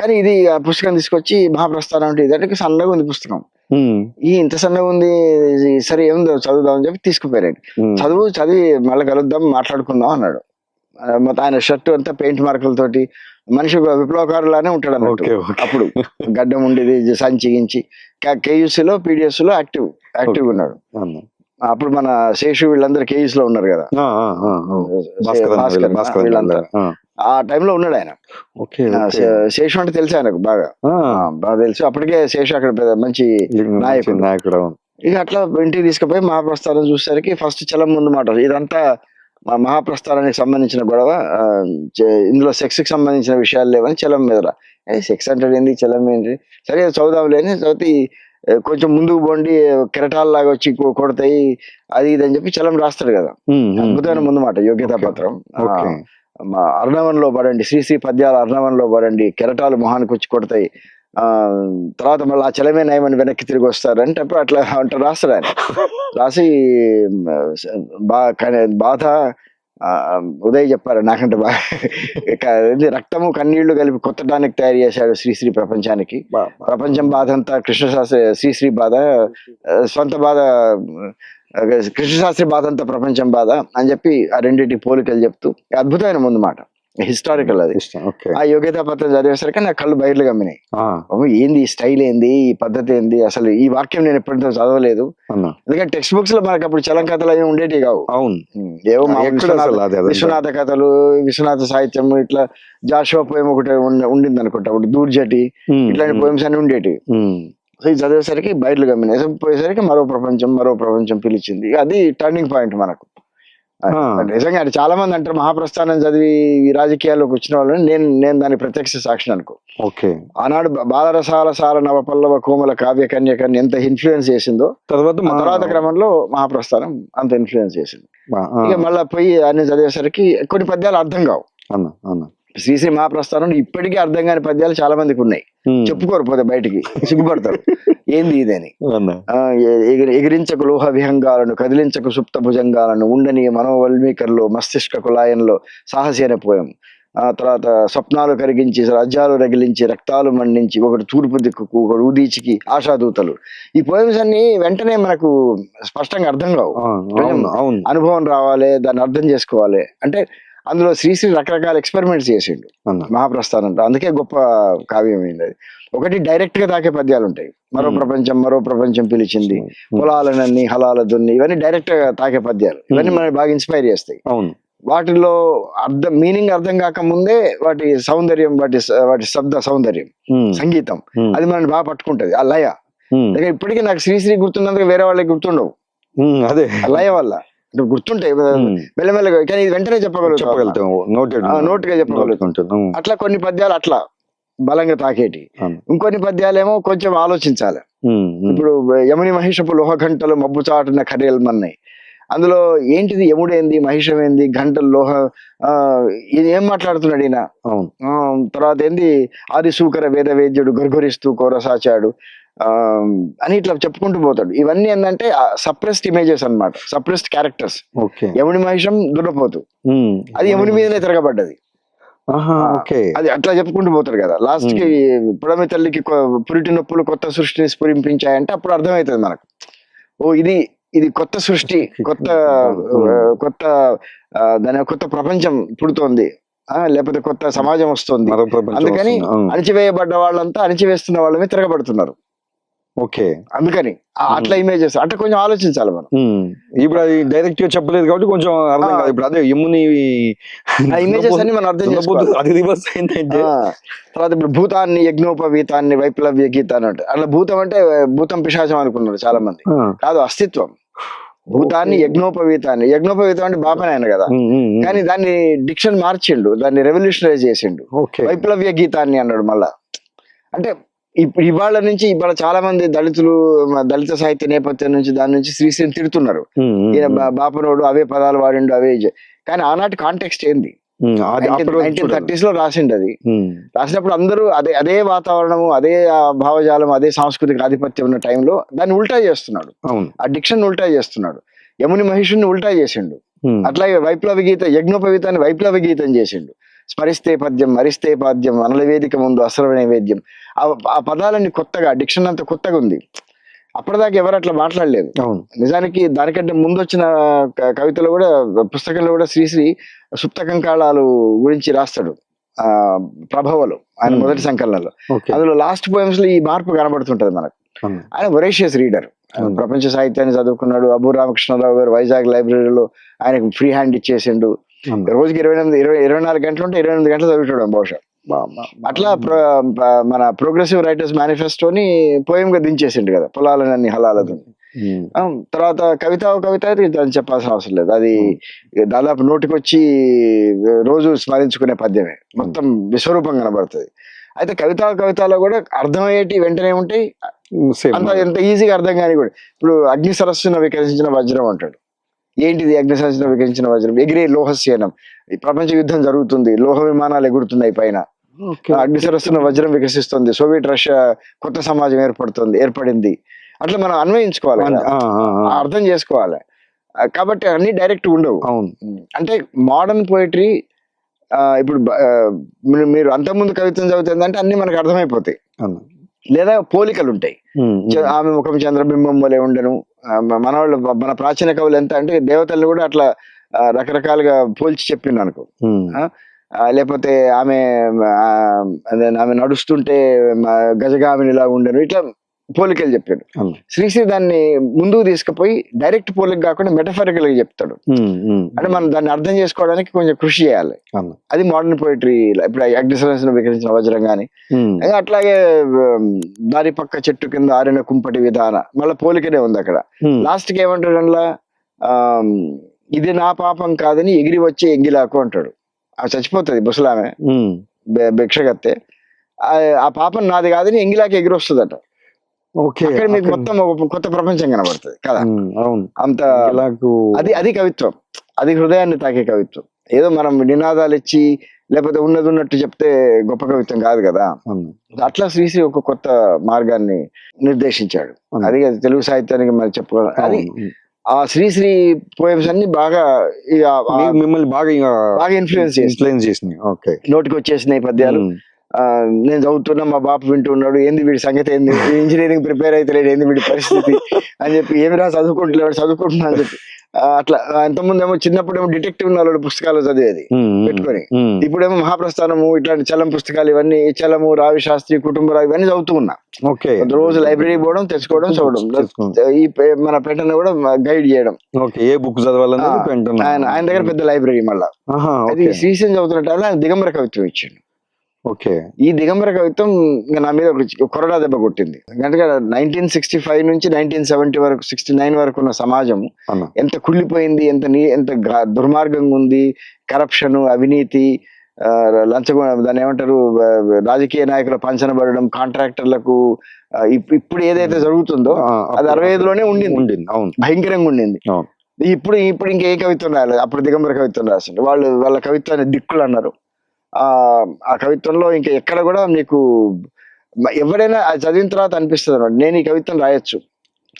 కానీ ఇది ఆ పుస్తకం తీసుకొచ్చి మహాప్రస్థానం అంటే ఇదంటే సన్నగా ఉంది పుస్తకం, ఈ ఇంత సన్నగా ఉంది, సరే ఏముందో చదువుదాం అని చెప్పి తీసుకుపోయాడు. చదివి మళ్ళీ కలుద్దాం మాట్లాడుకుందాం అన్నాడు. మొత్తం ఆయన షర్ట్ అంతా పెయింట్ మార్కులతోటి మనిషి విప్లవకారులానే ఉంటాడు అన్నట్టు. అప్పుడు గడ్డం ఉండేది, సంచిగించి కేయూసీ లో పీడిఎస్ లో యాక్టివ్ ఉన్నాడు. అప్పుడు మన శేషు వీళ్ళందరూ కేయూస్ లో ఉన్నారు కదా, వీళ్ళంతా ఆ టైంలో ఉన్నాడు ఆయన. శేషు అంటే తెలుసు ఆయనకు బాగా తెలుసు. అప్పటికే శేషు అక్కడ మంచి నాయకుడు. ఇక అట్లా ఇంటికి తీసుకుపోయి మహాప్రస్థానం చూసేసరికి ఫస్ట్ చలం ముందు మాట ఇదంతా మహాప్రస్థానానికి సంబంధించిన గొడవ, ఇందులో సెక్స్ కి సంబంధించిన విషయాలు లేవని చలం మీద. సెక్స్ అంటే ఏంది, చలం ఏంటి, సరే చదువుదాం లేని చదివి కొంచెం ముందుకు పోండి కెరటాల్లాగా వచ్చి కొడతాయి అది ఇది అని చెప్పి చలం రాస్తాడు కదా. అద్భుతమైన ముందు మాట యోగ్యతా పత్రం. అర్ణవంలో పడండి, శ్రీశ్రీ పద్యాల అర్ణవంలో పడండి, కెరటాలు మొహానికి వచ్చి కొడతాయి, తర్వాత మళ్ళీ ఆ చలమే నయమని వెనక్కి తిరిగి వస్తారు అంటే అట్లా అంటే రాస్తాడు ఆయన. రాసి బాధ ఉదయ్ చెప్పారు నాకంటే బాగా, రక్తము కన్నీళ్లు కలిపి కొత్తడానికి తయారు చేశాడు శ్రీశ్రీ ప్రపంచానికి. ప్రపంచం బాధ అంతా కృష్ణశాస్త్రి, శ్రీశ్రీ బాధ సొంత బాధ, కృష్ణశాస్త్రి బాధ అంతా ప్రపంచం బాధ అని చెప్పి ఆ రెండింటి పోలికలు చెప్తూ అద్భుతమైన ముందు మాట, హిస్టారికల్ అది. ఆ యోగ్యతా పత్రం చదివేసరికి నాకు కళ్ళు బయర్లు గమ్మినాయి. ఏంది ఈ స్టైల్, ఏంది ఈ పద్ధతి, ఏంది అసలు ఈ వాక్యం నేను ఎప్పటితో చదవలేదు. ఎందుకంటే టెక్స్ట్ బుక్స్ లో మనకి అప్పుడు చలం కథలు అవి ఉండేవి కావు. అవును, ఏవో విశ్వనాథ కథలు, విశ్వనాథ సాహిత్యం, ఇట్లా జాషువా పోయం ఒకటి ఉండింది అనుకుంటా, ఒకటి దూర్జటి, ఇట్లాంటి పోయమ్స్ అన్ని ఉండేటివి. సో ఇది చదివేసరికి బయర్లు గమ్మినాయి. పోయేసరికి మరో ప్రపంచం పిలిచింది. అది టర్నింగ్ పాయింట్ మనకు. నిజంగా చాలా మంది అంటారు మహాప్రస్థానం చదివి ఈ రాజకీయాల్లోకి వచ్చిన వాళ్ళని, నేను దాని ప్రత్యక్ష సాక్షి అనుకో. ఆనాడు బాలరసాల సాల నవపల్లవ కోమల కావ్య కన్యకని ఎంత ఇన్ఫ్లుయెన్స్ చేసిందో తర్వాత క్రమంలో మహాప్రస్థానం అంత ఇన్ఫ్లుయెన్స్ చేసింది. ఇక మళ్ళీ పోయి అన్ని చదివేసరికి కొన్ని పద్యాలు అర్థం కావు. శ్రీశ్రీ మహాప్రస్థానం ఇప్పటికీ అర్థం కాని పద్యాలు చాలా మందికి ఉన్నాయి. చెప్పుకోరు పోతే బయటికి సిగ్గుపడతారు ఏంది ఇదని. ఎగిరించకు లోహ విహంగాలను, కదిలించకు సుప్త భుజంగాలను, ఉండని మనోవల్మీకర్లో మస్తిష్క కులాయంలో సాహసి అనే పోయం. ఆ తర్వాత స్వప్నాలు కరిగించి, రాజ్యాలు రగిలించి, రక్తాలు మండించి, ఒకటి తూర్పు దిక్కుకు, ఒకటి ఊదీచికి ఆశాదూతలు. ఈ పోయమ్స్ అన్ని వెంటనే మనకు స్పష్టంగా అర్థం కావు. అనుభవం రావాలి, దాన్ని అర్థం చేసుకోవాలి. అంటే అందులో శ్రీశ్రీ రకరకాల ఎక్స్పెరిమెంట్స్ చేసిండు మహాప్రస్థానం. అందుకే గొప్ప కావ్యం అయింది అది. ఒకటి డైరెక్ట్ గా తాకే పద్యాలు ఉంటాయి, మరో ప్రపంచం పిలిచింది, పొలాలనన్ని హలాల దున్ని, ఇవన్నీ డైరెక్ట్ గా తాకే పద్యాలు. ఇవన్నీ మనకి బాగా ఇన్స్పైర్ చేస్తాయి. వాటిలో మీనింగ్ అర్థం కాక ముందే వాటి సౌందర్యం, వాటి శబ్ద సౌందర్యం, సంగీతం అది మనల్ని బాగా పట్టుకుంటది. ఆ లయ ఇప్పటికీ నాకు శ్రీశ్రీ గుర్తున్నందుకు వేరే వాళ్ళకి గుర్తుండవు. అదే లయ వల్ల గుర్తుంటాయి మెల్లమెల్లగా, కానీ ఇది వెంటనే చెప్పగలుగుతాం, నోటుగా చెప్పగలుగుతుంటాం. అట్లా కొన్ని పద్యాలు అట్లా బలంగా తాకేటి, ఇంకొన్ని పద్యాలేమో కొంచెం ఆలోచించాలి. ఇప్పుడు యముని మహిషపు లోహ గంటలు మబ్బు చాటున ఖర్యల్మన్నాయి. అందులో ఏంటిది, యముడేంది, మహిషమేంది, గంటలు లోహ, ఇది ఏం మాట్లాడుతున్నాడు ఈయన. తర్వాత ఏంది, ఆది సూకర వేద వేద్యుడు గర్గురిస్తూ కోరసాచాడు అని ఇట్లా చెప్పుకుంటూ పోతాడు. ఇవన్నీ ఏంటంటే సప్రెస్డ్ ఇమేజెస్ అన్నమాట, సప్రెస్డ్ క్యారెక్టర్స్. యముని మహిషం దున్నపోతు, అది యముని మీదనే తిరగబడ్డది. అది అట్లా చెప్పుకుంటూ పోతాడు కదా. లాస్ట్ కి పుడమి తల్లికి పురిటి నొప్పులు కొత్త సృష్టిని స్ఫురింపించాయంటే అప్పుడు అర్థమవుతుంది మనకు, ఓ ఇది కొత్త సృష్టి, కొత్త దాని కొత్త ప్రపంచం పుడుతోంది, లేకపోతే కొత్త సమాజం వస్తుంది. అందుకని అణిచివేయబడ్డ వాళ్ళంతా అణిచివేస్తున్న వాళ్ళ మీద తిరగబడుతున్నారు. ఓకే. అందుకని అట్లా ఇమేజెస్ అంటే కొంచెం ఆలోచించాలి మనం. ఇప్పుడు అది డైరెక్ట్ గా చెప్పలేదు కాబట్టి కొంచెం అర్థం కాదు. ఇప్పుడు అదే యముని ఆ ఇమేజెస్ అన్ని మనం అర్థం చేసుకోవాలి. అది రివర్స్ అయిందంటే తర్వాత ఇప్పుడు భూతాన్ని యజ్ఞోపవీతాన్ని వైప్లవ్య గీత అన్నట్టు అట్లా భూతం అంటే భూతం పిశాచం అనుకున్నారు చాలా మంది. కాదు, అస్తిత్వం. భూతాన్ని యజ్ఞోపవీతాన్ని, యజ్ఞోపవీతం అంటే బాపనాయన కదా, కానీ దాన్ని డిక్షన్ మార్చిండు, దాన్ని రెవల్యూషనరైజ్ చేసిండు. వైప్లవ్య గీతాన్ని అన్నాడు మళ్ళా. అంటే ఇప్పుడు ఇవాళ నుంచి ఇవాళ చాలా మంది దళితులు, దళిత సాహిత్య నేపథ్యం నుంచి దాని నుంచి శ్రీశ్రీని తిడుతున్నారు. ఈయన బాపనోడు అవే పదాలు వాడిండు అవే, కానీ ఆనాటి కాంటెక్స్ట్ ఏంది? 1930s లో రాసిండు. అది రాసినప్పుడు అందరూ అదే వాతావరణము, అదే భావజాలం, అదే సాంస్కృతిక ఆధిపత్యం ఉన్న టైంలో దాన్ని ఉల్టా చేస్తున్నాడు. ఆ డిక్షన్ ఉల్టా చేస్తున్నాడు. యముని మహిషుని ఉల్టా చేసిండు. అట్లాగే వైప్లవ గీత యజ్ఞోపవీతాన్ని వైప్లవ గీతం చేసిండు. స్మరిస్తే పద్యం, మరిస్తే పాద్యం, అనల వేదిక ముందు అసర నైవేద్యం. ఆ పదాలన్నీ కొత్తగా, డిక్షన్ అంతా కొత్తగా ఉంది. అప్పటిదాకా ఎవరు అట్లా మాట్లాడలేదు. నిజానికి దానికంటే ముందు వచ్చిన కవితలు కూడా, పుస్తకంలో కూడా శ్రీశ్రీ సుప్తకంకాళాలు గురించి రాస్తాడు ప్రభవలు, ఆయన మొదటి సంకలనంలో. అందులో లాస్ట్ పోయమ్స్ లో ఈ మార్పు కనబడుతుంటది మనకు. ఆయన వొరేషియస్ రీడర్, ప్రపంచ సాహిత్యాన్ని చదువుకున్నాడు. అబూ రామకృష్ణరావు గారు వైజాగ్ లైబ్రరీలో ఆయనకు ఫ్రీ హ్యాండ్ ఇచ్చేసిండు. రోజుకి 24 గంటలు ఉంటే 28 గంటలు చదువుతాడు బహుశా. అట్లా మన ప్రోగ్రెసివ్ రైటర్స్ మేనిఫెస్టోని పోయం గా దించేసిండు కదా, పొలాలన్నీ హలాలదు. తర్వాత కవిత అయితే చెప్పాల్సిన అవసరం లేదు. అది దాదాపు నోటికొచ్చి రోజు స్మరించుకునే పద్యమే, మొత్తం విశ్వరూపం కనబడుతుంది. అయితే కవితలో కూడా అర్థమయ్యేటి వెంటనే ఉంటాయి, అంత ఎంత ఈజీగా అర్థం కాని కూడా. ఇప్పుడు అగ్ని సరస్సున వికసించిన వజ్రం అంటాడు. ఏంటిది అగ్ని సరస్సున వికసించిన వజ్రం? ఎగిరే లోహస్యనం. ప్రపంచ యుద్ధం జరుగుతుంది, లోహ విమానాలు ఎగురుతున్నాయి పైన, అగ్ని సరస్సున వజ్రం వికసిస్తుంది, సోవియట్ రష్యా కొత్త సమాజం ఏర్పడింది. అట్లా మనం అన్వయించుకోవాలి, అర్థం చేసుకోవాలి. కాబట్టి అన్ని డైరెక్ట్ ఉండవు. అంటే మోడర్న్ పోయిటరీ ఇప్పుడు మీరు అంతకుముందు కవిత్వం చదువుతుందంటే అన్ని మనకు అర్థమైపోతాయి, లేదా పోలికలు ఉంటాయి. ఆమె ముఖం చంద్రబింబం వలె ఉండను. మన ప్రాచీన కవులు ఎంత అంటే దేవతలు కూడా అట్లా రకరకాలుగా పోల్చి చెప్పిండు అనుకో. లేకపోతే ఆమె నడుస్తుంటే గజగామినిలా ఉండను, ఇట్లా పోలికలు చెప్పాడు. శ్రీశ్రీ దాన్ని ముందుకు తీసుకుపోయి డైరెక్ట్ పోలిక కాకుండా మెటఫరికల్ గా చెప్తాడు. అంటే మనం దాన్ని అర్థం చేసుకోవడానికి కొంచెం కృషి చేయాలి. అది మోడర్న్ పోయిటరీ. ఇప్పుడు అగ్నిసరస్సును వికరించిన వజ్రం గాని, అట్లాగే దారి పక్క చెట్టు కింద ఆరిన కుంపటి విధాన, మళ్ళీ పోలికనే ఉంది అక్కడ. లాస్ట్ కి ఏమంటాడు అందులో, ఇది నా పాపం కాదని ఎగిరి వచ్చే ఎంగిలాకు అంటాడు. ఆ చచ్చిపోతుంది ముసలామె భిక్షగత్తె, ఆ పాపం నాది కాదని ఎంగిలాకి ఎగిరి వస్తుందట. అక్కడ మీకు మొత్తం ఒక కొత్త ప్రపంచం కనబడుతుంది కదా. అంత అది కవిత్వం, అది హృదయాన్ని తాకే కవిత్వం. ఏదో మనం నినాదాలు ఇచ్చి లేకపోతే ఉన్నది ఉన్నట్టు చెప్తే గొప్ప కవిత్వం కాదు కదా. అట్లా శ్రీశ్రీ ఒక కొత్త మార్గాన్ని నిర్దేశించాడు. అది తెలుగు సాహిత్యానికి మరి చెప్పుకోవాలి. అది ఆ శ్రీశ్రీ పోయమ్స్ అన్ని బాగా మిమ్మల్ని బాగా ఇన్ఫ్లుయెన్స్ చేసినాయి. నోటికి వచ్చేసినాయి పద్యాలు. నేను చదువుతున్నా, మా బాపు వింటున్నాడు, ఏంది వీడి సంగతి, ఏంది ఇంజనీరింగ్ ప్రిపేర్ అయితే ఏంది వీడి పరిస్థితి అని చెప్పి, ఏమిరా చదువుకుంటున్నా అని చెప్పి. అట్లా ఇంతకుముందు ఏమో చిన్నప్పుడేమో డిటెక్టివ్ నాలుగు పుస్తకాలు చదివేది పెట్టుకొని, ఇప్పుడేమో మహాప్రస్థానము ఇట్లాంటి చలం పుస్తకాలు, ఇవన్నీ చలము, రావి శాస్త్రి, కుటుంబరావు, ఇవన్నీ చదువుతూ ఉన్నా. రోజు లైబ్రరీ పోవడం, తెచ్చుకోవడం, చదవడం. ఈ మన పెంటను కూడా గైడ్ చేయడం, ఏ బుక్ చదవాలని ఆయన దగ్గర పెద్ద లైబ్రరీ. మళ్ళా అది శ్రీశ్రీ చదువుతున్న టైంలో ఆయన దిగంబర కవిత్వం ఇచ్చిండు. ఈ దిగంబర కవిత్వం నా మీద ఒక కొరడా దెబ్బ కొట్టింది. ఎందుకంటే 1965 నుంచి 1970 వరకు 69 వరకు ఉన్న సమాజం ఎంత కుళ్ళిపోయింది, ఎంత దుర్మార్గంగా ఉంది. కరప్షన్, అవినీతి, దాన్ని ఏమంటారు, రాజకీయ నాయకుల పంచనబడడం, కాంట్రాక్టర్లకు. ఇప్పుడు ఏదైతే జరుగుతుందో అది 65లోనే ఉండింది, భయంకరంగా ఉండింది. ఇప్పుడు ఇంకే కవిత్వం రాలేదు. అప్పుడు దిగంబర కవిత్వం రాసింది. వాళ్ళ కవిత్వాన్ని దిక్కులు అన్నారు. ఆ కవిత్వంలో ఇంకా ఎక్కడ కూడా మీకు ఎవరైనా చదివిన తర్వాత అనిపిస్తుంది అన్నమాట, నేను ఈ కవిత్వం రాయొచ్చు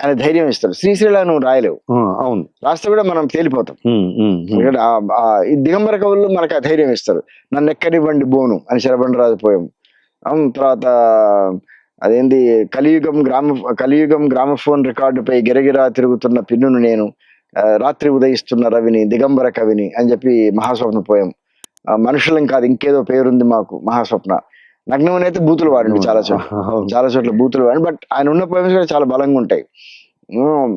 అనే ధైర్యం ఇస్తాడు. శ్రీశ్రీలా నువ్వు రాయలేవు, అవును, రాస్తే కూడా మనం తేలిపోతాం. ఎందుకంటే ఈ దిగంబర కవులు మనకు ఆ ధైర్యం ఇస్తారు. నన్ను ఎక్కడివ్వండి బోను అని శరబండరాజు పోయం. తర్వాత అదేంది, కలియుగం గ్రామఫోన్ రికార్డుపై గిరగిరా తిరుగుతున్న పిన్నును నేను, రాత్రి ఉదయిస్తున్న రవిని, దిగంబర కవిని అని చెప్పి మహాస్వప్న పోయం. మనుషులం కాదు ఇంకేదో పేరుంది మాకు, మహాస్వప్న. నగ్నముని అయితే బూతులు వాడండి చాలా చోట్ల, చాలా చోట్ల బూతులు వాడి, బట్ ఆయన ఉన్న పోయమ్స్ కూడా చాలా బలంగా ఉంటాయి.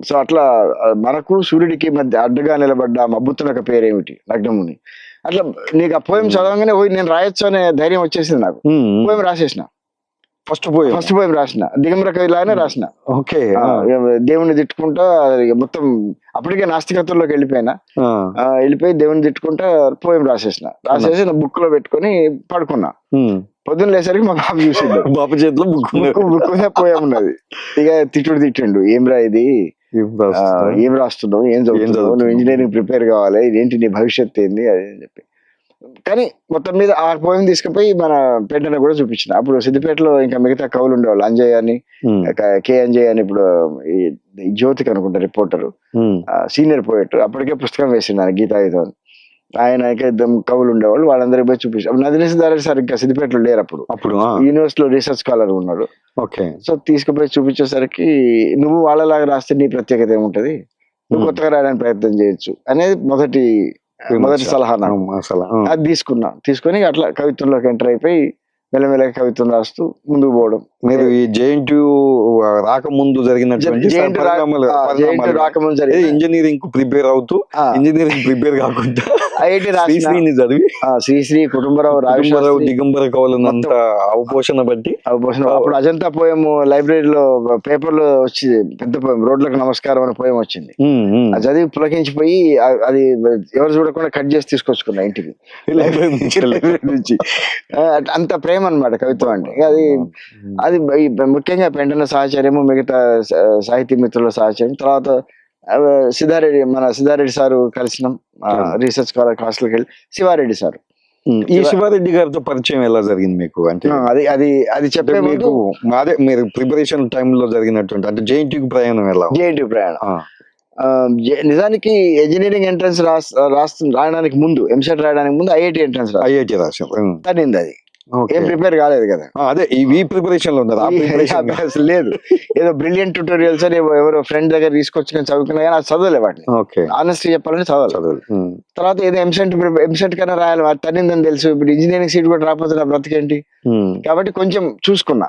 సో అట్లా మనకు సూర్యుడికి మధ్య అడ్డుగా నిలబడ్డ మబ్బుతునక పేరేమిటి నగ్నముని, అట్లా నీకు ఆ పోయం చదవగానే పోయి నేను రాయొచ్చు అనే ధైర్యం వచ్చేసింది నాకు. పోయం రాసేసిన, ఫస్ట్ పోయం రాసిన, దిగంబర కవిలాగానే రాసిన. ఓకే, దేవుణ్ణి తిట్టుకుంటా మొత్తం అప్పటికే నాస్తికత్వంలోకి వెళ్ళిపోయి దేవుని తిట్టుకుంటా పోయం రాసేసి నా బుక్ లో పెట్టుకొని పడుకున్నా. పొద్దున్న లేసరికి మా బాబు చూసిండు, బాబు చేతిలో బుక్ పోయం ఉన్నది. ఇక తిట్టిండు, ఏం రా ఇది, ఏం రాస్తున్నావు, ఏం చదువుతున్నావు, నువ్వు ఇంజనీరింగ్ ప్రిపేర్ కావాలి, ఇదేంటి నీ భవిష్యత్తు ఏంది అది అని చెప్పి. కానీ మొత్తం మీద ఆ పోయం తీసుకుపోయి మన పెంటన కూడా చూపించిన. అప్పుడు సిద్దిపేటలో ఇంకా మిగతా కవులు ఉండేవాళ్ళు, అంజయ్ అని, కే అంజయ్ అని, ఇప్పుడు ఈ జ్యోతికి అనుకుంటా రిపోర్టరు, సీనియర్ పోయెట్, అప్పటికే పుస్తకం వేసిండు ఆయన గీతాయుధం. ఆయన కవులు ఉండేవాళ్ళు, వాళ్ళందరికీ పోయి చూపించారు. నదినేసి దారెడ్డి సార్ ఇంకా సిద్దిపేటలో లేరు అప్పుడు యూనివర్సిటీలో రీసెర్చ్ స్కాలర్ ఉన్నాడు. ఓకే, సో తీసుకుపోయి చూపించేసరికి నువ్వు వాళ్ళలాగా రాస్తే నీ ప్రత్యేకత ఏముంటది, నువ్వు కొత్తగా రాయడానికి ప్రయత్నం చేయొచ్చు అనేది మొదటి సలహా. అది తీసుకొని అట్లా కవిత్వంలోకి ఎంటర్ అయిపోయి మెల్లమెల్లగా కవిత్వం రాస్తూ ముందుకు పోవడం. మీరు ఈ జేఎన్టీయూ రాకముందు జరిగినటువంటి ఇంజనీరింగ్ ప్రిపేర్ అవుతూ ఇంజనీరింగ్ ప్రిపేర్ కాకుండా చదివి శ్రీశ్రీ, కుటుంబరావు, దిగంబర కవులంతా అవపోషణ బట్టి అప్పుడు అజంతా పోయం లైబ్రరీలో పేపర్లో వచ్చి పెద్ద పోయం రోడ్లకు నమస్కారం అనే పోయం వచ్చింది. అది చదివి పులకించిపోయి అది ఎవరు చూడకుండా కట్ చేసి తీసుకొచ్చుకున్నా ఇంటికి లైబ్రరీ నుంచి. అంత ప్రేమ అన్నమాట కవిత్వం అంటే. అది ముఖ్యంగా పెంటన సహచర్యము, మిగతా సాహితీ మిత్రుల సహచర్యం. తర్వాత సిద్ధారెడ్డి సారు కలిసినాం రీసెర్చ్ క్లాసులకు వెళ్ళి. శివారెడ్డి సార్, ఈ శివారెడ్డి గారితో పరిచయం ఎలా జరిగింది మీకు? అంటే అది చెప్పే మీకు అదే మీరు ప్రిపరేషన్ టైంలో జరిగినటువంటి అంటే జేఎన్టీయూ ప్రయాణం ఎలా? జేఎన్టీయూ ప్రయాణం నిజానికి ఇంజనీరింగ్ ఎంట్రన్స్ రాయడానికి ముందు, ఎంసెట్ రాయడానికి ముందు ఐఐటి ఎంట్రన్స్ రాశాం. తనింది అది, ఏం ప్రిపేర్ కాలేదు కదా. అదే ఈ ప్రిపరేషన్ లో లేదు, ఏదో బ్రిలియంట్ ట్యూటోరియల్స్ అని ఎవరో ఫ్రెండ్ దగ్గర తీసుకొచ్చుకొని చదువుకున్నా కానీ అది చదవలే వాటిని. ఆనెస్ట్ చెప్పాలంటే చదవాలి. తర్వాత ఏదో ఎంసెట్ కన్నా రాయాలి, అది తనిందని తెలుసు. ఇప్పుడు ఇంజనీరింగ్ సీట్ కూడా రాకపోతే నా బ్రతికేంటి, కాబట్టి కొంచెం చూసుకున్నా.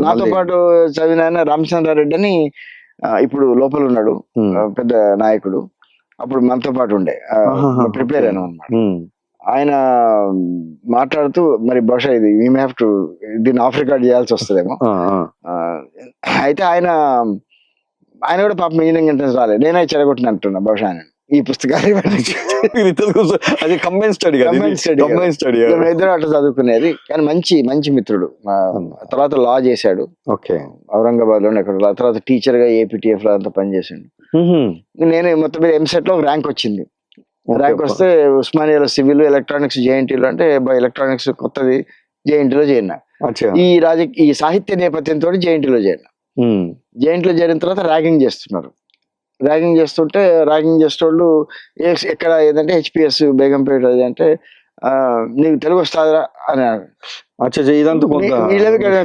నాతో పాటు చదివిన ఆయన రామచంద్రారెడ్డి అని ఇప్పుడు లోపల ఉన్నాడు, పెద్ద నాయకుడు. అప్పుడు మనతో పాటు ఉండే, ప్రిపేర్ అయినా అన్నమాట. ఆయన మాట్లాడుతూ మరి బహుశా ఇది దీన్ని ఆఫ్ రికార్డ్ చేయాల్సి వస్తుందేమో. అయితే ఆయన కూడా పాపం ఇంజనీరింగ్ ఎంట్రన్స్ రాలేదు, నేనే చెడగొట్టిన అంటున్నా బహుశా ఆయన ఈ పుస్తకాలు. ఇద్దరు అట్లా చదువుకునేది, కానీ మంచి మిత్రుడు. తర్వాత లా చేశాడు ఔరంగాబాద్ లో. తర్వాత టీచర్ గా ఏపీటీఎఫ్ లో అంతా పనిచేసాడు. నేను మొత్తం మీద ఎంసెట్ లో ర్యాంక్ వచ్చింది. ర్యాంక్ వస్తే ఉస్మానియాలో సివిల్, ఎలక్ట్రానిక్స్ జేఎన్టీలో, అంటే ఎలక్ట్రానిక్స్ కొత్తది జేఎన్టీలో చేరిన. ఈ సాహిత్య నేపథ్యంతో జేఎన్టీలో చేరిన తర్వాత ర్యాగింగ్ చేస్తున్నారు. ర్యాగింగ్ చేసేటోళ్ళు ఎక్కడ ఏదంటే హెచ్పిఎస్ బేగంపేట అది అంటే నీకు తెలుగు వస్తుందా అని.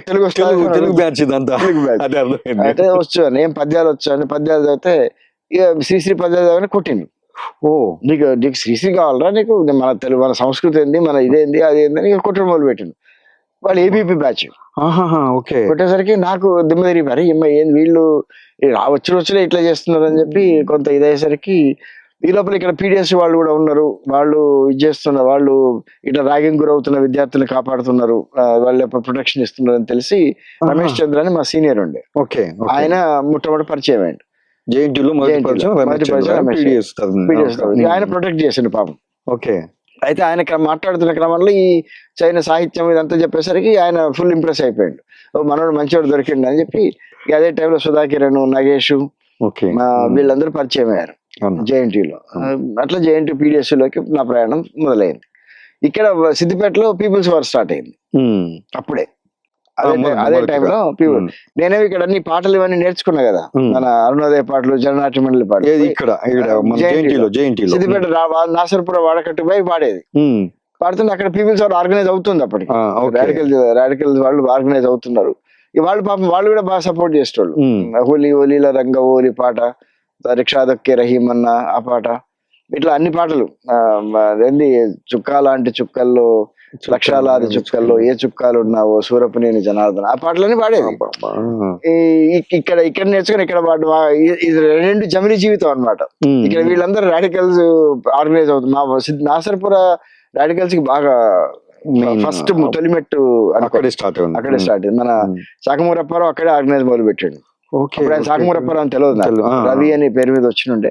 తెలుగు అంటే వచ్చు అని, ఏం పద్యాలు వచ్చు అని. పద్యాలు చదివితే ఇక శ్రీశ్రీ పద్యాలు చదివి కొట్టిండు. నీకు శ్రీశ్రీ కావాలరా, నీకు మన సంస్కృతి ఏంది, మన ఇదేంది అదేందని కొట్టడం మొదలు పెట్టిండు. వాళ్ళు ఏబీపీ బ్యాచ్ కొట్టేసరికి నాకు దిమ్మ తిరిగిపోయారు. ఏంది వీళ్ళు వచ్చులే ఇట్లా చేస్తున్నారు అని చెప్పి కొంత ఇదయ్యేసరికి ఈ లోపల ఇక్కడ పీడిఎస్ వాళ్ళు కూడా ఉన్నారు. వాళ్ళు ఇది చేస్తున్నారు, వాళ్ళు ఇట్లా ర్యాగింగ్ గురవుతున్న విద్యార్థులను కాపాడుతున్నారు, వాళ్ళ ప్రొటెక్షన్ ఇస్తున్నారు అని తెలిసి రమేష్ చంద్ర అని మా సీనియర్ ఉండే, ఆయన మొట్టమొదటి పరిచయం అయ్యండి. ఆయన ప్రొటెక్ట్ చేసిండు పాపం. అయితే ఆయన మాట్లాడుతున్న క్రమంలో ఈ చైనా సాహిత్యం ఇదంతా చెప్పేసరికి ఆయన ఫుల్ ఇంప్రెస్ అయిపోయాడు. మనోడు మంచివాడు దొరికిండు అని చెప్పి అదే టైంలో సుధాకిరణ్, నగేష్ వీళ్ళందరూ పరిచయం అయ్యారు జేఎన్టీలో. అట్లా జేఎన్టీ పీడిఎస్ లోకి నా ప్రయాణం మొదలైంది. ఇక్కడ సిద్దిపేటలో పీపుల్స్ వార్ స్టార్ట్ అయింది అప్పుడే. అదే టైంలో నేనేవి ఇక్కడ అన్ని పాటలు ఇవన్నీ నేర్చుకున్నా కదా, మన అరుణోదయ పాటలు, జననాట్య మండలి పాటలు. సిద్దిపేట నాసర్పుర వాడకట్టు పోయి పాడేది. పాడుతుంటే అక్కడ పీపుల్స్ వార్ ఆర్గనైజ్ అవుతుంది అప్పటికి. రాడికల్ వాళ్ళు ఆర్గనైజ్ అవుతున్నారు. వాళ్ళు పాపం వాళ్ళు కూడా బాగా సపోర్ట్ చేసేటోళ్ళు. హోలీలో రంగ హోలీ పాట, రిక్షా దొక్కే రహీమన్న ఆ పాట, ఇట్లా అన్ని పాటలు. చుక్కా లాంటి చుక్కల్లో లక్షలాది చుక్కల్లో ఏ చుక్కాలు ఉన్నావో సూరపునేని జనార్దన, ఆ పాటలన్నీ పాడేది. ఇక్కడ నేర్చుకుని ఇక్కడ పాడు ఇది రెండు జమిని జీవితం అన్నమాట. ఇక్కడ వీళ్ళందరూ రాడికల్స్ ఆర్గనైజ్ అవుతుంది. మా నాసర్పుర రాడికల్స్ కి బాగా ఫస్ట్ తొలిమెట్టు అక్కడే స్టార్ట్ అయింది. మన సాకమూరప్పారావు అక్కడే ఆర్గనైజ్ మొదలు పెట్టాడు. ఆయన సాకమూరప్పారావు అని తెలియదు నాకు, రవి అని పేరు మీద వచ్చినుండే.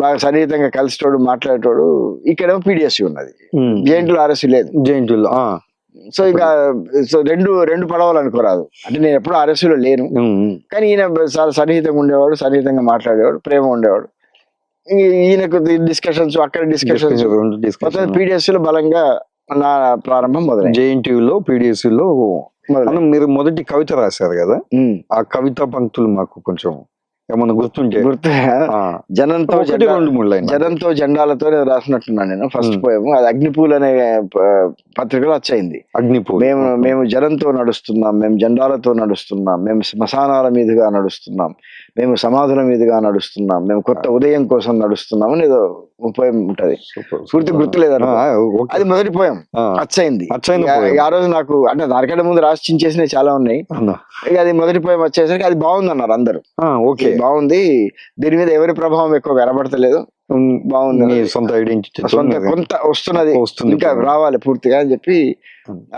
బాగా సన్నిహితంగా కలిసేటోడు, మాట్లాడేటోడు. ఇక్కడేమో పిడిఎస్సి ఉన్నది, జేఎన్టీలో ఆర్ఎస్సీ లేదు. జేఎన్టీలో సో ఇక రెండు పడవలు అనుకోరాదు. అంటే నేను ఎప్పుడు ఆర్ఎస్సీలో లేను, కానీ ఈయన చాలా సన్నిహితంగా ఉండేవాడు, సన్నిహితంగా మాట్లాడేవాడు, ప్రేమ ఉండేవాడు. ఈయనకు డిస్కషన్స్ అక్కడ డిస్కషన్స్ మొత్తం పిడిఎస్సీలో బలంగా నా ప్రారంభం మొదలైంది. జేఎన్టీయూలో పిడిఎస్సీలో మీరు మొదటి కవిత రాశారు కదా, ఆ కవితా పంక్తులు మాకు కొంచెం ఏమన్నా గుర్తుంటే జనంతో జెండాలతో రాసినట్టున్నాను నేను. ఫస్ట్ పోయాము అది అగ్నిపూల్ అనే పత్రికలో వచ్చయింది. అగ్నిపూల్. మేము జనంతో నడుస్తున్నాం, మేము జెండాలతో నడుస్తున్నాం, మేము శ్మశానాల మీదుగా నడుస్తున్నాం, మేము సమాధుల మీదుగా నడుస్తున్నాం, మేము కొత్త ఉదయం కోసం నడుస్తున్నాం అని ఏదో పోయం ఉంటది. పూర్తి గుర్తులేదు. అది మొదటి పోయం వచ్చయింది. ఆ రోజు నాకు అంటే దానికంటే ముందు రాసించేసినవి చాలా ఉన్నాయి. ఇక అది మొదటి పోయం వచ్చేసరికి అది బాగుంది అన్నారు అందరు. ఓకే బాగుంది, దీని మీద ఎవరి ప్రభావం ఎక్కువ కనబడతలేదు, బాగుంది, సొంత ఐడెంటిటీ కొంత వస్తున్నది, ఇంకా రావాలి పూర్తిగా అని చెప్పి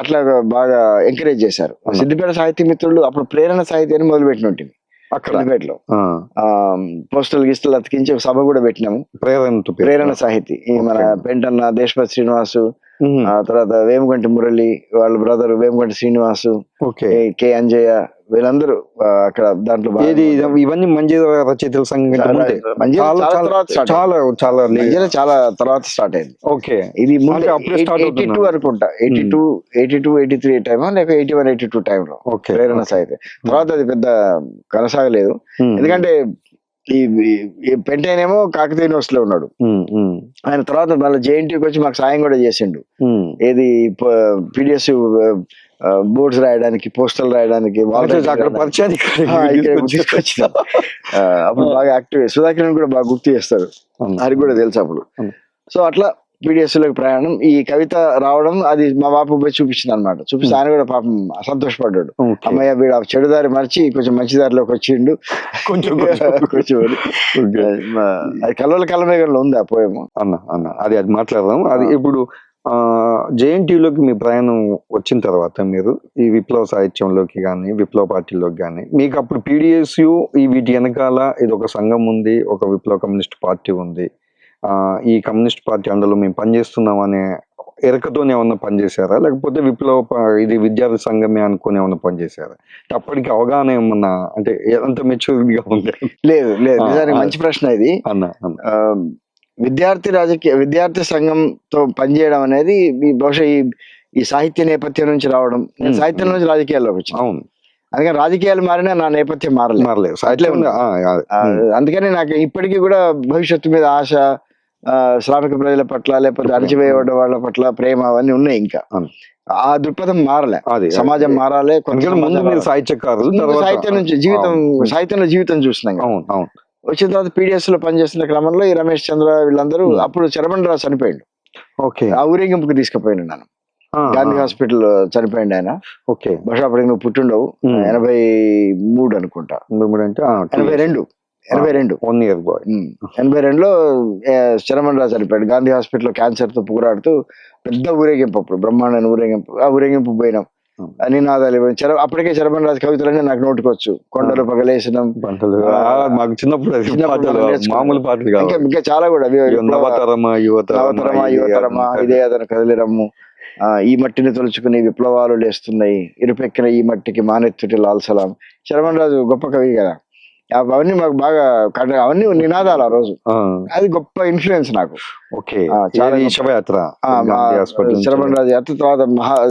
అట్లా బాగా ఎంకరేజ్ చేశారు. సిద్దిపేట సాహితీ మిత్రులు అప్పుడు ప్రేరణ సాహిత్యాన్ని మొదలు పెట్టిన ఉంటుంది అక్కడ సిద్దిపేటలో. పోస్టల్ గిస్టల్ అతికించి ఒక సభ కూడా పెట్టినాము, ప్రేరణ సాహితీ. మన పెంటన్న, దేశపతి శ్రీనివాసు, తర్వాత వేముగంటి మురళి వాళ్ళ బ్రదర్ వేముగంటి శ్రీనివాసు, కె అంజయ్య, వీళ్ళందరూ అక్కడ దాంట్లో ఇవన్నీ మంజీరా రచయితల సంఘం చాలా తర్వాత స్టార్ట్ అయింది. ఓకే, ఇది 82 అనుకుంటా, 82-83 టైమ్ లేక 81-82 టైంలో ప్రేరణ సాహిత్యం. తర్వాత అది పెద్ద కొనసాగలేదు, ఎందుకంటే ఈ పెంటైనేమో కాకతీయ యూనివర్సిటీ లో ఉన్నాడు. ఆయన తర్వాత మళ్ళీ జేఎన్టీకి వచ్చి మాకు సాయం కూడా చేసిండు. ఏది పిడిఎస్ బోర్డ్స్ రాయడానికి, పోస్టల్ రాయడానికి అప్పుడు బాగా యాక్టివ్. సుధాకర్ కూడా బాగా గుర్తు చేస్తారు, అది కూడా తెలుసు అప్పుడు. సో అట్లా పీడిఎస్ లోకి ప్రయాణం, ఈ కవిత రావడం అది మా బాపు పోయి చూపించింది అనమాట. చూపిస్తే ఆయన కూడా పాపం సంతోషపడ్డాడు. అమ్మయ్య వీడు చెడుదారి మర్చి కొంచెం మంచి దారిలోకి వచ్చిండు కొంచెం అది కలవల కలమేగంలో ఉంది ఆ పోయము. అన్న అది మాట్లాడదాం. అది ఇప్పుడు జేఎన్టీయూలోకి మీ ప్రయాణం వచ్చిన తర్వాత మీరు ఈ విప్లవ సాహిత్యంలోకి కానీ విప్లవ పార్టీలోకి కానీ, మీకు అప్పుడు పీడిఎస్యు ఈ వీటి వెనకాల ఇది ఒక సంఘం ఉంది, ఒక విప్లవ కమ్యూనిస్ట్ పార్టీ ఉంది, ఈ కమ్యూనిస్ట్ పార్టీ అందులో మేము పనిచేస్తున్నాం అనే ఎరకతోనే ఏమన్నా పనిచేశారా, లేకపోతే ఇది విద్యార్థి సంఘమే అనుకుని ఏమన్నా పనిచేశారా? అప్పటికి అవగాహన ఏమన్నా అంటే ఎంత మెచ్యూరిటీగా ఉంది? లేదు నిజానికి మంచి ప్రశ్న ఇది విద్యార్థి సంఘంతో పనిచేయడం అనేది బహుశా ఈ సాహిత్య నేపథ్యం నుంచి రావడం. నేను సాహిత్యం నుంచి రాజకీయాల్లోకి వచ్చాను. అవును, అందుకని రాజకీయాలు మారినా నా నేపథ్యం మారలేదు. అందుకని నాకు ఇప్పటికీ కూడా భవిష్యత్తు మీద ఆశ, శ్రామిక ప్రజల పట్ల లేకపోతే అణచివేయబడ్డ వాళ్ళ పట్ల ప్రేమ అవన్నీ ఉన్నాయి. ఇంకా ఆ దృక్పథం మారలే. సమాజం మారాలి. సాహిత్యంలో జీవితం చూస్తున్నాం. వచ్చిన తర్వాత పీడిఎస్ లో పనిచేస్తున్న క్రమంలో ఈ రమేష్ చంద్ర వీళ్ళందరూ, అప్పుడు చరబండరావు చనిపోయిండు. ఆ ఊరేగింపుకి తీసుకుపోయిండు నన్ను. గాంధీ హాస్పిటల్ చనిపోయిండు ఆయన. బహుశా అప్పటికి నువ్వు పుట్టిండవు, 83 అనుకుంటా, 82 1 year boy. 82లో చరమండరావు చనిపోయాడు. గాంధీ హాస్పిటల్ క్యాన్సర్ తో పోరాడుతూ పెద్ద ఊరేగింపు, అప్పుడు బ్రహ్మాండ ఊరేగింపు. ఆ ఊరేగింపు పోయినాం, నినాదాలు. అప్పటికే చరబండరాజు కవితలన్నీ నాకు నోటుకొచ్చు. కొండలు పగలేసినాం, మాకు చిన్నప్పుడు మామూలు పాటలు ఇంకా చాలా కూడా, యువతరమా ఇదే అతను కదిలిరమ్ము, ఈ మట్టిని తలుచుకుని విప్లవాలు లేస్తున్నాయి, ఇరుపెక్కిన ఈ మట్టికి మానెత్తుటి లాల్ సలాం. చరబండరాజు గొప్ప కవి కదా, అవన్నీ మాకు బాగా అవన్నీ నినాదాలు ఆ రోజు. అది గొప్ప ఇన్ఫ్లుయెన్స్ నాకు. చరబండరాజు యాత్ర తర్వాత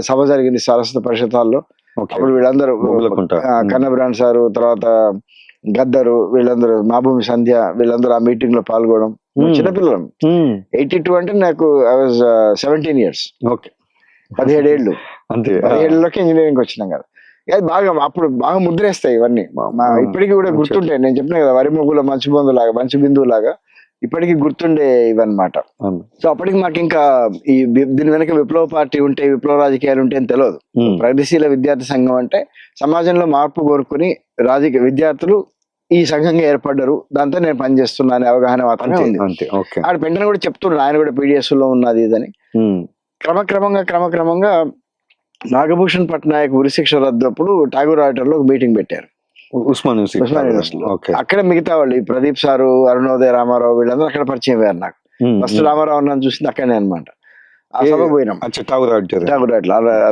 సభ జరిగింది సరస్వతి పరిషత్ హాల్లో. అప్పుడు వీళ్ళందరూ కన్నబ్రాండ్ సారు, తర్వాత గద్దరు, వీళ్ళందరూ మాభూమి సంధ్య, వీళ్ళందరూ ఆ మీటింగ్ లో పాల్గొనడం. చిన్నపిల్లలు 82 అంటే నాకు ఐ వాజ్ 17 years. 17 ఏళ్ళు. 17 ఏళ్ళలోకి ఇంజనీరింగ్ వచ్చినాం కదా. అది బాగా అప్పుడు బాగా ముద్రేస్తాయి ఇవన్నీ. ఇప్పటికీ కూడా గుర్తుంటాయి. నేను చెప్పిన కదా, వరి ముగ్గుల మంచు బిందువు లాగా ఇప్పటికీ గుర్తుండే ఇవన్నమాట. అవును. సో అప్పటికి మాకు ఇంకా దీని వెనక విప్లవ పార్టీ ఉంటే, విప్లవ రాజకీయాలు ఉంటే అని తెలియదు. ప్రగతిశీల విద్యార్థి సంఘం అంటే సమాజంలో మార్పు కోరుకుని రాజకీయ విద్యార్థులు ఈ సంఘంగా ఏర్పడ్డారు, దాంతో నేను పనిచేస్తున్నా అనే అవగాహన మాత్రమే ఉంది. ఆడ వెంటనే కూడా చెప్తున్నాడు, ఆయన కూడా పీడిఎస్ లో ఉన్నది ఇదని. క్రమక్రమంగా నాగభూషణ్ పట్నాయక్ ఉరిశిక్ష రద్దప్పుడు ఠాగూర్ ఆడిటర్ లో ఒక మీటింగ్ పెట్టారు ఉస్మాన్ యూనివర్సిటీలో. అక్కడ మిగతా వాళ్ళు ఈ ప్రదీప్ సారు, అరుణోదయ రామారావు వీళ్ళందరూ అక్కడ పరిచయం అయ్యారు నాకు. ఫస్ట్ రామారావు నన్ను చూసింది అక్కడనే అనమాట. ఆ సభకు పోయినాం. ఠాగూర్ ఆడిటర్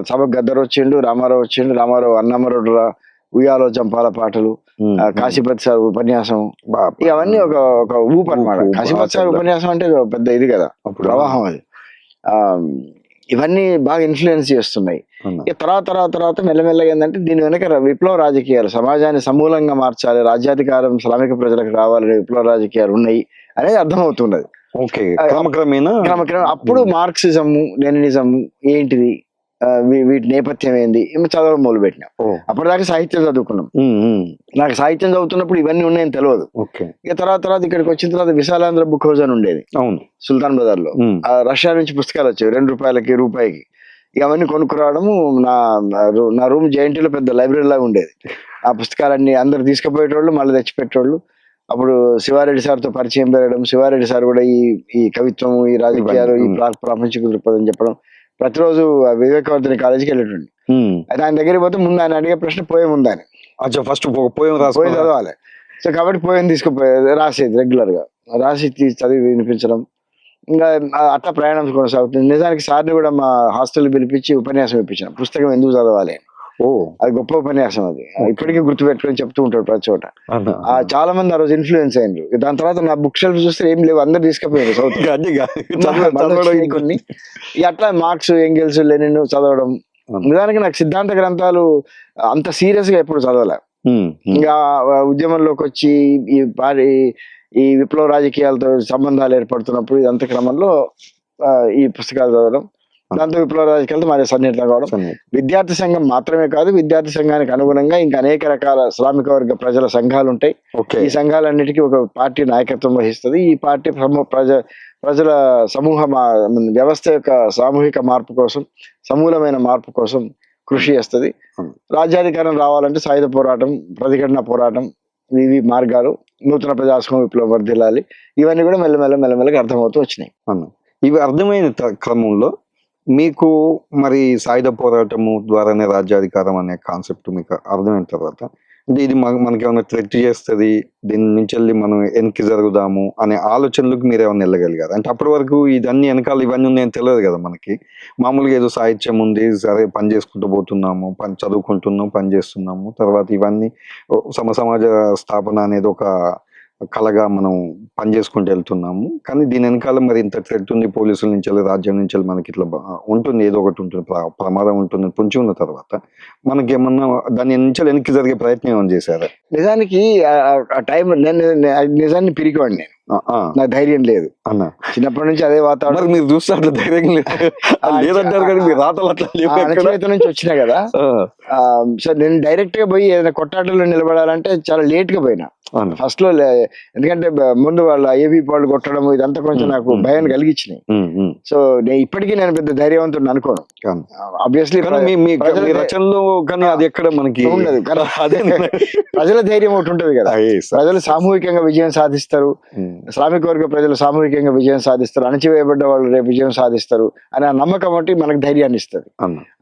సభకు గద్దర్ వచ్చిండు, రామారావు వచ్చిండు. రామారావు అన్నమరుడు, ఉయ్యాలో చంపాల పాటలు, కాశీపతి సార్ ఉపన్యాసం, ఇక అవన్నీ ఒక ఊపు అనమాట. కాశీపతి సార్ ఉపన్యాసం అంటే పెద్ద ఇది కదా, ప్రవాహం అది. ఇవన్నీ బాగా ఇన్ఫ్లుయెన్స్ చేస్తున్నాయి. ఇక తర్వాత మెల్లమెల్లగా ఏంటంటే దీని వెనక విప్లవ రాజకీయాలు, సమాజాన్ని సమూలంగా మార్చాలి, రాజ్యాధికారం శ్రామిక ప్రజలకు రావాలని విప్లవ రాజకీయాలు ఉన్నాయి అనేది అర్థమవుతున్నది. క్రమక్రమేణా అప్పుడు మార్క్సిజం, లెనినిజం ఏంటిది, వీటి నేపథ్యం ఏంది చదవడం మొదలు పెట్టినాం. అప్పటిదాకా సాహిత్యం చదువుకున్నాం. నాకు సాహిత్యం చదువుతున్నప్పుడు ఇవన్నీ ఉన్నాయని తెలియదు. ఇక తర్వాత ఇక్కడికి వచ్చిన తర్వాత విశాలాంధ్ర బుక్ హౌస్ అని ఉండేది సుల్తాన్ బజార్ లో. రష్యా నుంచి పుస్తకాలు వచ్చేవి ₹2 రూపాయికి. ఇక అవన్నీ కొనుక్కురావడము. నా రూమ్ జేఎన్టీలో పెద్ద లైబ్రరీ లాగా ఉండేది. ఆ పుస్తకాలన్నీ అందరు తీసుకుపోయేటోళ్ళు, మళ్ళీ తెచ్చిపెట్టేవాళ్ళు. అప్పుడు శివారెడ్డి సార్తో పరిచయం పెరగడం, శివారెడ్డి సార్ కూడా ఈ కవిత్వం, ఈ రాజకీయాలు, ఈ ప్రాపంచిక దృక్పథం చెప్పడం. ప్రతిరోజు వివేకవర్ధని కాలేజీకి వెళ్ళేటండి. అయితే ఆయన దగ్గరికి పోతే ముందు ఆయన అడిగే ప్రశ్న పోయం ఉందా అని. ఫస్ట్ పోయం చదవాలి. సో కాబట్టి పోయం తీసుకుపోయేది, రాసేది రెగ్యులర్ గా, రాసి చదివి వినిపించడం. ఇంకా అట్లా ప్రయాణం కొనసాగుతుంది. నిజానికి సార్ని కూడా మా హాస్టల్ పిలిపించి ఉపన్యాసం ఇప్పించాం, పుస్తకం ఎందుకు చదవాలి అని. అది గొప్ప ఉపన్యాసం. అది ఇప్పటికీ గుర్తుపెట్టుకొని చెప్తూ ఉంటాడు ప్రతి చోట. చాలా మంది ఆ రోజు ఇన్ఫ్లుయెన్స్ అయ్యారు. దాని తర్వాత నా బుక్ షెల్ఫ్ చూస్తే ఏం లేవు, అందరు తీసుకుపోయారు సౌత్ కొన్ని. అట్లా మార్క్స్, ఎంగెల్స్, లెనిన్ చదవడం. నిజానికి నాకు సిద్ధాంత గ్రంథాలు అంత సీరియస్ గా ఎప్పుడు చదవలే. ఇంకా ఉద్యమంలోకి వచ్చి ఈ విప్లవ రాజకీయాలతో సంబంధాలు ఏర్పడుతున్నప్పుడు ఇదంత క్రమంలో ఈ పుస్తకాలు చదవడం, దాంతో విప్లవ రాజకీయాలతో మరి సన్నిహితం కావడం. విద్యార్థి సంఘం మాత్రమే కాదు, విద్యార్థి సంఘానికి అనుగుణంగా ఇంకా అనేక రకాల శ్రామిక వర్గ ప్రజల సంఘాలు ఉంటాయి. ఈ సంఘాలన్నిటికీ ఒక పార్టీ నాయకత్వం వహిస్తుంది. ఈ పార్టీ ప్రజల సమూహ వ్యవస్థ యొక్క సామూహిక మార్పు కోసం, సమూలమైన మార్పు కోసం కృషి చేస్తుంది. రాజ్యాధికారం రావాలంటే సాయుధ పోరాటం, ప్రతిఘటన పోరాటం, ఇవి మార్గాలు. నూతన ప్రజాస్వామ్య విప్లవం వర్ధిల్లాలి. ఇవన్నీ కూడా మెల్లమెల్లగా అర్థమవుతూ వచ్చినాయి. ఇవి అర్థమైన క్రమంలో మీకు మరి సాయుధ పోరాటము ద్వారానే రాజ్యాధికారం అనే కాన్సెప్ట్ మీకు అర్థమైన తర్వాత, అంటే ఇది మనకి ఏమైనా థ్రెట్ చేస్తుంది, దీని నుంచి వెళ్ళి మనం వెనక్కి జరుగుదాము అనే ఆలోచనలకు మీరు ఏమైనా వెళ్ళగలిగారు? అంటే అప్పటి వరకు ఇదన్నీ వెనకాల ఇవన్నీ ఉన్నాయని తెలియదు కదా మనకి. మామూలుగా ఏదో సాహిత్యం ఉంది, సరే పని చేసుకుంటూ పోతున్నాము, చదువుకుంటున్నాము, పని చేస్తున్నాము, తర్వాత ఇవన్నీ సమాజ స్థాపన అనేది ఒక కళగా మనం పని చేసుకుంటూ వెళ్తున్నాము. కానీ దీని వెనకాల మరి ఇంత థ్రెట్ ఉంది, పోలీసుల నుంచి వెళ్ళి, రాజ్యం నుంచి వెళ్ళి మనకి ఇట్లా ఉంటుంది, ఏదో ఒకటి ఉంటుంది, ప్రమాదం ఉంటుంది పొంచి ఉన్న తర్వాత మనకి ఏమన్నా దాని నుంచి వెనక్కి జరిగే ప్రయత్నం ఏమైనా చేశారా? నిజానికి ఆ టైం నిజాన్ని పిరికివాడిని నేను. నాకు ధైర్యం లేదు అన్న. చిన్నప్పటి నుంచి అదే వాతావరణం. మీరు చూస్తే అట్లా ధైర్యం లేదంటారు కానీ మీ రాతలు అట్లా నుంచి వచ్చినా కదా. సో నేను డైరెక్ట్ గా పోయి ఏదైనా కొట్టాటలో నిలబడాలంటే చాలా లేట్ గా పోయినా. ఫస్ట్ లో ఎందుకంటే ముందు వాళ్ళ ఏబీ వాళ్ళు కొట్టడం ఇదంతా కొంచెం నాకు భయాన్ని కలిగించినాయి. సో ఇప్పటికీ నేను పెద్ద ధైర్యవంతుడు అనుకోను. ఆబ్వియస్లీ రచనలో కానీ అది ఎక్కడ మనకి ఉండదు. ప్రజల ధైర్యం ఒకటి ఉంటది కదా. ప్రజలు సామూహికంగా విజయం సాధిస్తారు, శ్రామిక వర్గ ప్రజలు సామూహికంగా విజయం సాధిస్తారు, అణచివేయబడ్డ వాళ్ళు రేపు విజయం సాధిస్తారు అనే ఆ నమ్మకం ఒకటి మనకు ధైర్యాన్ని ఇస్తుంది.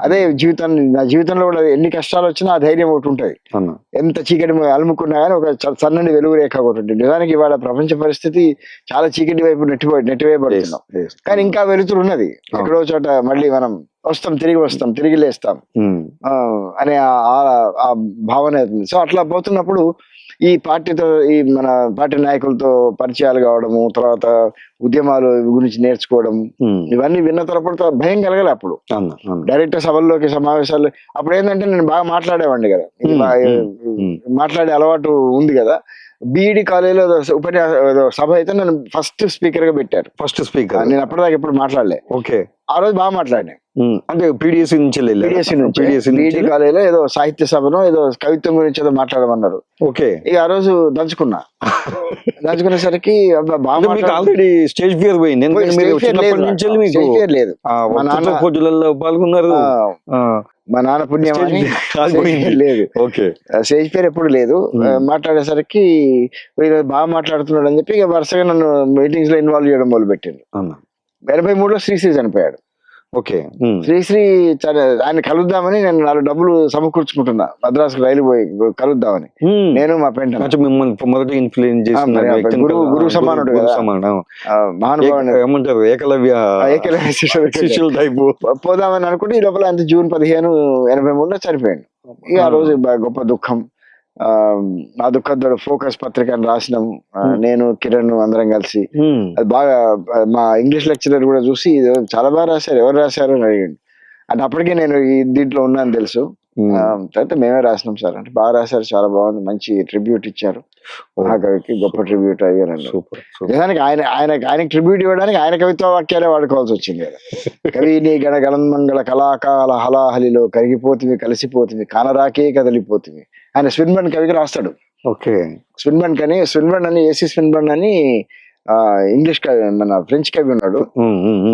అదే జీవితాన్ని, నా జీవితంలో కూడా ఎన్ని కష్టాలు వచ్చినా ఆ ధైర్యం ఒకటి ఉంటది. ఎంత చీకటి అలుముకున్నా కానీ ఒక సన్నని వెలుగు రేఖ ఒకటి ఉంటుంది. నిజానికి ఇవాళ ప్రపంచ పరిస్థితి చాలా చీకటి వైపు నెట్టివేయబడుతున్నాం, కానీ ఇంకా వెలుతురు ఉన్నది. ఎక్కడో చోట మళ్ళీ మనం తిరిగి వస్తాం, తిరిగి లేస్తాం అనే ఆ భావన అవుతుంది. సో అట్లా పోతున్నప్పుడు ఈ పార్టీతో, ఈ మన పార్టీ నాయకులతో పరిచయాలు కావడము, తర్వాత ఉద్యమాలు గురించి నేర్చుకోవడం, ఇవన్నీ విన్న తర్వాత భయం కలగాలి. అప్పుడు డైరెక్ట్ సభల్లోకి, సమావేశాలు అప్పుడు ఏంటంటే నేను బాగా మాట్లాడేవాడిని కదా, మాట్లాడే అలవాటు ఉంది కదా. బీఈడి కాలేజీలో సభ అయితే నన్ను ఫస్ట్ స్పీకర్ గా పెట్టారు. First speaker. నేను అప్పటిదాకా ఎప్పుడు మాట్లాడలే. ఓకే. ఆ రోజు బాగా మాట్లాడినా. అంటే పీడిఎస్సీ నుంచి పీడిఎస్సీ నుంచి బీఈడి కాలేజీలో ఏదో సాహిత్య సభలో ఏదో కవిత్వం గురించి ఏదో మాట్లాడమన్నారు. ఓకే. ఇక ఆ రోజు దంచుకున్నా. దంచుకునేసరికి ఆల్రెడీ స్టేజ్ ఫియర్ పోయింది. లేదు. మా నాన్న పోటీలలో పాల్గొన్నారు. మా నాన్న పుణ్యం లేదు. ఓకే. స్టేజ్ ఫియర్ ఎప్పుడు లేదు. మాట్లాడేసరికి బాగా మాట్లాడుతున్నాడు అని చెప్పి ఇక వరుసగా నన్ను మీటింగ్స్ లో ఇన్వాల్వ్ చేయడం మొదలు పెట్టిండు. 83లో శ్రీశ్రీ చనిపోయాడు. ఓకే. శ్రీశ్రీ ఆయన కలుద్దామని నేను 4 డబ్బులు సమకూర్చుకుంటున్నా, మద్రాసుకు రైలు పోయి కలుద్దామని. నేను మా పెంట మొదటి ఇన్ఫ్లుయెన్స్ చేసిన గురువు సమానుడు కదా, మహానుభావుడు, ఏమంటారు ఏకలవ్య శిష్యుల టైపు. పోదామని అనుకుంటే ఈ లోపల అంత జూన్ 15, 83లో చనిపోయాడు. ఇక ఆ రోజు గొప్ప దుఃఖం. ఆ దుఃఖంతో ఫోకస్ పత్రికను రాసినాం, నేను కిరణ్ అందరం కలిసి. అది బాగా మా ఇంగ్లీష్ లెక్చరర్ కూడా చూసి చాలా బాగా రాశారు, ఎవరు రాశారు అని అడిగాడు. అంటే అప్పటికే నేను ఈ దీంట్లో ఉన్నాను తెలుసు. తర్వాత మేమే రాసినాం సార్ అంటే, బాగా రాశారు, చాలా బాగుంది, మంచి ట్రిబ్యూట్ ఇచ్చారు మహాకవికి, గొప్ప ట్రిబ్యూట్ అయ్యారండి. నిజానికి ఆయనకి ట్రిబ్యూట్ ఇవ్వడానికి ఆయన కవిత్వ వాక్యాలే వాడుకోవాల్సి వచ్చింది కదా. కవిని గణ గణమంగళ కళాకాల హలాహలిలో కరిగిపోతుంది కలిసిపోతుంది కానరాకే కదలిపోతుంది. ఆయన స్విన్బర్న్ కవికి రాస్తాడు. ఓకే. స్విన్బర్న్ అని ఏసీ స్విన్బర్న్ అని ఇంగ్లీష్ కవి, మన ఫ్రెంచ్ కవి ఉన్నాడు,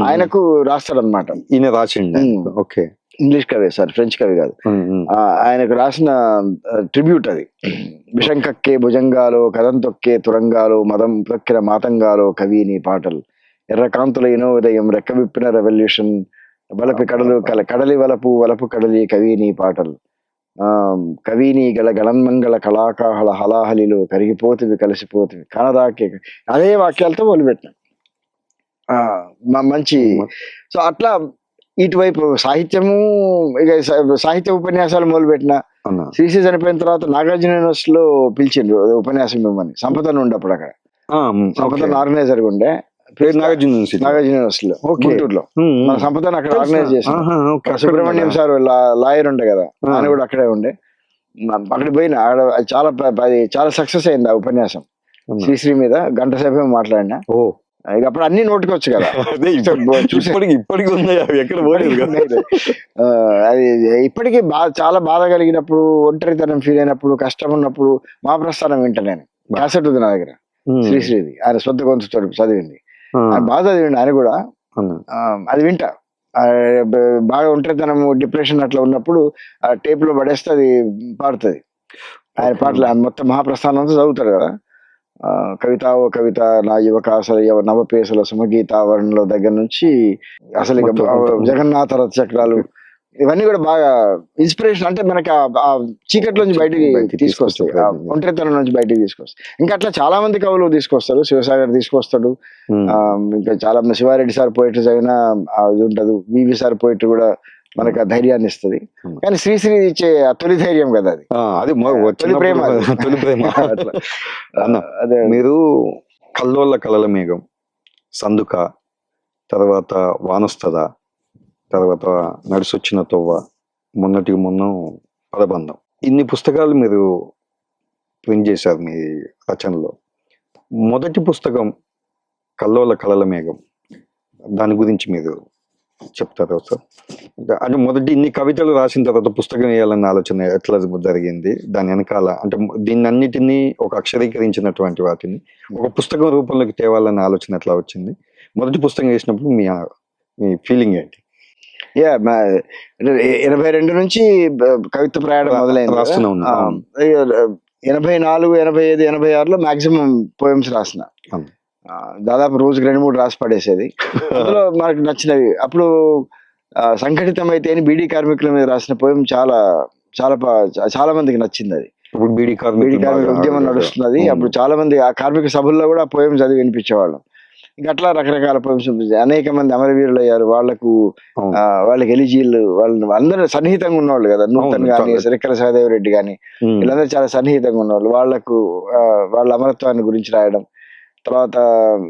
ఆయనకు రాస్తాడు అనమాట. ఈయన రాసిండు. ఓకే. ఇంగ్లీష్ కవి సార్, ఫ్రెంచ్ కవి కాదు. ఆయనకు రాసిన ట్రిబ్యూట్ అది. విషం కక్కే భుజంగాలో కథం తొక్కే తురంగాలో మదం తొక్కిన మాతంగాలో కవిని పాటలు ఎర్రకాంతుల ఇనోదయం రెక్కవిప్పిన రెవల్యూషన్ వలపి కడలి వలపు కడలి కవిని పాటలు కవిని గళన్మంగళ కళాకాహళ హలాహలిలో కరిగిపోతుంది కలిసిపోతుంది కనరాకే. అదే వాక్యాలతో మొదలుపెట్టినాం. మంచి. సో అట్లా ఇటువైపు సాహిత్యము, ఇక సాహిత్య ఉపన్యాసాలు మొదలుపెట్టిన. శ్రీశ్రీ చనిపోయిన తర్వాత నాగార్జున యూనివర్సిటీలో పిలిచిండ్రు ఉపన్యాసం ఇవ్వమని. సంపద ఉండే అప్పుడు అక్కడ సంపద ఆర్గనైజర్ ఉండే నాగార్జున యూనివర్సిటీలో గుంటూరులో. మన సంపదను అక్కడ ఆర్గనైజ్ చేసి, సుబ్రహ్మణ్యం సార్ లాయర్ ఉండే కదా, ఆయన కూడా అక్కడే ఉండే. అక్కడికి పోయిన చాలా సక్సెస్ అయింది ఆ ఉపన్యాసం. శ్రీశ్రీ మీద గంట సేపు మాట్లాడినా. ఇక అప్పుడు అన్ని నోటుకొచ్చు కదా. అది ఇప్పటికీ చాలా బాధ కలిగినప్పుడు, ఒంటరితనం ఫీల్ అయినప్పుడు, కష్టం ఉన్నప్పుడు మహాప్రస్థానం వింటా నేను. క్యాసెట్ ఉంది నా దగ్గర, శ్రీశ్రీది, ఆయన సొంత కొంత చదివింది. బాగా చదివిండి ఆయన కూడా. అది వింటా. బాగా ఒంటరితనం, డిప్రెషన్ అట్లా ఉన్నప్పుడు ఆ టేప్ లో పడేస్తే అది పాడుతుంది. ఆయన పాటలు మొత్తం మహాప్రస్థానంతో చదువుతారు కదా. కవిత ఓ కవిత నా యువక అసలు నవపేసల సుమగీత వర్ణలో దగ్గర నుంచి అసలు జగన్నాథ రథ చక్రాలు, ఇవన్నీ కూడా బాగా ఇన్స్పిరేషన్. అంటే మనకి ఆ చీకట్లోంచి బయటికి తీసుకొస్తాయి, ఒంటరితనం నుంచి బయటికి తీసుకొస్తాయి. ఇంకా అట్లా చాలా మంది కవులు తీసుకొస్తారు. శివసాగర్ తీసుకొస్తాడు. ఇంకా చాలా మంది, శివారెడ్డి సార్ పోయిటరీ చదివినా అది ఉంటదు. వివి సార్ పోయిటరీ కూడా మనకు ఆ ధైర్యాన్ని ఇస్తుంది. కానీ శ్రీశ్రీ ఇచ్చే తొలి ధైర్యం కదా అది, తొలి ప్రేమ. అదే మీరు కల్లోల కలల మేఘం, సందుక, తర్వాత వానస్తద, తర్వాత నడిసొచ్చిన తొవ్వ, మొన్నటికి మొన్న పదబంధం, ఇన్ని పుస్తకాలు మీరు ప్రింట్ చేశారు మీ రచనలో. మొదటి పుస్తకం కల్లోల కలల మేఘం, దాని గురించి మీరు చెప్తారా సార్? అంటే మొదటి ఇన్ని కవితలు రాసిన తర్వాత పుస్తకం వేయాలన్న ఆలోచన ఎట్లా జరిగింది? దాని వెనకాల అంటే దీన్ని అన్నిటినీ ఒక అక్షరీకరించినటువంటి వాటిని ఒక పుస్తకం రూపంలోకి తేవాలన్న ఆలోచన ఎట్లా వచ్చింది? మొదటి పుస్తకం వేసినప్పుడు మీ ఫీలింగ్ ఏంటి? 82 నుంచి కవిత్వ ప్రయాణం మొదలైంది. 84, 85, 86లో మాక్సిమం పోయమ్స్ రాసిన. దాదాపు రోజుకి 2-3 రాసి పడేసేది. అందులో మనకు నచ్చినవి అప్పుడు సంఘటితం అయితే అని బీడీ కార్మికుల మీద రాసిన పోయం చాలా చాలా చాలా మందికి నచ్చింది. అది బీడీ కార్మిక ఉద్యమం నడుస్తున్నది అప్పుడు. చాలా మంది ఆ కార్మిక సభల్లో కూడా పోయం చదివి వినిపించేవాళ్ళం. ఇంకా అట్లా రకరకాల పోయమ్స్, అనేక మంది అమరవీరులు అయ్యారు. వాళ్ళకి ఎలిజీలు, అందరూ సన్నిహితంగా ఉన్నవాళ్ళు కదా. నూతన్ గాని, రెక్కల సహదేవరెడ్డి గాని, వీళ్ళందరూ చాలా సన్నిహితంగా ఉన్నవాళ్ళు. వాళ్ళ అమరత్వాన్ని గురించి రాయడం, తర్వాత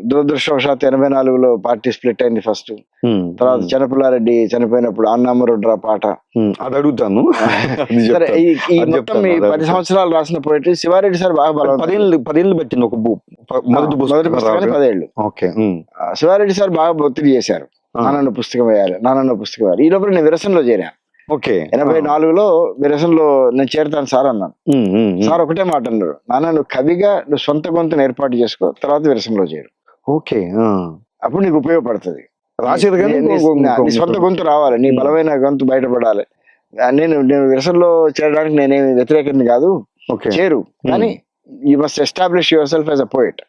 దురదృష్టవశాత్తు 84లో పార్టీ స్ప్లిట్ అయింది ఫస్ట్. తర్వాత చిన్నపిల్లారెడ్డి చనిపోయినప్పుడు అన్నామరుడ్రా పాట. అది అడుగుతాను. సరే, ఈ మొత్తం ఈ 10 సంవత్సరాలు రాసిన పోయిటరీ శివారెడ్డి సార్ బాగా బలం. 10 పెట్టింది ఒక మొదటి పుస్తకాన్ని 10 ఏళ్ళు. ఓకే. శివారెడ్డి సార్ బాగా ఒత్తిడి చేశారు, నానన్న పుస్తకం వేయాలి, నానన్న పుస్తకం వేయాలి. ఈ లోపల నేను విరసనలో చేరా. ఓకే. 84లో విరసనలో నేను చేరుతాను సార్ అన్నాను. సార్ ఒకటే మాట అన్నారు, నాన్న నువ్వు కవిగా నువ్వు సొంత గొంతును ఏర్పాటు చేసుకో, తర్వాత విరసనలో చేరు. ఓకే. అప్పుడు నీకు ఉపయోగపడుతుంది. రాసేది కానీ నీ సొంత గొంతు రావాలి, నీ బలమైన గొంతు బయటపడాలి. నేను విరసనలో చేరడానికి నేనేమి వ్యతిరేకని కాదు, చేరు, కానీ you must establish yourself as a poet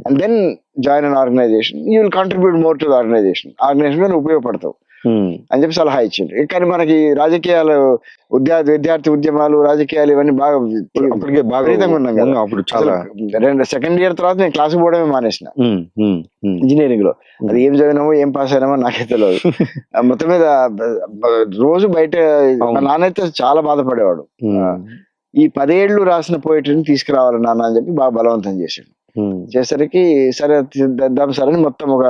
and then join an organisation, you will contribute more to the organisation నువ్వు ఉపయోగపడతావు అని చెప్పి సలహా ఇచ్చిండు. కానీ మనకి రాజకీయాలు, విద్యార్థి ఉద్యమాలు, రాజకీయాలు ఇవన్నీ బాగా విపరీతంగా ఉన్నాం కదా. అప్పుడు చాలా సెకండ్ ఇయర్ తర్వాత నేను క్లాస్ పోవడమే మానేసిన ఇంజనీరింగ్ లో. అది ఏం చదివినామో ఏం పాస్ అయినామో నాకే తెలియదు. మొత్తం మీద రోజు బయట మా నాన్న అయితే చాలా బాధపడేవాడు. ఈ 10 ఏళ్ళు రాసిన పోయిటరీని తీసుకురావాలి నాన్న అని చెప్పి బాగా బలవంతం చేసాడు. చేసరికి సరే తెద్దాం సరే అని మొత్తం ఒక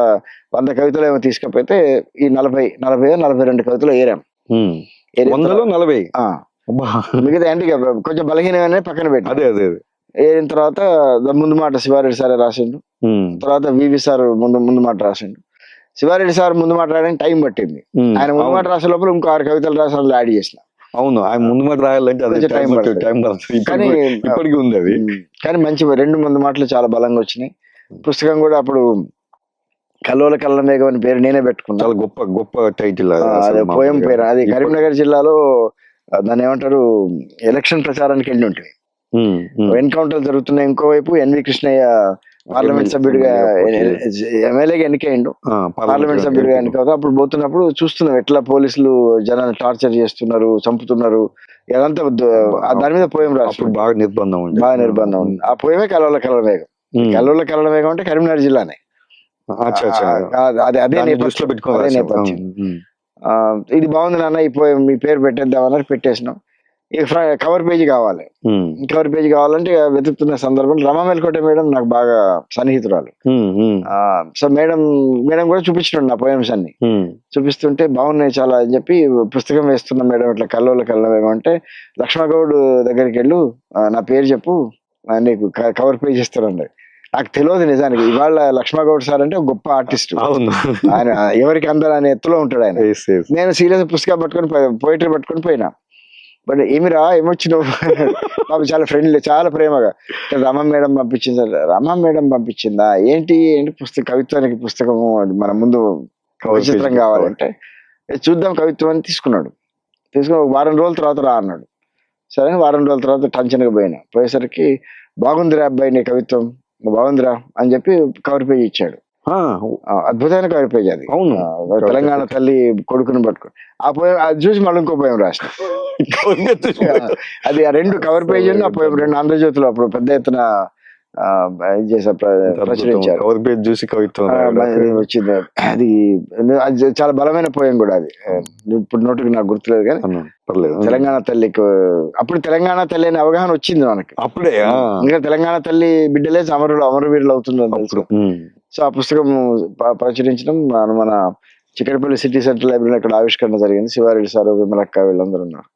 100 కవితలు ఏమో తీసుకపోతే ఈ 42 కవితలు ఏరాం. 140 మిగతా అంటే కొంచెం బలహీనమైన పక్కన పెట్టి అదే ఏరిన తర్వాత ముందు మాట శివారెడ్డి సారే రాసిండు. తర్వాత వివి సార్ ముందు మాట రాసిండు. శివారెడ్డి సార్ ముందు మాట రాయడానికి టైం పట్టింది. ఆయన ముందు మాట రాసే లోపల ఇంకో 6 కవితలు రాసి యాడ్ చేసిన. అవును, ఆయన ముందు మాట రాయాలంటే అదే టైం పడుతుంది. కానీ ఇప్పటికీ ఉంది అది. కానీ మంచి 2 ముందు మాటలు చాలా బలంగా వచ్చినాయి. పుస్తకం కూడా అప్పుడు కల్లోల కళ్ళ మేఘం అని పేరు నేనే పెట్టుకున్నా. చాలా గొప్ప టైటిల్. పోయం పేరు అది. కరీంనగర్ జిల్లాలో దాన్ని ఏమంటారు, ఎలక్షన్ ప్రచారానికి వెళ్ళి ఉంటుంది. ఎన్కౌంటర్ జరుగుతున్నాయి. ఇంకోవైపు ఎన్వి కృష్ణయ్య పార్లమెంట్ సభ్యుడిగా ఎమ్మెల్యేగా ఎన్నికైండు, పార్లమెంట్ సభ్యుడిగా ఎన్నికవుతా. అప్పుడు పోతున్నప్పుడు చూస్తున్నాం ఎట్లా పోలీసులు జనాన్ని టార్చర్ చేస్తున్నారు, చంపుతున్నారు. ఇదంతా దాని మీద పోయం రాసి బాగా నిర్బంధం ఉంది. ఆ పోయమే కల్లోల కళ్ళ మేఘం. కల్లోల కళ్ళ మేఘం అంటే కరీంనగర్ జిల్లానే. అదే నేపథ్యం. ఇది బాగుంది నాన్న, ఈ పోయం మీ పేరు పెట్టేద్దామన్నారు, పెట్టేసినాం. ఇక కవర్ పేజీ కావాలి. కవర్ పేజీ కావాలంటే వెతుకుతున్న సందర్భంలో రమా మెల్కోట మేడం నాకు బాగా సన్నిహితురాలు. సో మేడం కూడా చూపించండి నా పోయమ్స్ అన్ని. చూపిస్తుంటే బాగున్నాయి చాలా అని చెప్పి పుస్తకం వేస్తున్నా మేడం ఇట్లా కల్లోల కళ్ళమేమో అంటే, లక్ష్మగౌడ్ దగ్గరికి వెళ్ళు, నా పేరు చెప్పు, నీకు కవర్ పేజ్ ఇస్తానండి. నాకు తెలియదు నిజానికి. ఇవాళ లక్ష్మగౌడ్ సార్ అంటే ఒక గొప్ప ఆర్టిస్ట్. ఆయన ఎవరికి అందరూ అనే ఎత్తులో ఉంటాడు ఆయన. నేను సీరియస్ పుస్తకం పట్టుకొని పోయిటరీ పట్టుకొని పోయినా. బట్ ఏమిరా ఏమొచ్చినావు బాబు, చాలా ఫ్రెండ్లీ, చాలా ప్రేమగా. రమా మేడం పంపించింది. రమా మేడం పంపించిందా, ఏంటి కవిత్వానికి పుస్తకము మన ముందు చిత్రం కావాలంటే చూద్దాం కవిత్వం అని తీసుకుని ఒక 1 వారం రోజుల తర్వాత రా అన్నాడు. సరే 1 వారం రోజుల తర్వాత టెన్షన్గా పోయేసరికి బాగుందిరా అబ్బాయి నీ కవిత్వం, బాగుందిరా అని చెప్పి కవర్ పేజ్ ఇచ్చాడు. అద్భుతమైన కవర్ పేజ్ అది. అవును, తెలంగాణ తల్లి కొడుకుని పట్టుకుని ఆ పోయం అది చూసి మళ్ళీ ఇంకో పోయం రాసిన. అది ఆ 2 కవర్ పేజీ ఆ పోయం 2 ఆంధ్రజ్యోతిలో అప్పుడు పెద్ద ఎత్తున ప్రచురించారు. కవర్ పేజ్ చూసి కవిత్వం వచ్చింది. అది చాలా బలమైన పోయం కూడా అది. ఇప్పుడు నోటికి నాకు గుర్తులేదు కానీ తెలంగాణ తల్లికి అప్పుడు తెలంగాణ తల్లి అనే అవగాహన వచ్చింది మనకి అప్పుడే. ఇంకా తెలంగాణ తల్లి బిడ్డలే అమరవీరులు అవుతుందని. సో ఆ పుస్తకం ప్రచురించడం మన చిక్కడపల్లి సిటీ సెంట్రల్ లైబ్రరీలో అక్కడ ఆవిష్కరణ జరిగింది. శివారెడ్డి సార్, విమలక్క వీళ్ళందరూ ఉన్నారు.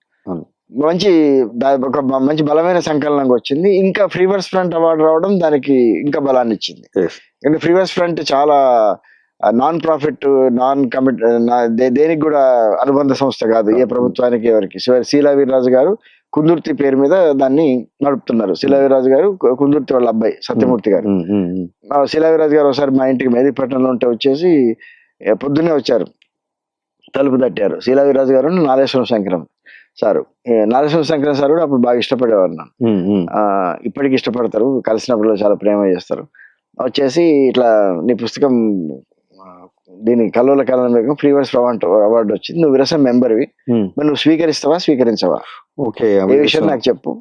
ఒక మంచి బలమైన సంకలనంగా వచ్చింది. ఇంకా ఫ్రీవర్స్ ఫ్రంట్ అవార్డు రావడం దానికి ఇంకా బలాన్ని ఇచ్చింది. ఎందుకంటే ఫ్రీవర్స్ ఫ్రంట్ చాలా నాన్ ప్రాఫిట్, నాన్ కమిట్, దేనికి కూడా అనుబంధ సంస్థ కాదు, ఏ ప్రభుత్వానికి ఎవరికి. శీలా వీర్రాజు గారు కుందుర్తి పేరు మీద దాన్ని నడుపుతున్నారు. శీలా వీర్రాజు గారు కుందుర్తి వాళ్ళ అబ్బాయి సత్యమూర్తి గారు. శీలా వీర్రాజు గారు ఒకసారి మా ఇంటికి మెహదీపట్నంలో ఉంటే వచ్చేసి పొద్దున్నే వచ్చారు, తలుపు తట్టారు. శీలా వీర్రాజు గారు నాగేశ్వరం శంకరం సారు. నాగేశ్వరం శంకరం సార్ కూడా అప్పుడు బాగా ఇష్టపడేవారు నన్ను. ఇప్పటికి ఇష్టపడతారు, కలిసినప్పుడు చాలా ప్రేమ చేస్తారు. వచ్చేసి ఇట్లా నీ పుస్తకం దీనికి కల్లోల కళ ఫ్రీవర్స్ అవార్డు వచ్చింది, నువ్వు విరసం మెంబర్వి, మరి నువ్వు స్వీకరించవా ఏ విషయం నాకు చెప్పు,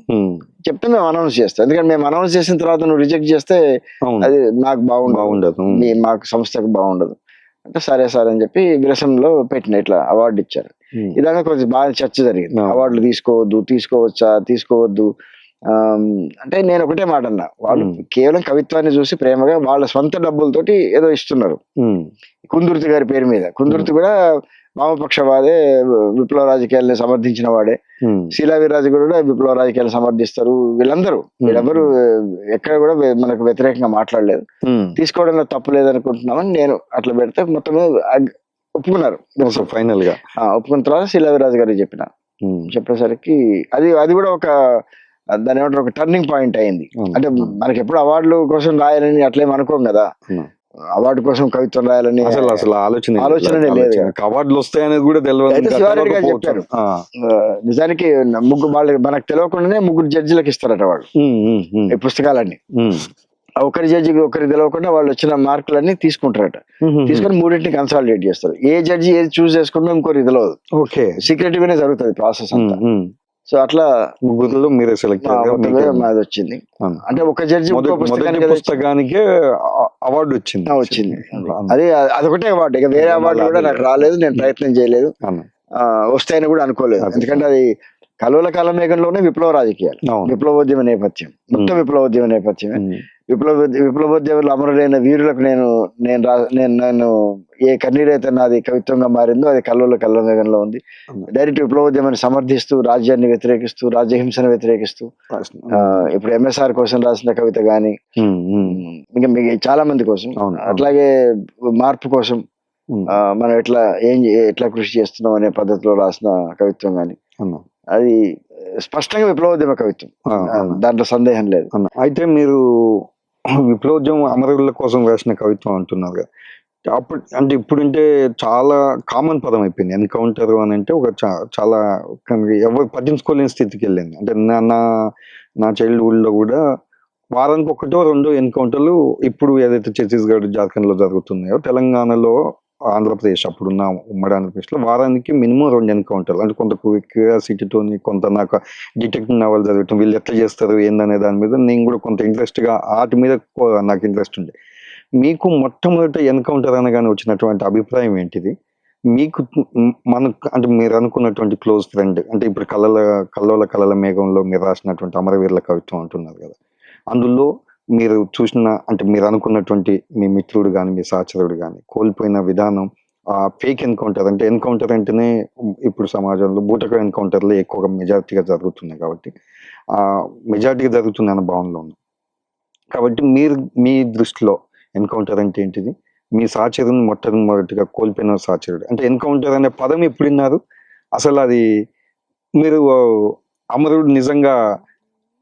చెప్తే మేము అనౌన్స్ చేస్తాం. ఎందుకంటే మేము అనౌన్స్ చేసిన తర్వాత నువ్వు రిజెక్ట్ చేస్తే అది నాకు బాగుండదు, మాకు సంస్థకు బాగుండదు అంటే సరే సార్ అని చెప్పి విరసంలో పెట్టిన ఇట్లా అవార్డు ఇచ్చారు. ఇదాకా కొంచెం బాగా చర్చ జరిగింది. అవార్డులు తీసుకోవద్దు, తీసుకోవచ్చా, తీసుకోవద్దు అంటే నేను ఒకటే మాట అన్నా, వాళ్ళు కేవలం కవిత్వాన్ని చూసి ప్రేమగా వాళ్ళ సొంత డబ్బులతోటి ఏదో ఇస్తున్నారు. కుందుర్తి గారి పేరు మీద, కుందుర్తి కూడా వామపక్షవాదే, విప్లవ రాజకీయాల్ని సమర్థించిన వాడే. శీలా వీర్రాజు కూడా విప్లవ రాజకీయాలు సమర్థిస్తారు. వీళ్ళందరూ ఎక్కడ కూడా మనకు వ్యతిరేకంగా మాట్లాడలేదు. తీసుకోవడంలో తప్పు లేదనుకుంటున్నామని నేను అట్లా పెడితే మొత్తం ఒప్పుకున్నారు. ఫైనల్ గా ఒప్పుకున్న తర్వాత శీలా వీర్రాజు గారికి చెప్పేసరికి అది కూడా ఒక దాని ఏమంటారు, ఒక టర్నింగ్ పాయింట్ అయింది. అంటే మనకి ఎప్పుడు అవార్డుల కోసం రాయాలని అట్లేం అనుకోం కదా, అవార్డు కోసం కవిత్వం రాయాలని అసలు ఆలోచనే లేదు. అవార్డులు వస్తాయనేది కూడా అయితే శివారెడ్డి గారు చెప్పారు, నిజానికి వాళ్ళు మనకు తెలియకుండానే 3 జడ్జిలకు ఇస్తారట వాళ్ళు ఈ పుస్తకాలన్నీ. ఒకరి జడ్జికి ఒకరికి తెలియకుండా వాళ్ళు వచ్చిన మార్కులన్నీ తీసుకుంటారట. తీసుకొని 3 కన్సాలిడేట్ చేస్తారు. ఏ జడ్జి ఏది చూస్ చేసుకుంటే ఇంకోరికి తెలియదు. సీక్రెటివ్ గానే జరుగుతుంది ప్రాసెస్ అంతా. సో అట్లా 3 మీరే సెలెక్ట్ మాది వచ్చింది. అంటే ఒక జడ్జి పుస్తకానికి అవార్డు వచ్చింది. అదొకటే అవార్డు, ఇక వేరే అవార్డు కూడా నాకు రాలేదు, నేను ప్రయత్నం చేయలేదు, వస్తాయని కూడా అనుకోలేదు. ఎందుకంటే అది కలువల కాలమేఘంలోనే విప్లవ రాజకీయాలు, విప్లవోద్యమ నేపథ్యం, మొత్తం విప్లవోద్యమ నేపథ్యమే. విప్లవోద్యమంలో అమరులైన వీరులకు నేను ఏ కన్నీరైతే నాది కవిత్వంగా మారిందో అది కల్లోల కల్లమేఘంలో ఉంది. డైరెక్ట్ విప్లవోద్యమాన్ని సమర్థిస్తూ, రాజ్యాన్ని వ్యతిరేకిస్తూ, రాజ్యహింసను వ్యతిరేకిస్తూ, ఇప్పుడు ఎంఎస్ఆర్ కోసం రాసిన కవిత గాని, ఇంకా చాలా మంది కోసం, అట్లాగే మార్పు కోసం మనం ఎట్లా కృషి చేస్తున్నాం అనే పద్ధతిలో రాసిన కవిత్వం గాని, అది స్పష్టంగా విప్లవోద్యమ కవిత్వం, దాంట్లో సందేహం లేదు. అయితే మీరు విప్లవోద్యమం అమరుల కోసం వేసిన కవిత్వం అంటున్నారు కదా, అప్పుడు అంటే ఇప్పుడంటే చాలా కామన్ పదం అయిపోయింది ఎన్కౌంటర్ అని. అంటే ఒక చాలా ఎవరు పట్టించుకోలేని స్థితికి వెళ్ళింది. అంటే నా చైల్డ్హుడ్ లో కూడా వారానికి 1-2 ఎన్కౌంటర్లు ఇప్పుడు ఏదైతే ఛత్తీస్గఢ్, జార్ఖండ్ లో జరుగుతున్నాయో, తెలంగాణలో, ఆంధ్రప్రదేశ్, అప్పుడున్న ఉమ్మడి ఆంధ్రప్రదేశ్లో వారానికి మినిమం 2 ఎన్కౌంటర్లు. అంటే కొంత క్యూరియాసిటీతోని, కొంత నాకు డిటెక్టివ్ నవల్ చదవటం, వీళ్ళు ఎట్లా చేస్తారు ఏందనే దాని మీద నేను కూడా కొంత ఇంట్రెస్ట్గా, వాటి మీద నాకు ఇంట్రెస్ట్ ఉంది. మీకు మొట్టమొదటి ఎన్కౌంటర్ అనగానే వచ్చినటువంటి అభిప్రాయం ఏంటిది? మీకు అంటే మీరు అనుకున్నటువంటి క్లోజ్ ఫ్రెండ్, అంటే ఇప్పుడు కల్లోల మేఘంలో మీరు రాసినటువంటి అమరవీరుల కవిత్వం అంటున్నారు కదా, అందులో మీరు చూసిన, అంటే మీరు అనుకున్నటువంటి మీ మిత్రుడు కానీ, మీ సహచరుడు కానీ కోల్పోయిన విధానం, ఆ ఫేక్ ఎన్కౌంటర్, అంటే ఎన్కౌంటర్ అంటేనే ఇప్పుడు సమాజంలో బూటక ఎన్కౌంటర్లు ఎక్కువగా మెజారిటీగా జరుగుతున్నాయి కాబట్టి, ఆ మెజారిటీగా జరుగుతుంది అన్న భావనలో ఉంది. కాబట్టి మీ దృష్టిలో ఎన్కౌంటర్ అంటే ఏంటిది? మీ సహచరుని మొట్టమొదటిగా కోల్పోయిన సహచరుడు, అంటే ఎన్కౌంటర్ అనే పదం ఎప్పుడు విన్నారు అసలు? అది మీరు అమరుడు నిజంగా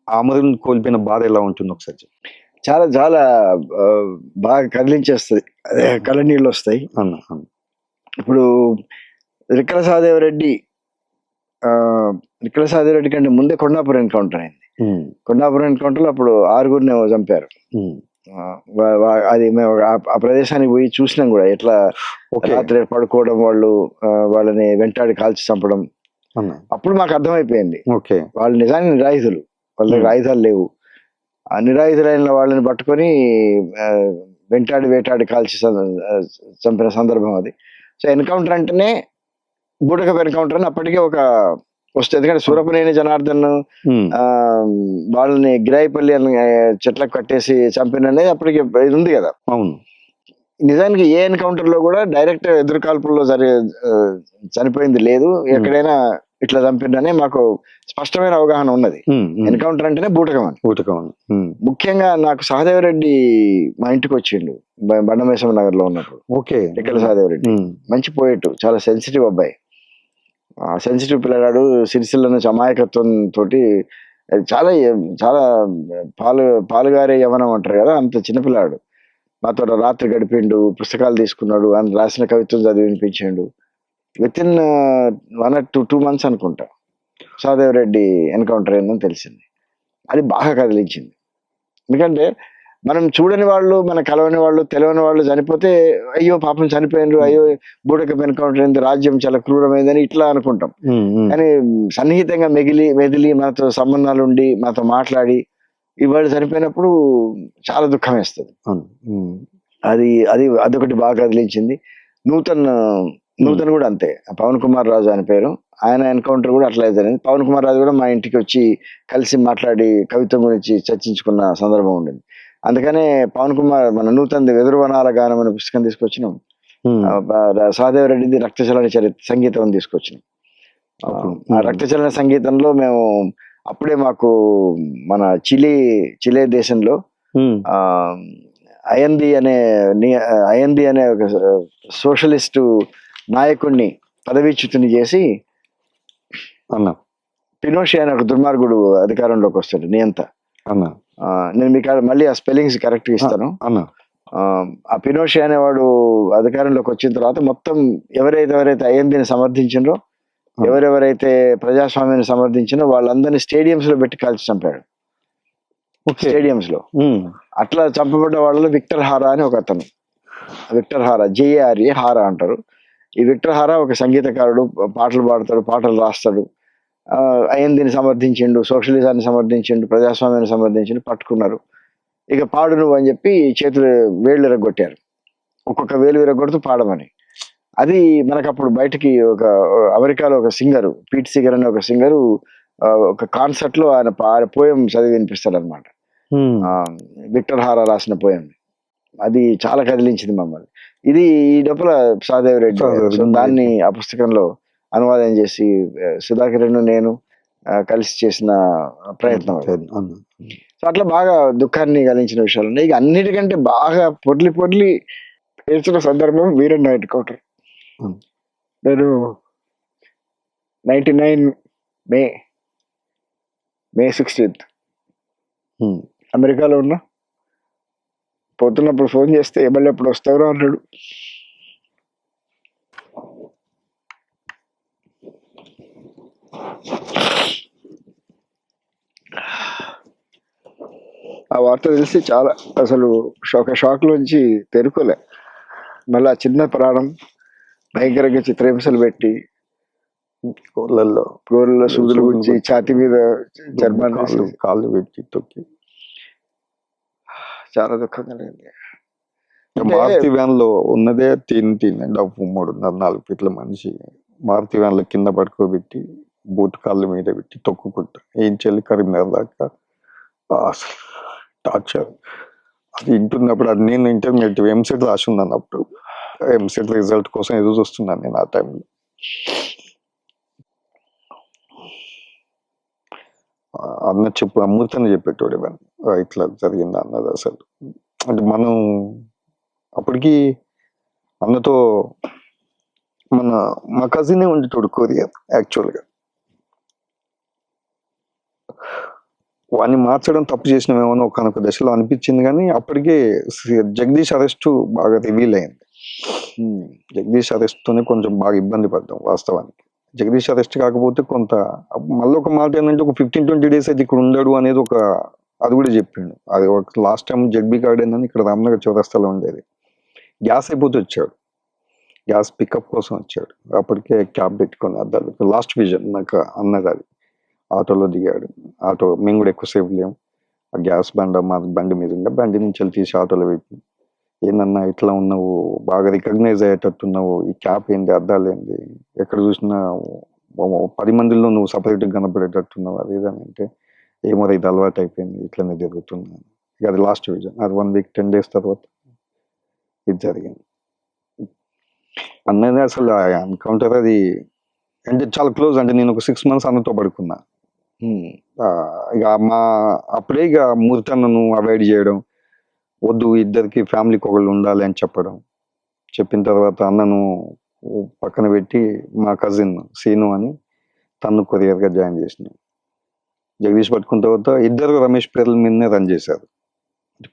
అమరుని కోల్పోయిన బాధ ఎలా ఉంటుంది ఒకసారి? చాలా చాలా బాగా కదిలించేస్తుంది, కళ్ళ నీళ్ళు వస్తాయి. ఇప్పుడు రిక్కల సహదేవరెడ్డి కంటే ముందే కొండాపురం ఎన్కౌంటర్ అయింది. కొండాపురం ఎన్కౌంటర్లో అప్పుడు 6గురిని చంపారు. అది మేము ఆ ప్రదేశానికి పోయి చూసినాం కూడా, ఎట్లా రాత్రి పడుకోవడం, వాళ్ళని వెంటాడి కాల్చి చంపడం. అప్పుడు మాకు అర్థమైపోయింది వాళ్ళు నిజానికి నిరాయుధులు, వాళ్ళ దగ్గర ఆయుధాలు లేవు. ఆ నిరాయుధులైన వాళ్ళని పట్టుకొని వేటాడి కాల్చి చంపిన సందర్భం అది. సో ఎన్కౌంటర్ అంటేనే బూటకపు ఎన్కౌంటర్ అని అప్పటికే ఒక వస్తుంది. ఎందుకంటే సూరపనేని జనార్దన్ వాళ్ళని గిరాయిపల్లి అని చెట్లకు కట్టేసి చంపిన అనేది అప్పటికి ఇది ఉంది కదా. అవును, నిజానికి ఏ ఎన్కౌంటర్ లో కూడా డైరెక్ట్ ఎదురుకాల్పుల్లో చనిపోయింది లేదు. ఎక్కడైనా ఇట్లా చంపిండనే మాకు స్పష్టమైన అవగాహన ఉన్నది. ఎన్కౌంటర్ అంటేనే బూటకం అని. ముఖ్యంగా నాకు సహదేవరెడ్డి మా ఇంటికి వచ్చిండు బండమేశ్వర నగర్ లో ఉన్నప్పుడు. రిక్కల సహదేవరెడ్డి మంచి పోయేట్టు, చాలా సెన్సిటివ్ అబ్బాయి, సెన్సిటివ్ పిల్లగాడు. సిరిసిల్ల నుంచి అమాయకత్వం తోటి చాలా చాలా పాలుగారే యవనం అంటారు కదా, అంత చిన్నపిల్లాడు. మాతో రాత్రి గడిపిండు, పుస్తకాలు తీసుకున్నాడు, ఆయన రాసిన కవిత్వం చదివి వినిపించిండు. విత్ ఇన్ 1 or 2 months అనుకుంటా సహదేవరెడ్డి ఎన్కౌంటర్ అయిందని తెలిసింది. అది బాగా కదిలించింది. ఎందుకంటే మనం చూడని వాళ్ళు, మన కలవని వాళ్ళు, తెలియని వాళ్ళు చనిపోతే అయ్యో పాపం చనిపోయినరు, అయ్యో బూటకపు ఎన్కౌంటర్ అయింది, రాజ్యం చాలా క్రూరమైందని ఇట్లా అనుకుంటాం. కానీ సన్నిహితంగా మెదిలి మనతో సంబంధాలు ఉండి మనతో మాట్లాడి ఇవాళ చనిపోయినప్పుడు చాలా దుఃఖం వేస్తుంది. అదొకటి బాగా కదిలించింది. నూతన్ కూడా అంతే, పవన్ కుమార్ రాజు అని పేరు, ఆయన ఎన్కౌంటర్ కూడా అట్లా జరిగింది. పవన్ కుమార్ రాజు కూడా మా ఇంటికి వచ్చి కలిసి మాట్లాడి కవిత్వం గురించి చర్చించుకున్న సందర్భం ఉండింది. అందుకనే పవన్ కుమార్ మన నూతన వెదురువనాల గానం అనే పుస్తకం తీసుకొచ్చినాం. సహదేవరెడ్డిది రక్తచలన చరిత్ర సంగీతం తీసుకొచ్చినాం. ఆ రక్తచలన సంగీతంలో మేము అప్పుడే మాకు మన చిలే దేశంలో అయంది అనే ఒక సోషలిస్టు నాయకుడిని పదవీచ్యుతుని చేసి అన్న పినోషే అనే ఒక దుర్మార్గుడు అధికారంలోకి వస్తాడు, నియంత. అన్న నేను మీకు మళ్ళీ ఆ స్పెల్లింగ్స్ కరెక్ట్ ఇస్తాను. అన్న ఆ పినోషే అనేవాడు అధికారంలోకి వచ్చిన తర్వాత మొత్తం ఎవరైతే అయందిని సమర్థించినరో, ఎవరెవరైతే ప్రజాస్వామ్యాన్ని సమర్థించినో వాళ్ళందరినీ స్టేడియంస్ లో పెట్టి కాల్చి చంపాడు. స్టేడియంస్ లో అట్లా చంపబడ్డ వాళ్ళలో విక్టర్ హారా అని ఒక అతను, విక్టర్ హారా, జేఆర్ఏ హారా అంటారు. ఈ విక్టర్ హారా ఒక సంగీతకారుడు, పాటలు పాడతాడు, పాటలు రాస్తాడు. అయందిని సమర్థించిండు, సోషలిజాన్ని సమర్థించిండు, ప్రజాస్వామ్యాన్ని సమర్థించిండు. పట్టుకున్నారు. ఇక పాడు నువ్వు అని చెప్పి చేతులు వేళ్ళు విరగొట్టారు. ఒక్కొక్క వేలు విరగొడుతూ పాడమని. అది మనకు అప్పుడు బయటకి ఒక అమెరికాలో ఒక సింగరు, పీట్ సిగర్ అనే ఒక సింగరు ఒక కాన్సర్ట్ లో ఆయన పోయం చదివి వినిపిస్తాడు అనమాట. విక్టర్ హారా రాసిన పోయం. అది చాలా కదిలించింది మమ్మల్ని. ఇది ఈ లోపల సహదేవ్ రెడ్డి దాన్ని ఆ పుస్తకంలో అనువాదం చేసి సుధాకర్ నేను కలిసి చేసిన ప్రయత్నం. సో అట్లా బాగా దుఃఖాన్ని కలిగించిన విషయాలు ఉన్నాయి. ఇక అన్నిటికంటే బాగా పొర్లి పేర్చిన సందర్భం వీరన్న ఎన్కౌంటర్. నేను 99 మే 16 అమెరికాలో ఉన్నా. పోతున్నప్పుడు ఫోన్ చేస్తే మళ్ళీ ఎప్పుడు వస్తారో అన్నాడు. ఆ వార్త తెలిసి చాలా అసలు షాక్ లోంచి తెరుకోలే. మళ్ళీ ఆ చిన్న ప్రాణం భయంకరంగా చిత్రహింసలు పెట్టి గోర్లలో సూదులు గుచ్చి ఛాతి మీద చర్మాన్ని కాళ్ళు పెట్టి తొక్కి చాలా దుఃఖం కలిగింది. మారుతి వ్యాన్ లో ఉన్నదే తిని 3.5-4 ఫీట్ల మనిషి మారుతి వ్యాన్ లో కింద పడుకోబెట్టి బూట్ కాళ్ళ మీద పెట్టి తొక్కుకుంటా ఏం చెల్లి కరీంనగర్ దాకా అసలు టార్చర్. అది వింటున్నప్పుడు అది నేను ఇంటర్మీడియట్ ఎంసెట్ రాసి ఉన్నాను. అప్పుడు ఎంసెట్ రిజల్ట్ కోసం ఎదురు చూస్తున్నాను నేను ఆ టైంలో. అన్న అమృతని చెప్పేటోడు ఇట్లా జరిగింది అన్నది. అసలు అంటే మనం అప్పటికి అన్నతో మా కజినే ఉండేటోడు కొరియర్. యాక్చువల్గా వాడిని మార్చడం తప్పు చేసినామేమో ఒకనొక దశలో అనిపించింది. కానీ అప్పటికే జగదీష్ అరెస్ట్ బాగా రివీల్ అయింది. జగదీష్ అరెస్ట్ తోనే కొంచెం బాగా ఇబ్బంది పడ్డాం వాస్తవానికి. జగదీష్ అరెస్ట్ కాకపోతే కొంత మళ్ళీ ఒక మాట ఏంటంటే ఒక 15-20 days అయితే ఇక్కడ ఉండడు అనేది ఒక అది కూడా చెప్పిండు. అది ఒక లాస్ట్ టైం జడ్బీ గార్డెన్ అని ఇక్కడ రామ్నగర్ చౌరస్తాలో ఉండేది. గ్యాస్ అయిపోతే వచ్చాడు, గ్యాస్ పికప్ కోసం వచ్చాడు. అప్పటికే క్యాబ్ పెట్టుకొని అద్దాలు లాస్ట్ విజన్ నాకు అన్నది. అది ఆటోలో దిగాడు. ఆటో మేము కూడా ఎక్కువసేపు లేము. ఆ గ్యాస్ బండి మీద ఉండే బండి నుంచి వెళ్ళి తీసి ఆటోలో పెట్టి ఏందన్నా ఇట్లా ఉన్నావు, బాగా రికగ్నైజ్ అయ్యేటట్టున్నావు, ఈ క్యాప్ ఏంది, అద్దాలు ఏంది, ఎక్కడ చూసినా 10 మందిలో నువ్వు సపరేట్గా కనపడేటట్టున్నావు, అది ఇదని అంటే ఏమో ఇది అలవాటు అయిపోయింది, ఇట్లనే జరుగుతున్నాను. ఇక అది లాస్ట్ విజన్. అది 1 week 10 days తర్వాత ఇది జరిగింది. అన్నది అసలు ఎన్కౌంటర్ అది అంటే చాలా క్లోజ్. అంటే నేను ఒక 6 months అన్నతో పడుకున్నా. ఇక అప్పుడే ఇక మూర్తన్నను అవాయిడ్ చేయడం, వద్దు ఇద్దరికి ఫ్యామిలీకి ఒకళ్ళు ఉండాలి అని చెప్పిన తర్వాత అన్నను పక్కన పెట్టి మా కజిన్ సీను అని తను కొరియర్గా జాయిన్ చేసిన. జగదీష్ పట్టుకున్న తర్వాత ఇద్దరు రమేష్ పేర్ల మీదనే రన్ చేశారు.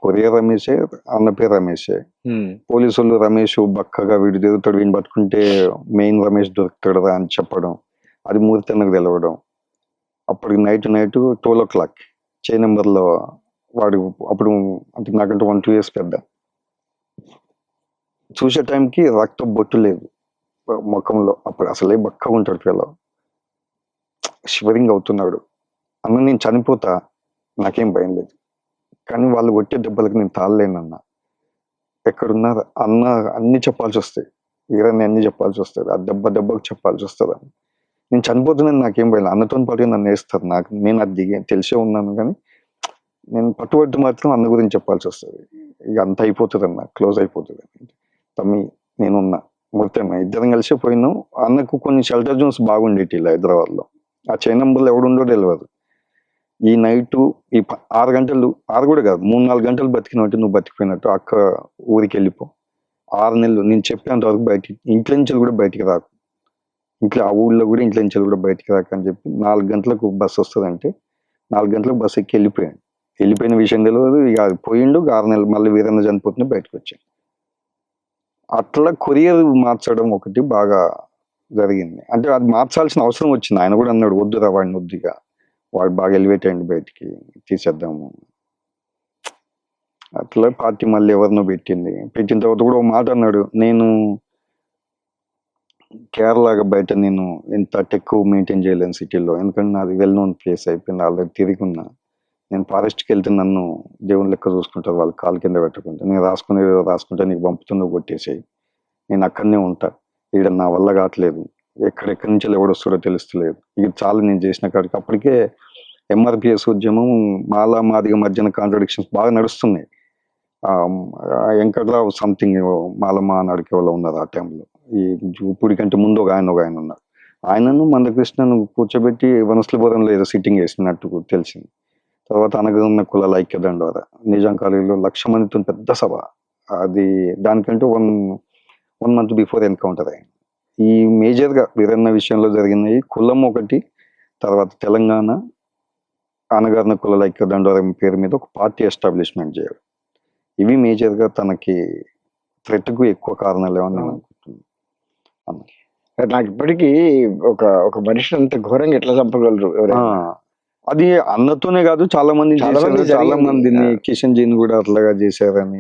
కొరియర్ రమేషే, అన్న పేరు రమేషే. పోలీసు వాళ్ళు రమేష్ బక్కగా వీడు తిరుగుతాడు, వీడిని పట్టుకుంటే మెయిన్ రమేష్ దొరుకుతాడు అని చెప్పడం, అది మూర్తన్నకు తెలవడం. అప్పటికి నైట్ 12 o'clock చే నెంబర్లో వాడు అప్పుడు అంటే నాకంటే 1-2 years పెద్ద. చూసే టైంకి రక్తం బొట్టు లేదు ముఖంలో. అప్పుడు అసలే బక్కగా ఉంటాడు పిల్ల, షివరింగ్ అవుతున్నాడు. అన్న నేను చనిపోతా, నాకేం భయం లేదు, కానీ వాళ్ళు కొట్టే దెబ్బలకి నేను తాళలేనన్న. ఎక్కడున్నారు అన్న అన్ని చెప్పాల్సి వస్తాయి, వీరన్ని అన్ని చెప్పాల్సి వస్తుంది, ఆ దెబ్బకు చెప్పాల్సి వస్తుంది అని. నేను చనిపోతున్నాను నాకేం భయం అన్నతో పాటు నన్ను వేస్తారు నాకు నేను అది తెలిసే ఉన్నాను కానీ నేను పట్టుబట్టి మాత్రం అన్న గురించి చెప్పాల్సి వస్తుంది ఇక అంత అయిపోతుంది అన్న క్లోజ్ అయిపోతుంది తమ్మి నేనున్నా మొత్తం ఇద్దరం కలిసి పోయినాం అన్నకు కొన్ని షెల్టర్ జోన్స్ బాగుండేటి ఇలా హైదరాబాద్లో ఆ చైన్ నెంబర్లో ఎవడుండో తెలియదు ఈ నైట్ 6 గంటలు 6 కూడా కాదు 3-4 గంటలు బతికినట్టు నువ్వు బతికిపోయినట్టు అక్క ఊరికి వెళ్ళిపో 6 నెలలు నేను చెప్పేంత వరకు బయటికి ఇంట్లో నుంచి కూడా బయటికి రాకు ఇంట్లో ఆ ఊళ్ళో కూడా ఇంట్లో నుంచి కూడా బయటికి రాక అని చెప్పి 4 గంటలకు బస్సు వస్తుందంటే 4 గంటలకు బస్సు ఎక్కి వెళ్ళిపోయిన విషయం తెలియదు ఇక పోయిండు 6 నెలలు మళ్ళీ వీరన్న చనిపోతుంది బయటకు వచ్చాను అట్లా కొరియర్ మార్చడం ఒకటి బాగా జరిగింది అంటే అది మార్చాల్సిన అవసరం వచ్చింది ఆయన కూడా అన్నాడు వద్దురా వాడిని వద్దుగా వాడు బాగా ఎలివేట్ అయ్యండి బయటికి తీసేద్దాము అట్లా పార్టీ మళ్ళీ ఎవరినో పెట్టిన తర్వాత కూడా ఒక మాట అన్నాడు నేను కేరళగా బయట నేను ఎంత టెక్ మెయింటైన్ చేయలేను సిటీలో ఎందుకంటే నాది వెల్ నోన్ ప్లేస్ అయిపోయింది ఆల్రెడీ తిరిగి ఉన్నా నేను ఫారెస్ట్కి వెళ్తే నన్ను దేవుని లెక్క చూసుకుంటారు వాళ్ళు కాలు కింద పెట్టుకుంటే నేను రాసుకుంటే నీకు పంపుతుందో కొట్టేసాయి నేను అక్కడనే ఉంటా ఈడ నా వల్ల కావట్లేదు ఎక్కడెక్కడి నుంచి ఎవడు వస్తాడో తెలుస్తలేదు ఇది చాలా నేను చేసిన కాడికి అప్పటికే ఎంఆర్పిఎస్ ఉద్యమం మాలా మాదిగ మధ్యన కాంట్రడిక్షన్స్ బాగా నడుస్తున్నాయి వెంకట్రావు సంథింగ్ మాలమ్మ నడికే వాళ్ళు ఉన్నారు ఆ టైంలో ఈ ఇప్పుడు కంటే ముందు ఒక ఆయన ఉన్నారు ఆయనను మందకృష్ణను కూర్చోబెట్టి వనస్లపురంలో ఏదో సిట్టింగ్ వేసినట్టు తెలిసింది తర్వాత అనగన్న కులాల ఐక్యదండ ద్వారా నిజాం కాలేజీలో 1,00,000 మందితో పెద్ద సభ అది దానికంటే వన్ మంత్ బిఫోర్ ఎన్కౌంటర్ అయింది ఈ మేజర్గా వీరన్న విషయంలో జరిగినాయి కులం ఒకటి తర్వాత తెలంగాణ అనగారిన కులాల ఐక్యదండ ద్వారా పేరు మీద ఒక పార్టీ ఎస్టాబ్లిష్మెంట్ చేయడం ఇవి మేజర్గా తనకి థ్రెట్కు ఎక్కువ కారణాలు ఏమని నేను అనుకుంటున్నాను నాకు ఇప్పటికీ ఒక మనిషిని అంత ఘోరంగా ఎట్లా చంపగలరు అది అన్నతోనే కాదు చాలా మందిని కిషన్ జీని కూడా అట్లాగా చేశారని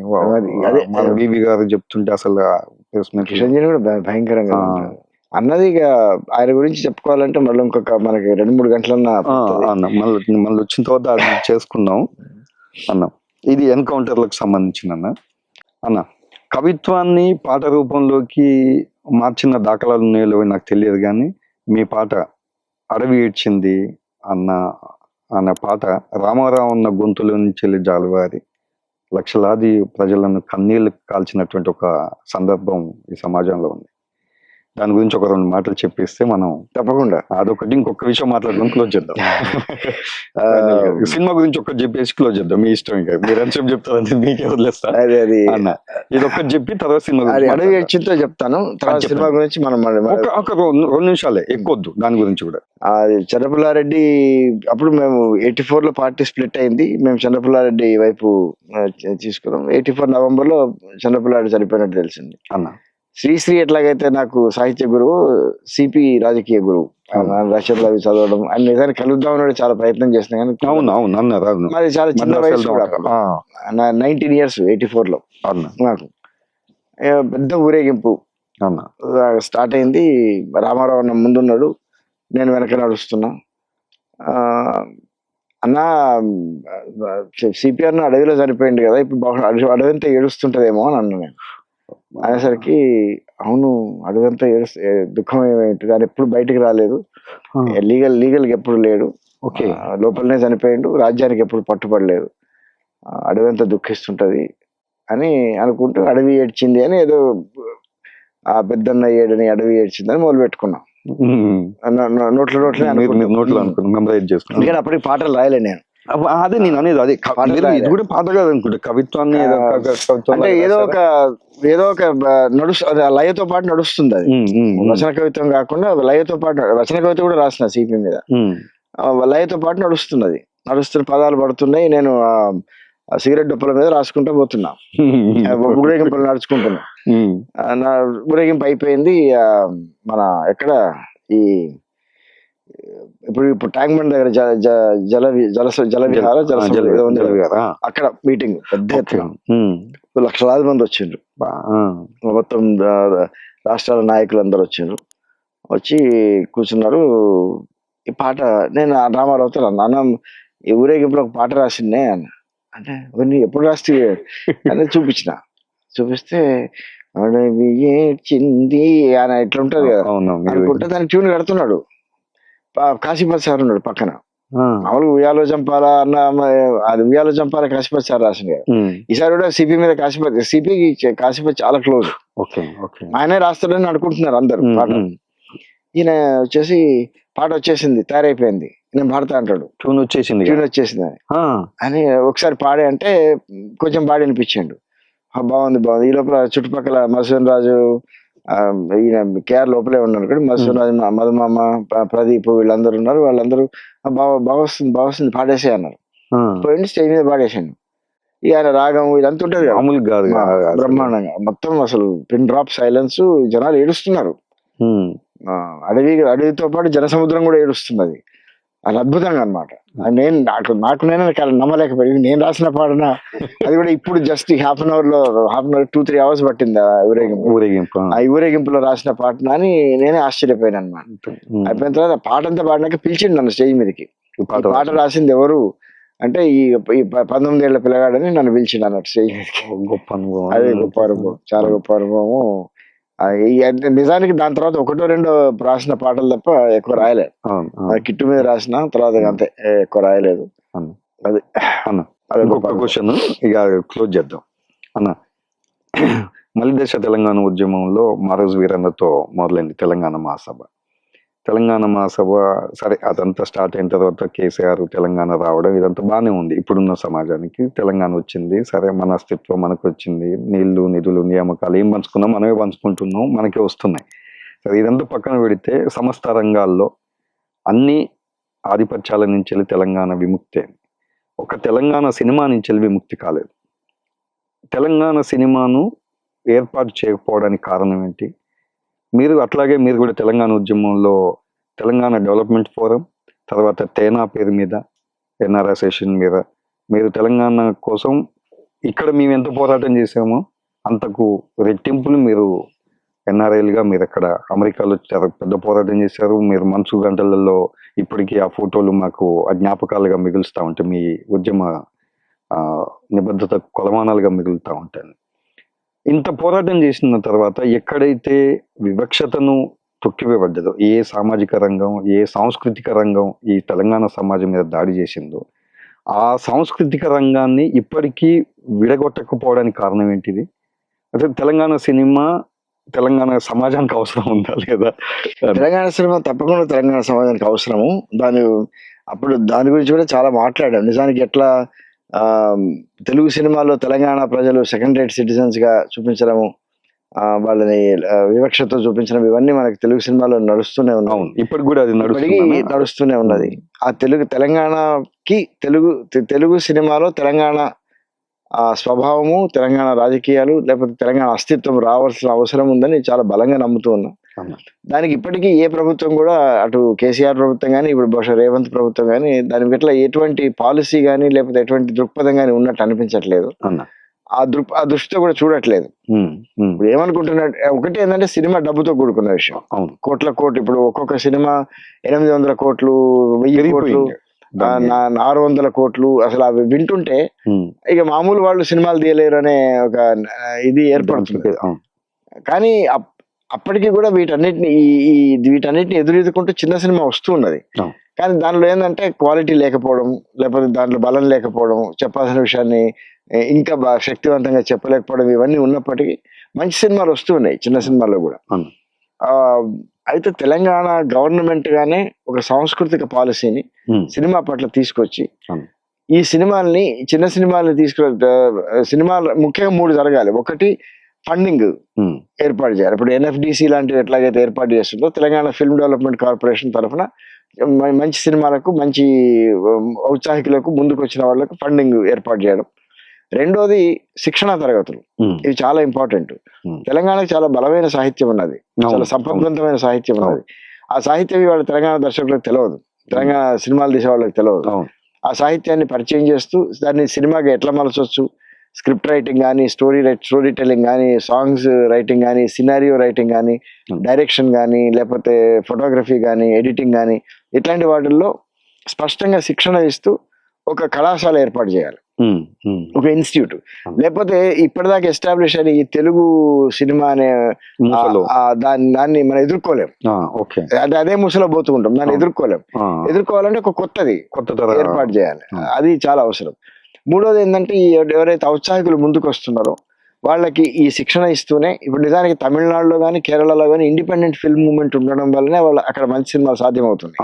మన వివి గారు చెప్తుంటే అసలు కిషన్ జీని కూడా భయంకరంగా అన్నది ఇక ఆయన గురించి చెప్పుకోవాలంటే మళ్ళీ ఇంకొక మనకి 2-3 గంటలన్నా మళ్ళీ వచ్చిన తర్వాత అది చేసుకుందాం అన్న ఇది ఎన్కౌంటర్లకు సంబంధించిన అన్న కవిత్వాన్ని పాట రూపంలోకి మార్చిన దాఖలాలు ఉన్నాయో నాకు తెలియదు కానీ మీ పాట అడవి ఏడ్చింది అన్న పాట రామారావు ఉన్న గొంతులో నుంచి వెళ్ళి జాలువారి లక్షలాది ప్రజలను కన్నీళ్లు కాల్చినటువంటి ఒక సందర్భం ఈ సమాజంలో ఉంది దాని గురించి ఒక 2 మాటలు చెప్పిస్తే మనం తప్పకుండా అదొకటి ఇంకొక విషయం మాట్లాడుకొని క్లోజ్ చేద్దాం సినిమా గురించి ఒకటి చెప్పేసి క్లోజ్ చేద్దాం మీ ఇష్టం ఇంకా మీరు ఎంతసేపు చెప్తారంటే మీకే వదిలేస్తా అన్న ఇది ఒక్కటి చెప్పి తర్వాత సినిమా అడవి ఏడ్చింతో చెప్తాను తర్వాత సినిమా గురించి మనం ఒక 2 నిమిషాలే ఎక్కువద్దు దాని గురించి కూడా చంద్రపుల్లారెడ్డి అప్పుడు మేము 84లో పార్టీ స్ప్లిట్ అయింది మేము చంద్రపుల్లారెడ్డి వైపు తీసుకున్నాం 84 నవంబర్లో చంద్రపుల్లారెడ్డి చనిపోయినట్టు తెలిసింది అన్న శ్రీశ్రీ ఎట్లాగైతే నాకు సాహిత్య గురువు సిపి రాజకీయ గురువు రచనలు అవి చదవడం అన్ని నిజాన్ని కలుద్దామని చాలా ప్రయత్నం చేసిన కానీ అవును మరి చాలా చిన్న వయసు 19 years 84లో నాకు పెద్ద ఊరేగింపు స్టార్ట్ అయింది రామారావు అన్న ముందున్నాడు నేను వెనక నడుస్తున్నా అన్న సిపిఆర్ అడవిలో చనిపోయింది కదా ఇప్పుడు అడవి అంతా ఏడుస్తుంటదేమో అని అన్నా నేను అనేసరికి అవును అడవంతా దుఃఖం ఏమైంది దాని ఎప్పుడు బయటికి రాలేదు లీగల్గా ఎప్పుడు లేడు లోపలనే చనిపోయిండు రాజ్యానికి ఎప్పుడు పట్టుబడలేదు అడవంతా దుఃఖిస్తుంటది అని అనుకుంటూ అడవి ఏడ్చింది అని ఏదో ఆ పెద్దన్న ఏడని అడవి ఏడ్చింది అని మొదలు పెట్టుకున్నాం నోట్లో అందుకని అప్పటికి పాటలు రాయలే నేను అదే నేను అనేది అదే ఇది కూడా పాట కాదు అనుకుంటా కవిత్వాన్ని అంటే ఏదో ఒక లయతో పాటు నడుస్తుంది అది వచన కవిత్వం కాకుండా లయతో పాటు వచన కవిత కూడా రాసిన సిపి మీద లయతో పాటు నడుస్తుంది అది నడుస్తున్న పదాలు పడుతున్నాయి నేను సిగరెట్ డొప్పల మీద రాసుకుంటూ పోతున్నా ఊరేగింపులు నడుచుకుంటున్నా నా ఊరేగింపు అయిపోయింది మన ఎక్కడ ఈ ఇప్పుడు ట్యాంక్ బండ్ దగ్గర జలవిహార అక్కడ మీటింగ్ పెద్ద ఎత్తున లక్షలాది మంది వచ్చిండ్రు మొత్తం రాష్ట్రాల నాయకులు అందరు వచ్చిండ్రు వచ్చి కూర్చున్నారు ఈ పాట నేను రామారావుతో అన్న ఈ ఊరేగింపులో ఒక పాట రాసిందే అన్న అంటే ఎప్పుడు రాస్తే అని చూపిస్తే అడవి ఏడ్చింది అని ఇట్లా ఉంటది కదా అనుకుంటే దానికి ట్యూన్ కడుతున్నాడు కాశీపతి సార్ ఉన్నాడు పక్కన. ఆ, మామూలుగా ఉయ్యాలో చంపాలా అన్న అది ఉయ్యాలో చంపాలా కాశీపతి సార్ రాసింది కదా. ఉమ్, ఈసారి కూడా సిపి మీద సిపికి కాశీపతి చాలా క్లోజ్. Okay okay. ఆయనే రాస్తాడని అనుకుంటున్నారు అందరు ఉమ్, పాట. ఉమ్. ఈయన వచ్చేసి పాట వచ్చేసింది, తయారైపోయింది, నేను పాడతా అంటాడు. ట్యూన్ వచ్చేసింది ట్యూన్ వచ్చేసింది అని ఆ, అని ఒకసారి పాడే అంటే కొంచెం పాడి అనిపించాడు. బాగుంది బాగుంది. ఈ లోపల చుట్టుపక్కల మసూన్ రాజు, ఈయన కేఆర్ లోపలే ఉన్నారు కూడా, మసూన్ రాజు, మధుమామ, ప్రదీప్ వీళ్ళందరూ ఉన్నారు. వాళ్ళందరూ బాగా వస్తుంది పాడేసే అన్నారు. ఆ. పోయింది స్టేజ్ మీద పాడేసాను. ఇక ఆయన రాగం ఇదంతా ఉంటుంది కదా, మామూలుగా కాదు అసలు. బ్రహ్మాండంగా మొత్తం అసలు పిన్ డ్రాప్ సైలెన్స్, జనాలు ఏడుస్తున్నారు. ఉమ్, అడవితో పాటు జనసముద్రం కూడా ఏడుస్తున్నది. అది అద్భుతంగా అనమాట. నేను నేనే నమ్మలేకపోయింది. నేను రాసిన పాటన అది కూడా ఇప్పుడు just half an hour 2-3 hours పట్టింది ఆ ఊరేగింపు. ఆ ఊరేగింపులో రాసిన పాటన అని నేనే ఆశ్చర్యపోయాను అనమాట. ఉమ్, అయిపోయిన తర్వాత పాట అంతా పాడినాక పిలిచిండు నన్ను స్టేజ్ మీదకి. ఈ ఈ పాట రాసింది ఎవరు అంటే ఈ 19 ఏళ్ల పిల్లగాడని నన్ను పిలిచిండు అన్నట్టు స్టేజ్ మీదకి. గొప్ప అనుభవం. అదే గొప్ప అనుభవం, చాలా గొప్ప అనుభవం. అంటే నిజానికి దాని తర్వాత 1-2 రాసిన పాటలు తప్ప ఎక్కువ రాయలేదు. అవును, అవును. కిట్టు మీద రాసిన తర్వాత అంతే, ఎక్కువ రాయలేదు. అన్న అది అన్న అదే గొప్ప ఇంకొక క్వశ్చన్ ఇక క్లోజ్ చేద్దాం అన్న. మలిదశ తెలంగాణ ఉద్యమంలో మారోజు వీరన్నతో మొదలైంది తెలంగాణ మహాసభ. తెలంగాణ మహాసభ సరే అదంతా స్టార్ట్ అయిన తర్వాత కేసీఆర్ తెలంగాణ రావడం ఇదంతా బాగానే ఉంది. ఇప్పుడున్న సమాజానికి తెలంగాణ వచ్చింది, సరే మన అస్తిత్వం మనకు వచ్చింది, నీళ్లు నిధులు నియామకాలు ఏం పంచుకున్నాం మనమే పంచుకుంటున్నాం, మనకే వస్తున్నాయి. సరే ఇదంతా పక్కన పెడితే సమస్త రంగాల్లో అన్ని ఆధిపత్యాల నుంచి వెళ్ళి తెలంగాణ విముక్తి అయింది. ఒక తెలంగాణ సినిమా నుంచి వెళ్ళి విముక్తి కాలేదు. తెలంగాణ సినిమాను ఏర్పాటు చేయకపోవడానికి కారణం ఏంటి? మీరు అట్లాగే మీరు కూడా తెలంగాణ ఉద్యమంలో తెలంగాణ డెవలప్మెంట్ ఫోరం, తర్వాత తేనా పేరు మీద, ఎన్ఆర్ అసోసియేషన్ మీద మీరు తెలంగాణ కోసం ఇక్కడ మేము ఎంత పోరాటం చేసామో అంతకు రెట్టింపులు మీరు ఎన్ఆర్ఐలుగా మీరు అక్కడ అమెరికాలో చాలా పెద్ద పోరాటం చేశారు. మీరు మనసు గంటలలో ఇప్పటికీ ఆ ఫోటోలు మాకు ఆ జ్ఞాపకాలుగా మిగులుస్తూ ఉంటాయి, మీ ఉద్యమ నిబద్ధత కొలమానాలుగా మిగులుతూ ఉంటాయి. ఇంత పోరాటం చేసిన తర్వాత ఎక్కడైతే వివక్షతను తొక్కివేయబడ్డదో, ఏ సామాజిక రంగం, ఏ సాంస్కృతిక రంగం ఈ తెలంగాణ సమాజం మీద దాడి చేసిందో ఆ సాంస్కృతిక రంగాన్ని ఇప్పటికీ విడగొట్టకపోవడానికి కారణం ఏంటిది? అంటే తెలంగాణ సినిమా తెలంగాణ సమాజానికి అవసరం ఉందా లేదా? తెలంగాణ సినిమా తప్పకుండా తెలంగాణ సమాజానికి అవసరము. అప్పుడు దాని గురించి కూడా చాలా మాట్లాడాం. నిజానికి ఎట్లా తెలుగు సినిమాలో తెలంగాణ ప్రజలు సెకండ్ రేట్ సిటిజన్స్ గా చూపించడము, వాళ్ళని వివక్షతో చూపించడం, ఇవన్నీ మనకి తెలుగు సినిమాలో నడుస్తూనే ఉన్నాయి. ఇప్పటికి కూడా అది నడుస్తూనే ఉన్నది. ఆ తెలంగాణకి తెలుగు సినిమాలో తెలంగాణ స్వభావము, తెలంగాణ రాజకీయాలు, లేకపోతే తెలంగాణ అస్తిత్వం రావాల్సిన అవసరం ఉందని చాలా బలంగా నమ్ముతూ ఉన్నా. దానికి ఇప్పటికీ ఏ ప్రభుత్వం కూడా, అటు కేసీఆర్ ప్రభుత్వం కానీ ఇప్పుడు బహుశా రేవంత్ ప్రభుత్వం కానీ దానికి ఎట్లా ఎటువంటి పాలసీ కానీ లేకపోతే ఎటువంటి దృక్పథం కానీ ఉన్నట్టు అనిపించట్లేదు. ఆ దృష్టితో కూడా చూడట్లేదు. ఇప్పుడు ఏమనుకుంటున్నాడు, ఒకటి ఏంటంటే సినిమా డబ్బుతో కూడుకున్న విషయం. కోట్ల ఇప్పుడు ఒక్కొక్క సినిమా 800 కోట్లు, 1000 కోట్లు, 600 కోట్లు, అసలు అవి వింటుంటే ఇక మామూలు వాళ్ళు సినిమాలు తీయలేరు అనే ఒక ఇది ఏర్పడుతుంది. కానీ అప్పటికి కూడా వీటన్నిటిని ఎదురెదుకుంటూ చిన్న సినిమా వస్తూ ఉన్నది. కానీ దానిలో ఏంటంటే క్వాలిటీ లేకపోవడం, లేకపోతే దాంట్లో బలం లేకపోవడం, చెప్పాల్సిన విషయాన్ని ఇంకా శక్తివంతంగా చెప్పలేకపోవడం, ఇవన్నీ ఉన్నప్పటికీ మంచి సినిమాలు వస్తూ ఉన్నాయి చిన్న సినిమాల్లో కూడా. అయితే తెలంగాణ గవర్నమెంట్ గానే ఒక సాంస్కృతిక పాలసీని సినిమా పట్ల తీసుకొచ్చి ఈ సినిమాల్ని, చిన్న సినిమాల్ని సినిమాలు ముఖ్యంగా 3 జరగాలి. ఒకటి, ఫండింగ్ ఏర్పాటు చేయాలి. ఇప్పుడు ఎన్ఎఫ్డిసి లాంటివి ఎట్లాగైతే ఏర్పాటు చేస్తుందో తెలంగాణ ఫిల్మ్ డెవలప్మెంట్ కార్పొరేషన్ తరఫున మంచి సినిమాలకు, మంచి ఔత్సాహికులకు, ముందుకు వచ్చిన వాళ్ళకు ఫండింగ్ ఏర్పాటు చేయడం. రెండోది, శిక్షణా తరగతులు. ఇవి చాలా ఇంపార్టెంట్. తెలంగాణకు చాలా బలమైన సాహిత్యం ఉన్నది, చాలా సంపద్వంతమైన సాహిత్యం ఉన్నది. ఆ సాహిత్యం వాళ్ళ తెలంగాణ దర్శకులకు తెలియదు, తెలంగాణ సినిమాలు తీసే వాళ్ళకి తెలియదు. ఆ సాహిత్యాన్ని పరిచయం చేస్తూ దాన్ని సినిమాగా ఎట్లా మలచవచ్చు, స్క్రిప్ట్ రైటింగ్ కానీ, స్టోరీ టెల్లింగ్ కానీ, సాంగ్స్ రైటింగ్ కానీ, సినారియో రైటింగ్ కానీ, డైరెక్షన్ కానీ, లేకపోతే ఫోటోగ్రఫీ కానీ, ఎడిటింగ్ కానీ, ఇట్లాంటి వాటిల్లో స్పష్టంగా శిక్షణ ఇస్తూ ఒక కళాశాల ఏర్పాటు చేయాలి. ఒక ఇన్స్టిట్యూట్. లేకపోతే ఇప్పటిదాకా ఎస్టాబ్లిష్ అయిన ఈ తెలుగు సినిమా అనే ముసలో. దాన్ని మనం ఎదుర్కోలేం. ఓకే. అదే ముసలో పోతుంటాం, దాన్ని ఎదుర్కోలేం. ఎదుర్కోవాలంటే ఒక కొత్తది ఏర్పాటు చేయాలి, అది చాలా అవసరం. మూడోది ఏంటంటే ఎవరైతే ఔత్సాహికులు ముందుకు వస్తున్నారో వాళ్ళకి ఈ శిక్షణ ఇస్తూనే, ఇప్పుడు నిజానికి తమిళనాడులో కానీ కేరళలో కానీ ఇండిపెండెంట్ ఫిల్మ్ మూవ్మెంట్ ఉండడం వల్లనే వాళ్ళు అక్కడ మంచి సినిమాలు సాధ్యమవుతుంది.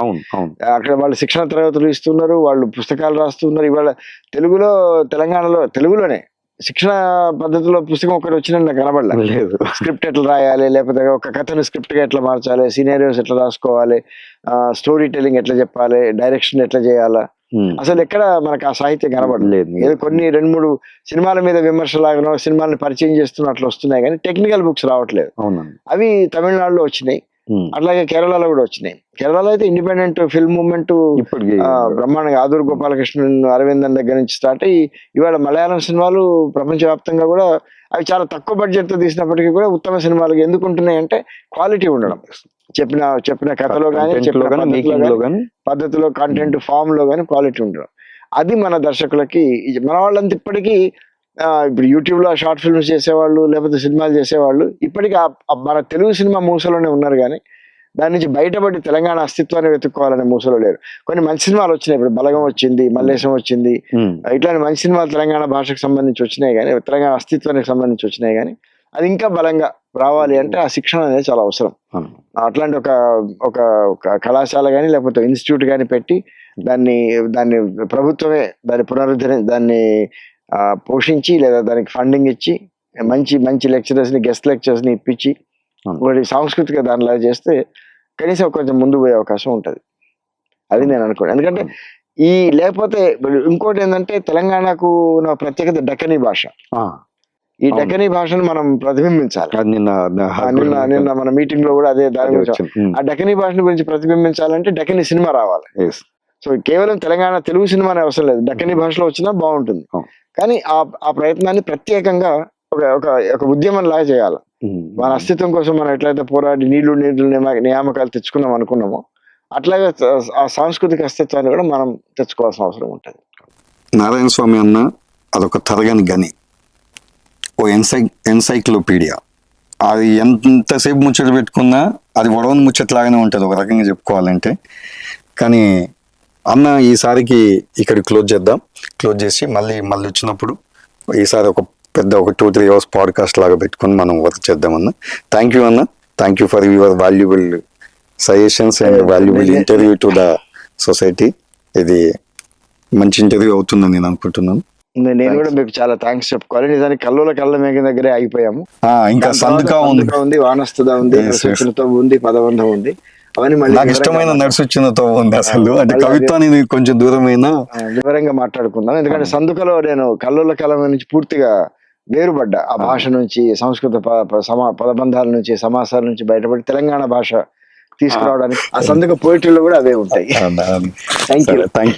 అక్కడ వాళ్ళు శిక్షణ తరగతులు ఇస్తున్నారు, వాళ్ళు పుస్తకాలు రాస్తున్నారు. ఇవాళ తెలుగులోనే శిక్షణ పద్ధతిలో పుస్తకం ఒకటి వచ్చిన నాకు కనబడలేదు. స్క్రిప్ట్ ఎట్లా రాయాలి, లేకపోతే ఒక కథను స్క్రిప్ట్ గా ఎట్లా మార్చాలి, సినారియోస్ ఎట్లా రాసుకోవాలి, స్టోరీ టెల్లింగ్ ఎట్లా చెప్పాలి, డైరెక్షన్ ఎట్లా చేయాలా, అసలు ఎక్కడ మనకు ఆ సాహిత్యం కనబడలేదు. ఏదో కొన్ని 2-3 సినిమాల మీద విమర్శలాగా సినిమాలను పరిచయం చేస్తున్నట్లు వస్తున్నాయి, కానీ టెక్నికల్ బుక్స్ రావట్లేదు. అవి తమిళనాడులో వచ్చినాయి, అట్లాగే కేరళలో కూడా వచ్చినాయి. కేరళలో అయితే ఇండిపెండెంట్ ఫిల్మ్ మూవ్మెంట్ బ్రహ్మాండంగా ఆదూర్ గోపాలకృష్ణన్, అరవిందన్ దగ్గర నుంచి స్టార్ట్ అయ్యి ఇవాళ మలయాళం సినిమాలు ప్రపంచవ్యాప్తంగా కూడా అవి చాలా తక్కువ బడ్జెట్ తో తీసినప్పటికీ కూడా ఉత్తమ సినిమాలు ఎందుకు ఉంటున్నాయి అంటే క్వాలిటీ ఉండడం. చెప్పిన కథలో కానీ, పద్ధతిలో, కంటెంట్ ఫామ్ లో కానీ క్వాలిటీ ఉండడం. అది మన దర్శకులకి, మన వాళ్ళంతా ఇప్పటికీ ఇప్పుడు యూట్యూబ్ లో షార్ట్ ఫిల్మ్స్ చేసేవాళ్ళు, లేకపోతే సినిమాలు చేసేవాళ్ళు ఇప్పటికీ మన తెలుగు సినిమా మూసలోనే ఉన్నారు, కానీ దాని నుంచి బయటపడి తెలంగాణ అస్తిత్వాన్ని వెతుక్కోవాలనే మూసలో లేరు. కొన్ని మంచి సినిమాలు వచ్చినాయి, ఇప్పుడు బలగం వచ్చింది, మల్లేశం వచ్చింది, ఇట్లాంటి మంచి సినిమాలు తెలంగాణ భాషకు సంబంధించి వచ్చినాయి, కానీ తెలంగాణ అస్తిత్వానికి సంబంధించి వచ్చినాయి. కానీ అది ఇంకా బలంగా రావాలి అంటే ఆ శిక్షణ అనేది చాలా అవసరం. అట్లాంటి ఒక కళాశాల కానీ లేకపోతే ఇన్స్టిట్యూట్ కానీ పెట్టి దాన్ని ప్రభుత్వమే దాన్ని పోషించి, లేదా దానికి ఫండింగ్ ఇచ్చి మంచి లెక్చరర్స్ ని, గెస్ట్ లెక్చరర్స్ ని ఇప్పించి ఒకటి సాంస్కృతిక దానిలా చేస్తే కనీసం కొంచెం ముందు పోయే అవకాశం ఉంటది. అది నేను అనుకోను. ఎందుకంటే లేకపోతే ఇంకోటి ఏంటంటే తెలంగాణకు ఉన్న ప్రత్యేకత డక్కనీ భాష. ఈ డక్కనీ భాషను మనం ప్రతిబింబించాలి. నిన్న మన మీటింగ్ లో కూడా అదే దాని గురించి, ఆ డక్కనీ భాషను గురించి ప్రతిబింబించాలంటే డక్కనీ సినిమా రావాలి. సో కేవలం తెలుగు సినిమానే అవసరం లేదు, డక్కనీ భాషలో వచ్చినా బాగుంటుంది. కానీ ఆ ప్రయత్నాన్ని ప్రత్యేకంగా ఒక ఉద్యమం లాగా చేయాలి. మన అస్తిత్వం కోసం మనం ఎట్లయితే పోరాడి నీళ్లు నియామకాలు తెచ్చుకున్నాం అనుకున్నామో, అట్లాగే ఆ సాంస్కృతిక అస్తిత్వాన్ని కూడా మనం తెచ్చుకోవాల్సిన అవసరం ఉంటుంది. నారాయణ స్వామి అన్న అదొక తరగని గని, ఓ ఎన్సైక్లోపీడియా. అది ఎంతసేపు ముచ్చట పెట్టుకున్నా అది వడవని ముచ్చట్లాగానే ఉంటుంది ఒక రకంగా చెప్పుకోవాలంటే. కానీ అన్న ఈసారికి ఇక్కడ క్లోజ్ చేసి మళ్ళీ వచ్చినప్పుడు ఈసారి ఒక 2-3 hours పాడ్కాస్ట్ లాగా పెట్టుకొని మనం వర్క్ చేద్దామన్నా. థ్యాంక్ యూ అన్న, thank you for your valuable suggestions and valuable interview to the society. ఇది మంచి ఇంటర్వ్యూ అవుతుందని నేను అనుకుంటున్నాను. నేను కూడా మీకు చాలా థ్యాంక్స్ చెప్పుకోవాలి. నిజానికి కళ్ళ మేఘ దగ్గరే ఆగిపోయాము. ఇంకా సందుకా ఉంది, వానస్తుదా ఉంది, సూచనతో ఉంది, పదబంధం ఉంది. అవన్నీ మళ్ళీ నాకు ఇష్టమైన నడుసొచ్చినతో ఉంది. అసలు అంటే కవిత్వాన్ని కొంచెం దూరమైన వివరంగా మాట్లాడుకుందాం. ఎందుకంటే సందుకలో నేను కళ్ళ నుంచి పూర్తిగా వేరుపడ్డా. ఆ భాష నుంచి, సంస్కృత పదబంధాల నుంచి, సమాసాల నుంచి బయటపడి తెలంగాణ భాష తీసుకురావడానికి ఆ సందుక పోయిటరీలో కూడా అవే ఉంటాయి. Thank you.